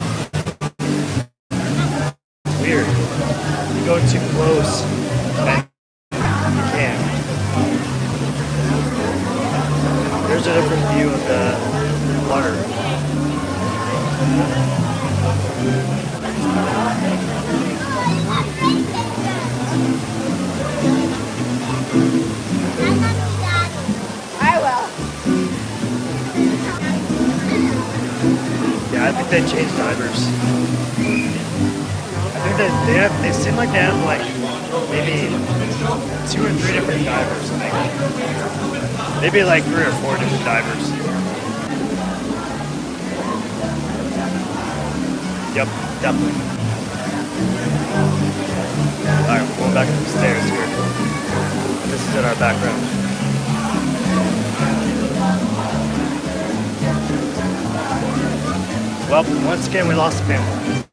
weird. You go too close and you can't. There's a different view of the water. I will. Yeah, I think they changed divers. I think that they seem like they have like maybe 2 or 3 different divers, I think. Maybe like 3 or 4 different divers. Yep, definitely. Alright, we're going back up the stairs here. This is in our background. Well, once again, we lost the family.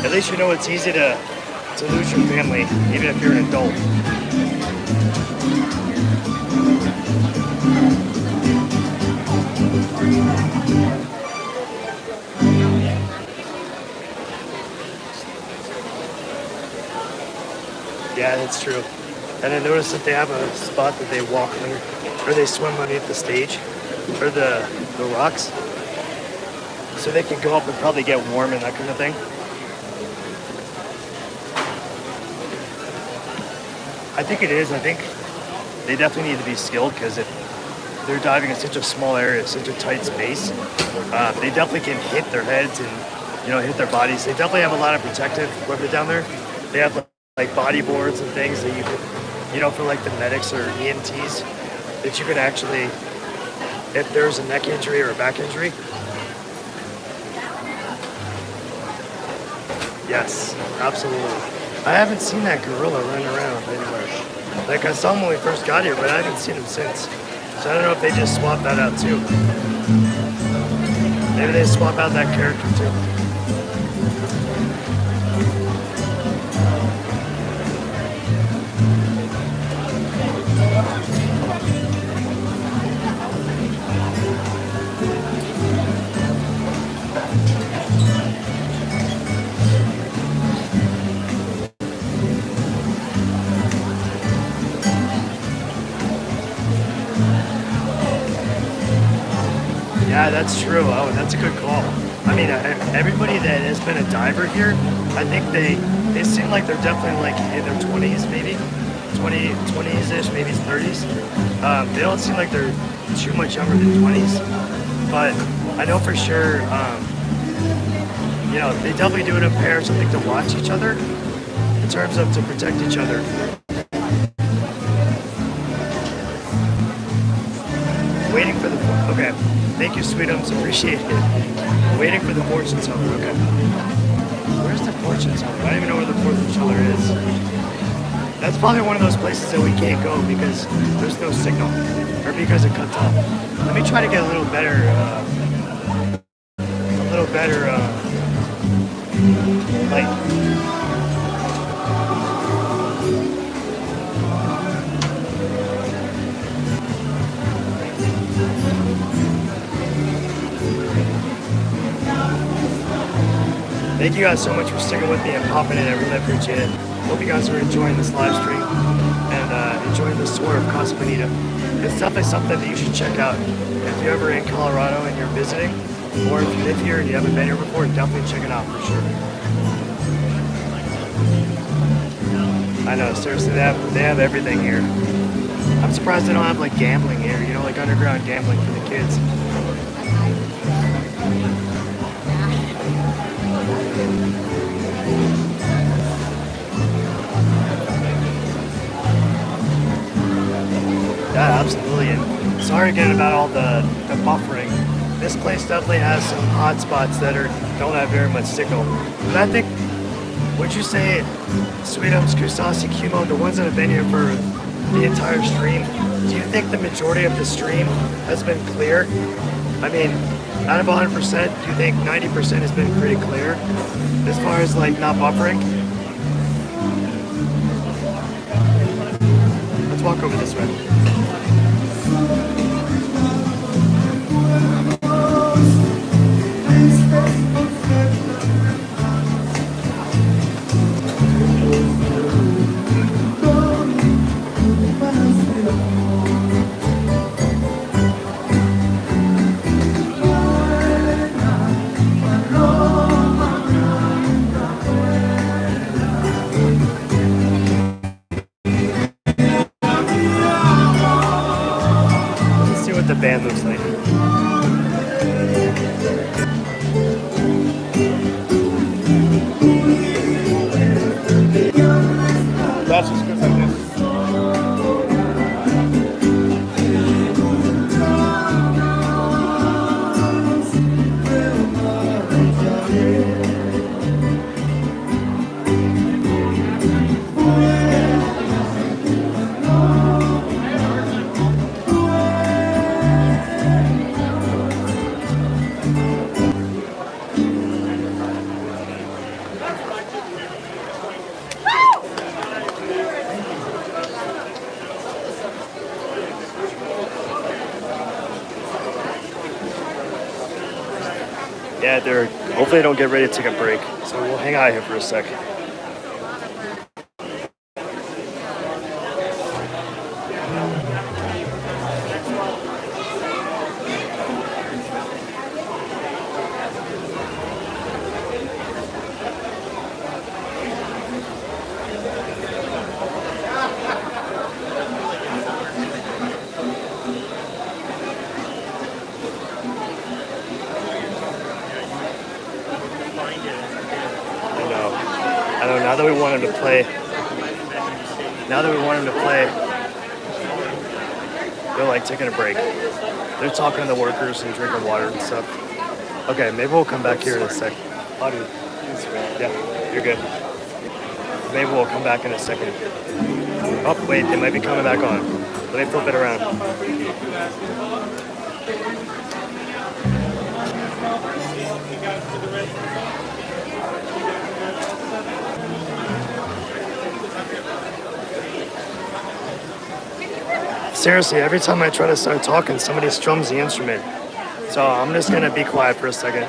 At least you know it's easy to lose your family, even if you're an adult. Yeah, that's true. And I noticed that they have a spot that they walk under, or they swim underneath the stage, or the rocks, so they can go up and probably get warm and that kind of thing. I think it is. I think they definitely need to be skilled, because if they're diving in such a small area, such a tight space, they definitely can hit their heads and, you know, hit their bodies. They definitely have a lot of protective equipment down there. They have like body boards and things that you can, you know, for like the medics or EMTs, that you can actually, if there's a neck injury or a back injury. Yes, absolutely. I haven't seen that gorilla running around anywhere. Like, I saw him when we first got here, but I haven't seen him since. So I don't know if they just swapped that out too. Maybe they swap out that character too. Yeah, that's true. Oh, that's a good call. I mean, everybody that has been a diver here, I think they seem like they're definitely like in their 20s, maybe 20s-ish, maybe 30s. They don't seem like they're too much younger than 20s, but I know for sure, you know, they definitely do it in pairs, I think, to watch each other in terms of to protect each other. Waiting for the, okay. Thank you, Sweetums. Appreciate it. Waiting for the fortune teller. Okay. Where's the fortune teller? I don't even know where the fortune teller is. That's probably one of those places that we can't go because there's no signal, or because it cuts off. Let me try to get a little better light. Thank you guys so much for sticking with me and popping in. I really appreciate it. Hope you guys are enjoying this live stream and enjoying this tour of Casa Bonita. It's definitely something that you should check out. If you're ever in Colorado and you're visiting, or if you live here and you haven't been here before, definitely check it out for sure. I know, seriously, they have everything here. I'm surprised they don't have like gambling here, you know, like underground gambling for the kids. Yeah, absolutely. And sorry again about all the buffering. This place definitely has some hot spots that don't have very much signal. But I think, would you say, Sweetums, Kusasi, Kumo, the ones that have been here for the entire stream, do you think the majority of the stream has been clear? I mean, Out of 100%, do you think 90% has been pretty clear as far as like not buffering? Let's walk over this way. Let's see what the band looks like. That's just because I did. Yeah, they're hopefully they don't get ready to take a break. So we'll hang out here for a sec. I know, now that we want him to play, they're like taking a break. They're talking to the workers and drinking water and stuff. Okay, maybe we'll come back here in a sec. Oh, dude. Yeah, you're good. Maybe we'll come back in a second. Oh, wait, they might be coming back on. Let me flip it around. Seriously, every time I try to start talking, somebody strums the instrument. So I'm just gonna be quiet for a second.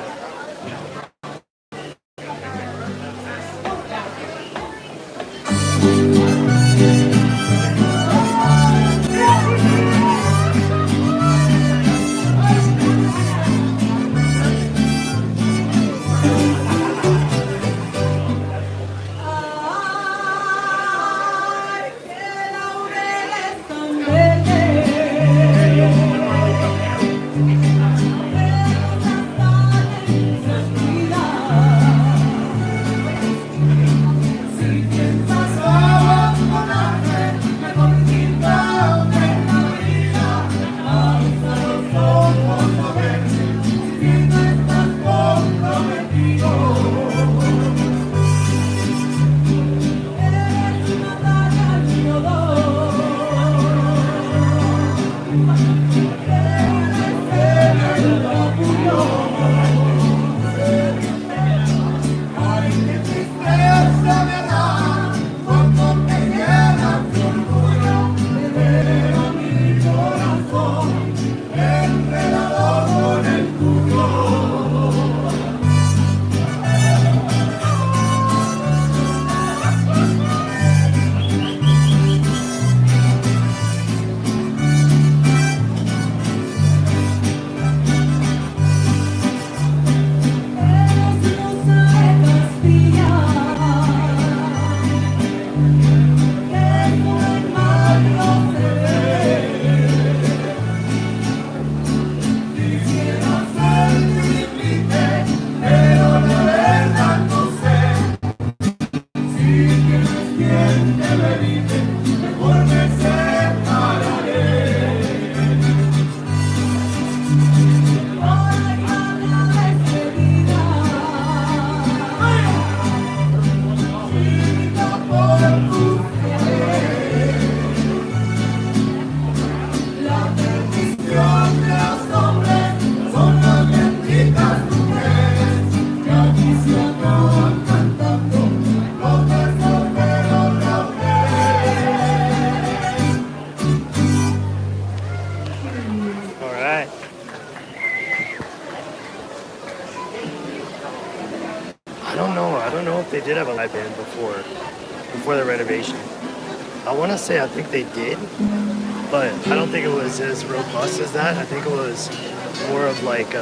before the renovation. I want to say I think they did, but I don't think it was as robust as that. I think it was more of like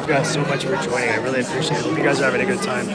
guys so much for joining. I really appreciate it. Hope you guys are having a good time.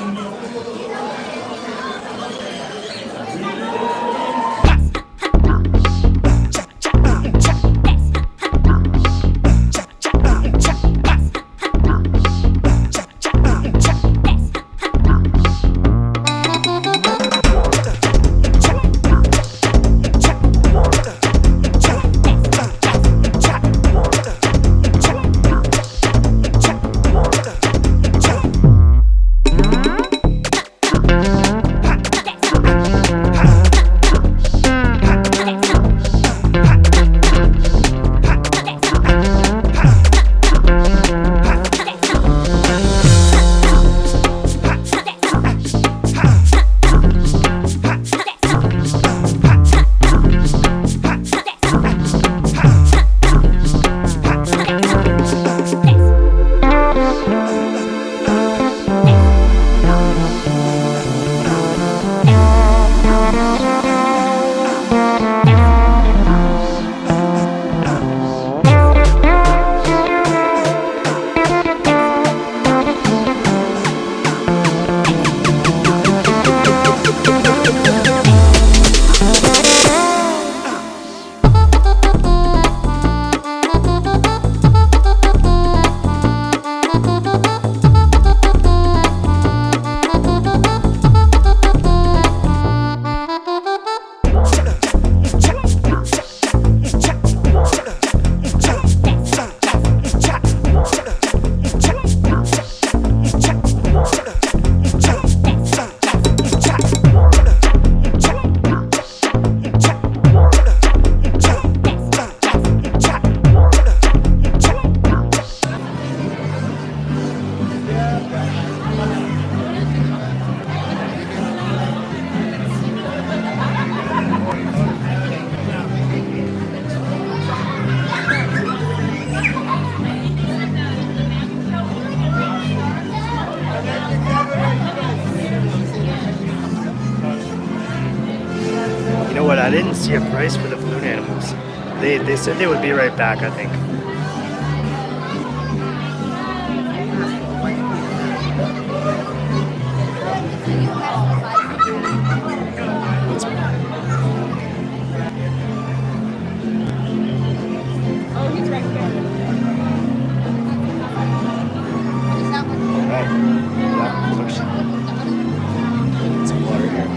You know what? I didn't see a price for the balloon animals. They said they would be right back, I think. Alright. Yeah, push. Get some water here.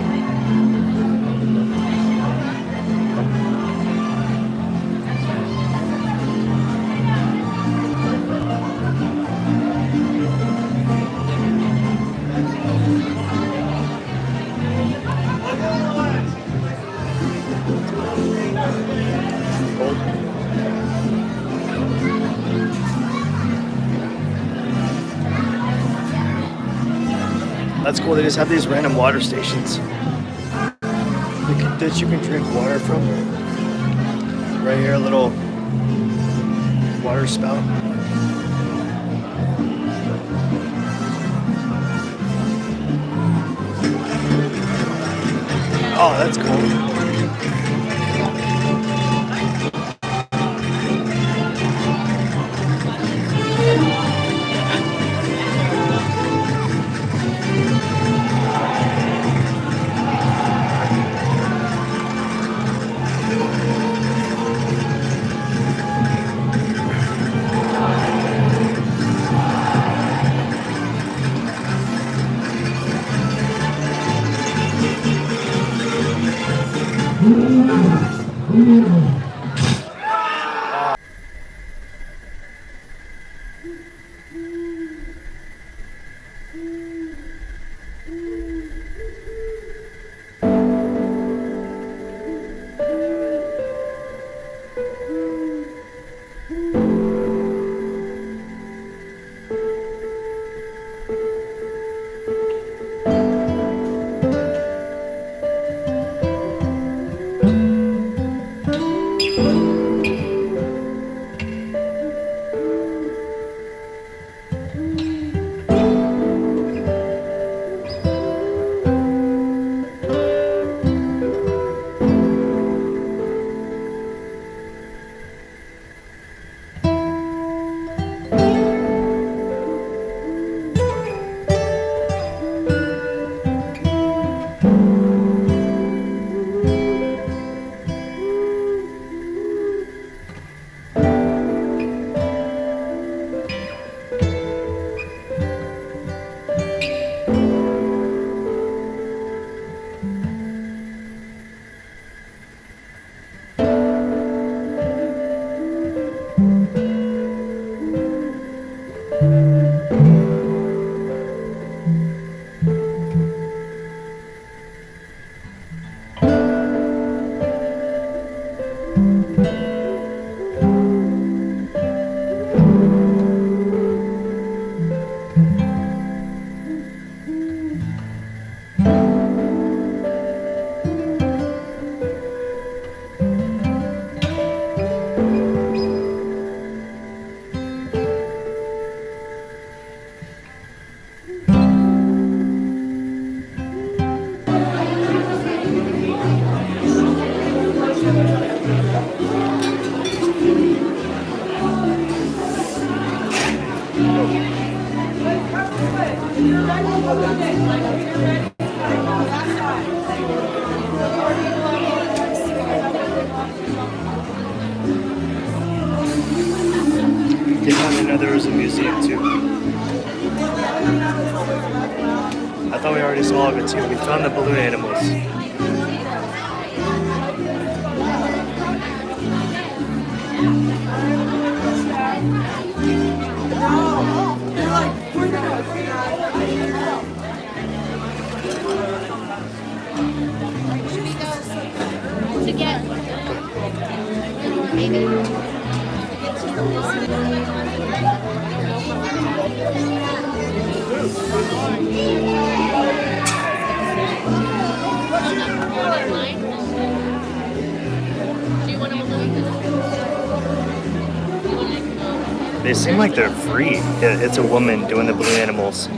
That's cool. They just have these random water stations that you can drink water from. Right here, a little water spout. Oh, that's cool. Didn't know there was a museum too. I thought we already saw all of it too. We found the balloon animals. To get maybe. They seem like they're free. Yeah, it's a woman doing the balloon animals.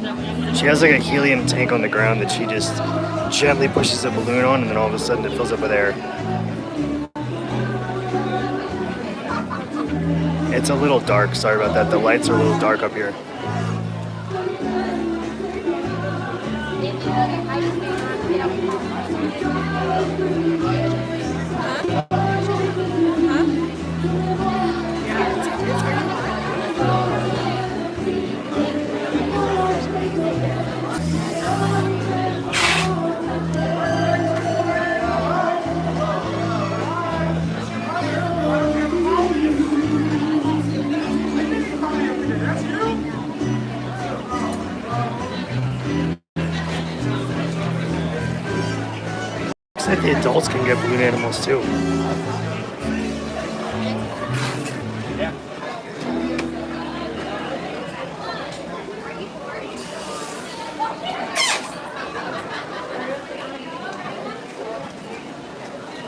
She has like a helium tank on the ground that she just gently pushes a balloon on, and then all of a sudden it fills up with air. It's a little dark, sorry about that. The lights are a little dark up here. Looks like the adults can get balloon animals too.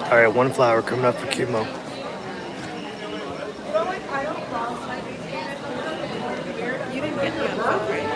All right, one flower coming up for Kumo. You didn't get me on phone, right?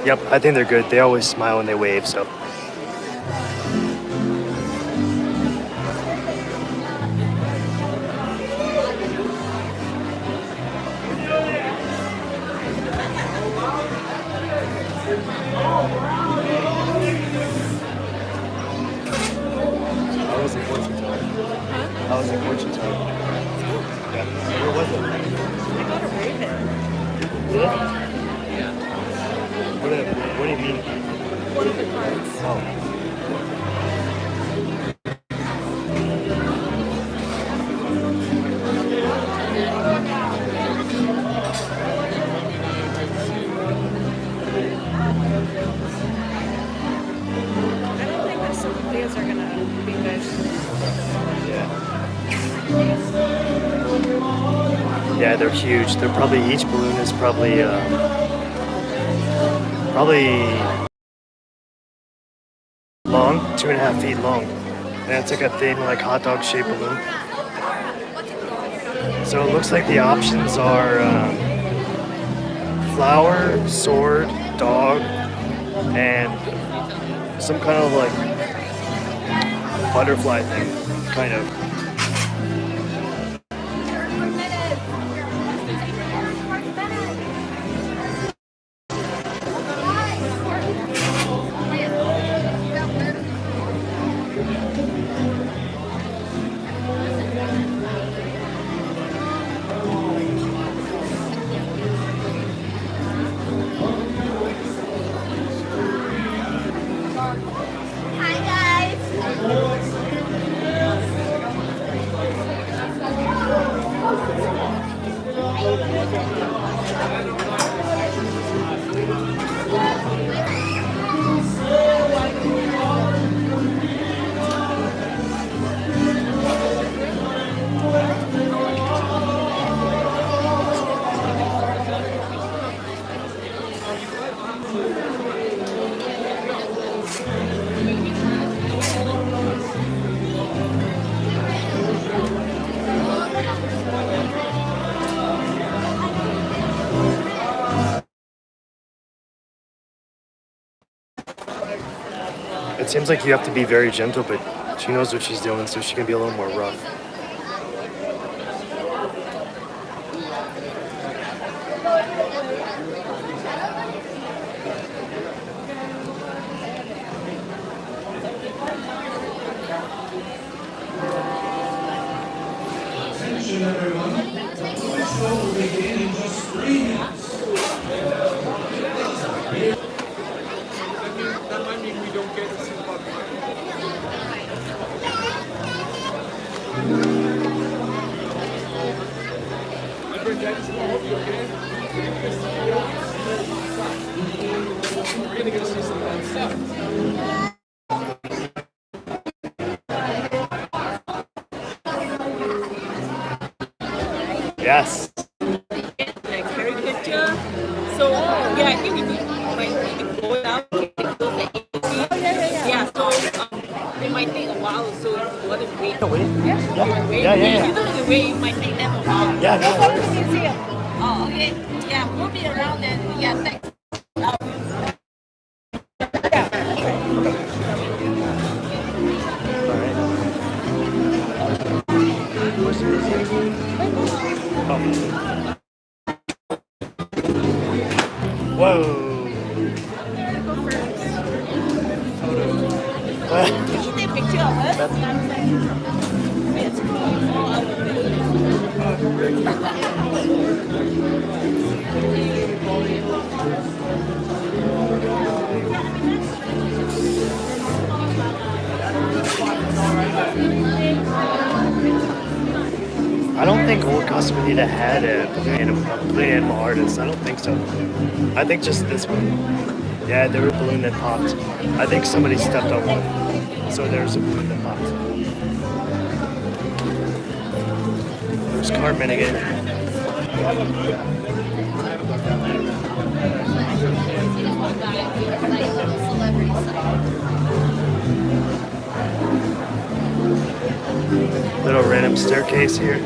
Yep, I think they're good. They always smile when they wave, so. How was the fortune teller? How was the fortune teller? Yeah. Where was it? I got a raven. Did it? What do you mean? One of the cards. Oh. I don't think that some these are gonna be good. Yeah, they're huge. They're probably, each balloon is probably long, 2.5 feet long. And it's like a thin, like hot dog shaped balloon. So it looks like the options are flower, sword, dog, and some kind of like butterfly thing, kind of. Hi guys. It seems like you have to be very gentle, but she knows what she's doing, so she can be a little more rough. Attention everyone, the show will begin in just 3 minutes. That might mean we don't get to see Bob. Edward, Daddy's home, you okay? We're gonna go see some fun stuff. Yes. Like caricature. So yeah, I think we need might need to go down. Yeah. So it might take a while. So if you want to wait, Wait. yeah. You don't have to wait. It might take them a while. Yeah, no worries. Oh, okay. Yeah, we'll be around then. Yeah, thanks. Whoa. Can you take a picture of us? It's I don't think old Casa Bonita had a balloon animal artist. I don't think so. I think just this one. Yeah, there was a balloon that popped. I think somebody stepped on one. So there's a balloon that popped. There's Carmen again. Little random staircase here.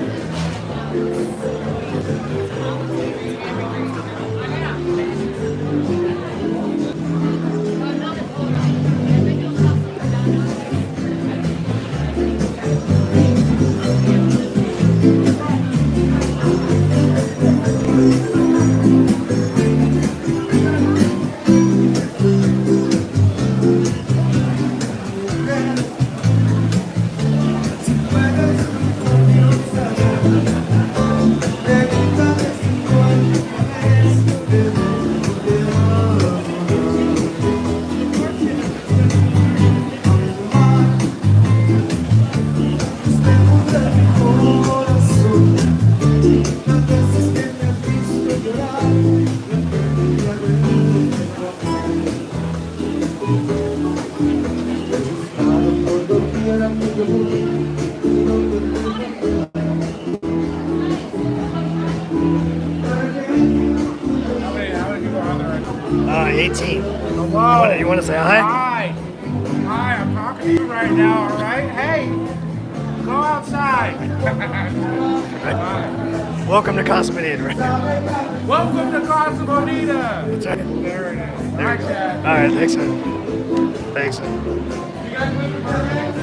How many people are on there right now? 18. Hello. You want to say hi? Hi. Hi, I'm talking to you right now, all right? Hey, go outside. Hi. Welcome to Casa Bonita. Right? Welcome to Casa Bonita. That's right. There it is. There Hi, we go. Chad. All right, thanks, man. Thanks, man. You guys live in Burbank?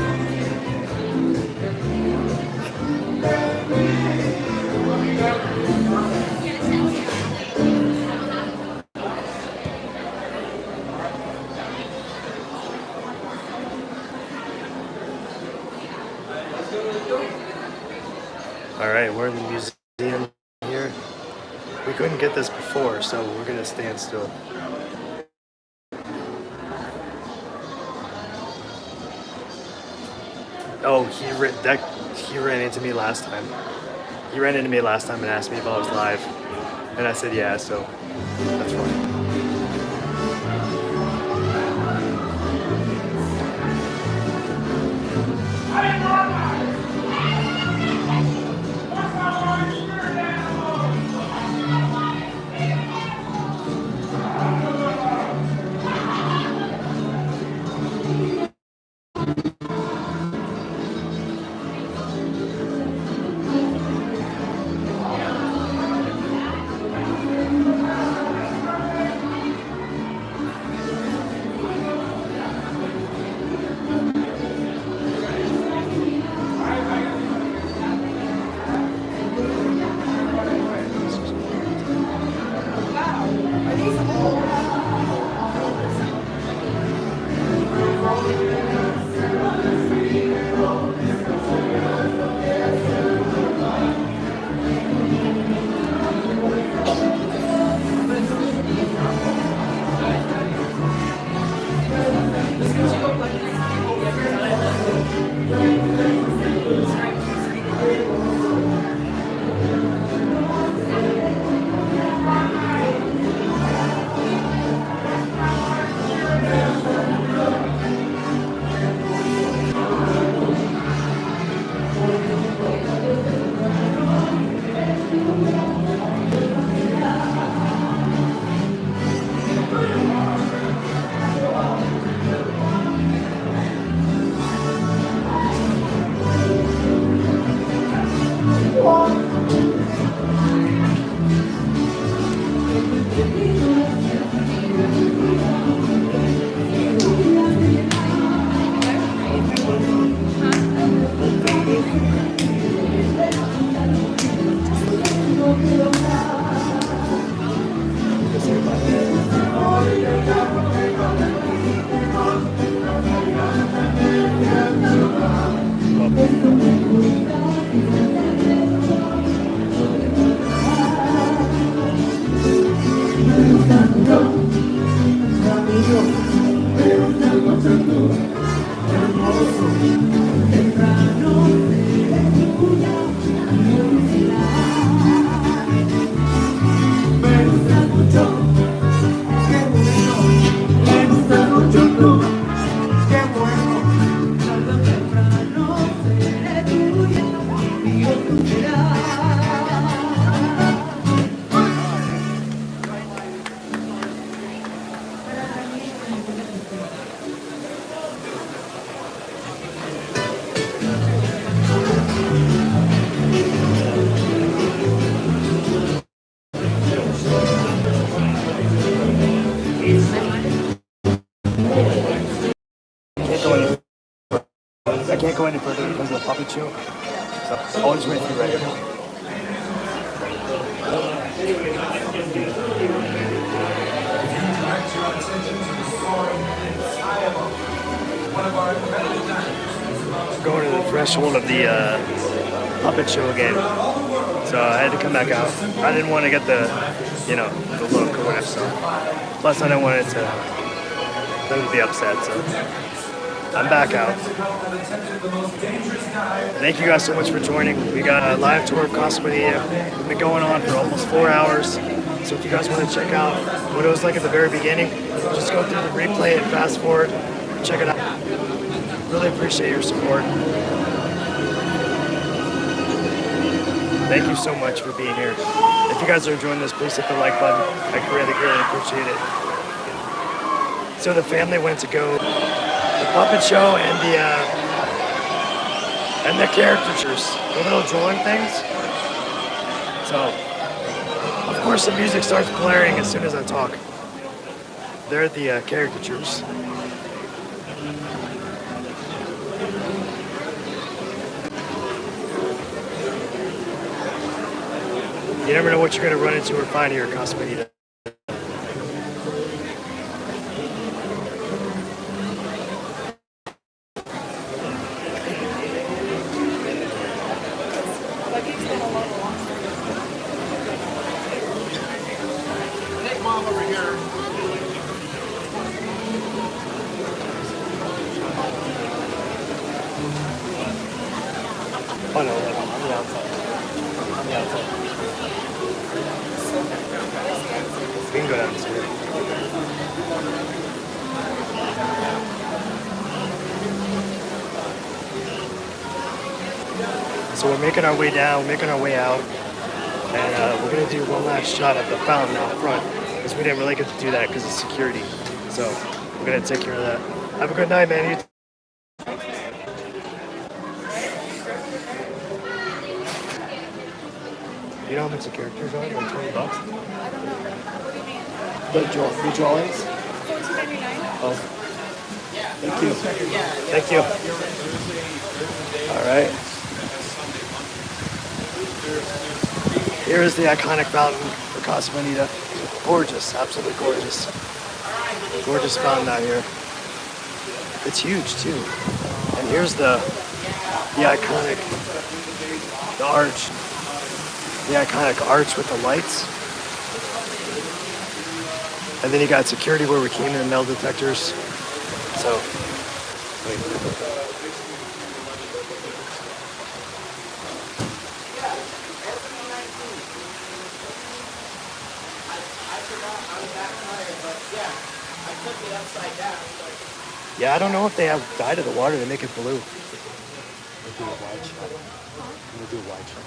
All right, we're in the museum here. We couldn't get this before, so we're gonna stand still. Oh, he ran into me last time. He ran into me last time and asked me if I was live, and I said yeah, so that's fine. meet you. So always with you right here. Direct your attention to the soaring heights high above. One of our incredible diners is about to Going to the threshold of the puppet show again. So I had to come back out. I didn't want to get the, you know, the look or whatever. So. Plus, I didn't want it to them to be upset. So I'm back out. Thank you guys so much for joining. We got a live tour of Casa Bonita. We've been going on for almost 4 hours. So if you guys want to check out what it was like at the very beginning, just go through the replay and fast forward. Check it out. Really appreciate your support. Thank you so much for being here. If you guys are enjoying this, please hit the like button. I really, really appreciate it. So the family went to go the puppet show and the caricatures, the little drawing things. So, of course, the music starts blaring as soon as I talk. They're at the caricatures. You never know what you're going to run into or find here at Casa Bonita. Take mom over here. Oh no, on the outside. On the outside. We can go down this way. So we're making our way down, making our way out, and we're gonna do one last shot at the fountain out front, because we didn't really get to do that because of security. So we're gonna take care of that. Have a good night, man. You You know how much the characters are? Like $20? I don't know. What do you mean? The drawings? $14.99. Oh. Thank you. Thank you. All right. Here is the iconic fountain for Casa Bonita. Gorgeous, absolutely gorgeous. Gorgeous fountain out here. It's huge too. And here's the iconic, the arch. The iconic arch with the lights. And then you got security where we came in, the metal detectors. So, wait. Yeah, I don't know if they have dyed of the water to make it blue. We'll do a wide shot. We'll do a wide shot.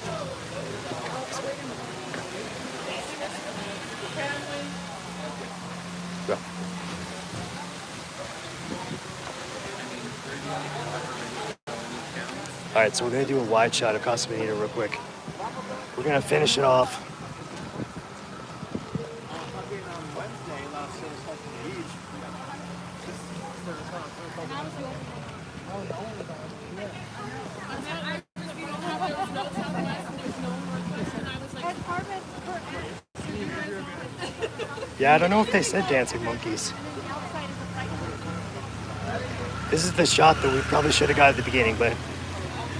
Go. All right, so we're gonna do a wide shot of Casa Bonita real quick. We're gonna finish it off. Yeah, I don't know if they said dancing monkeys. This is the shot that we probably should have got at the beginning, but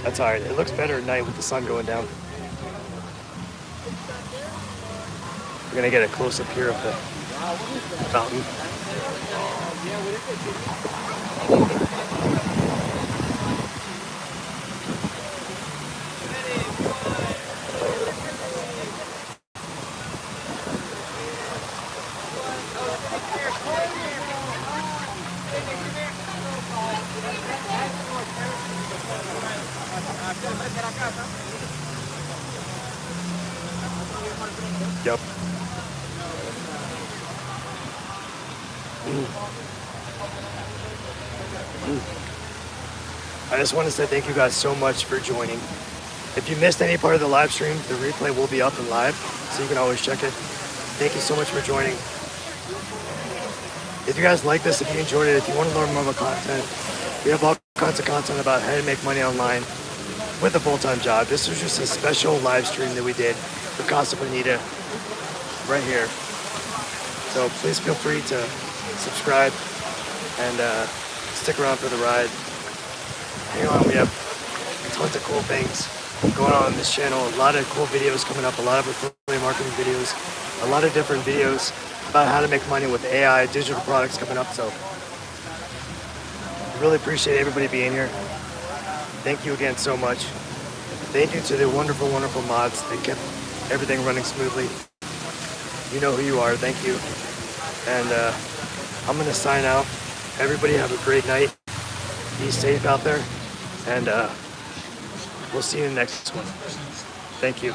that's all right. It looks better at night with the sun going down. We're gonna get a close up here of the fountain. Yep. I just want to say thank you guys so much for joining. If you missed any part of the live stream, the replay will be up and live, so you can always check it. Thank you so much for joining. If you guys like this, if you enjoyed it, if you want to learn more about content, we have all kinds of content about how to make money online. with a full-time job. This was just a special live stream that we did for Casa Bonita right here. So please feel free to subscribe and stick around for the ride. Hang on, we have tons of cool things going on this channel. A lot of cool videos coming up, a lot of affiliate marketing videos, a lot of different videos about how to make money with AI, digital products coming up. So really appreciate everybody being here. Thank you again so much. Thank you to the wonderful, wonderful mods that kept everything running smoothly. You know who you are. Thank you. And I'm going to sign out. Everybody have a great night. Be safe out there. And we'll see you in the next one. Thank you.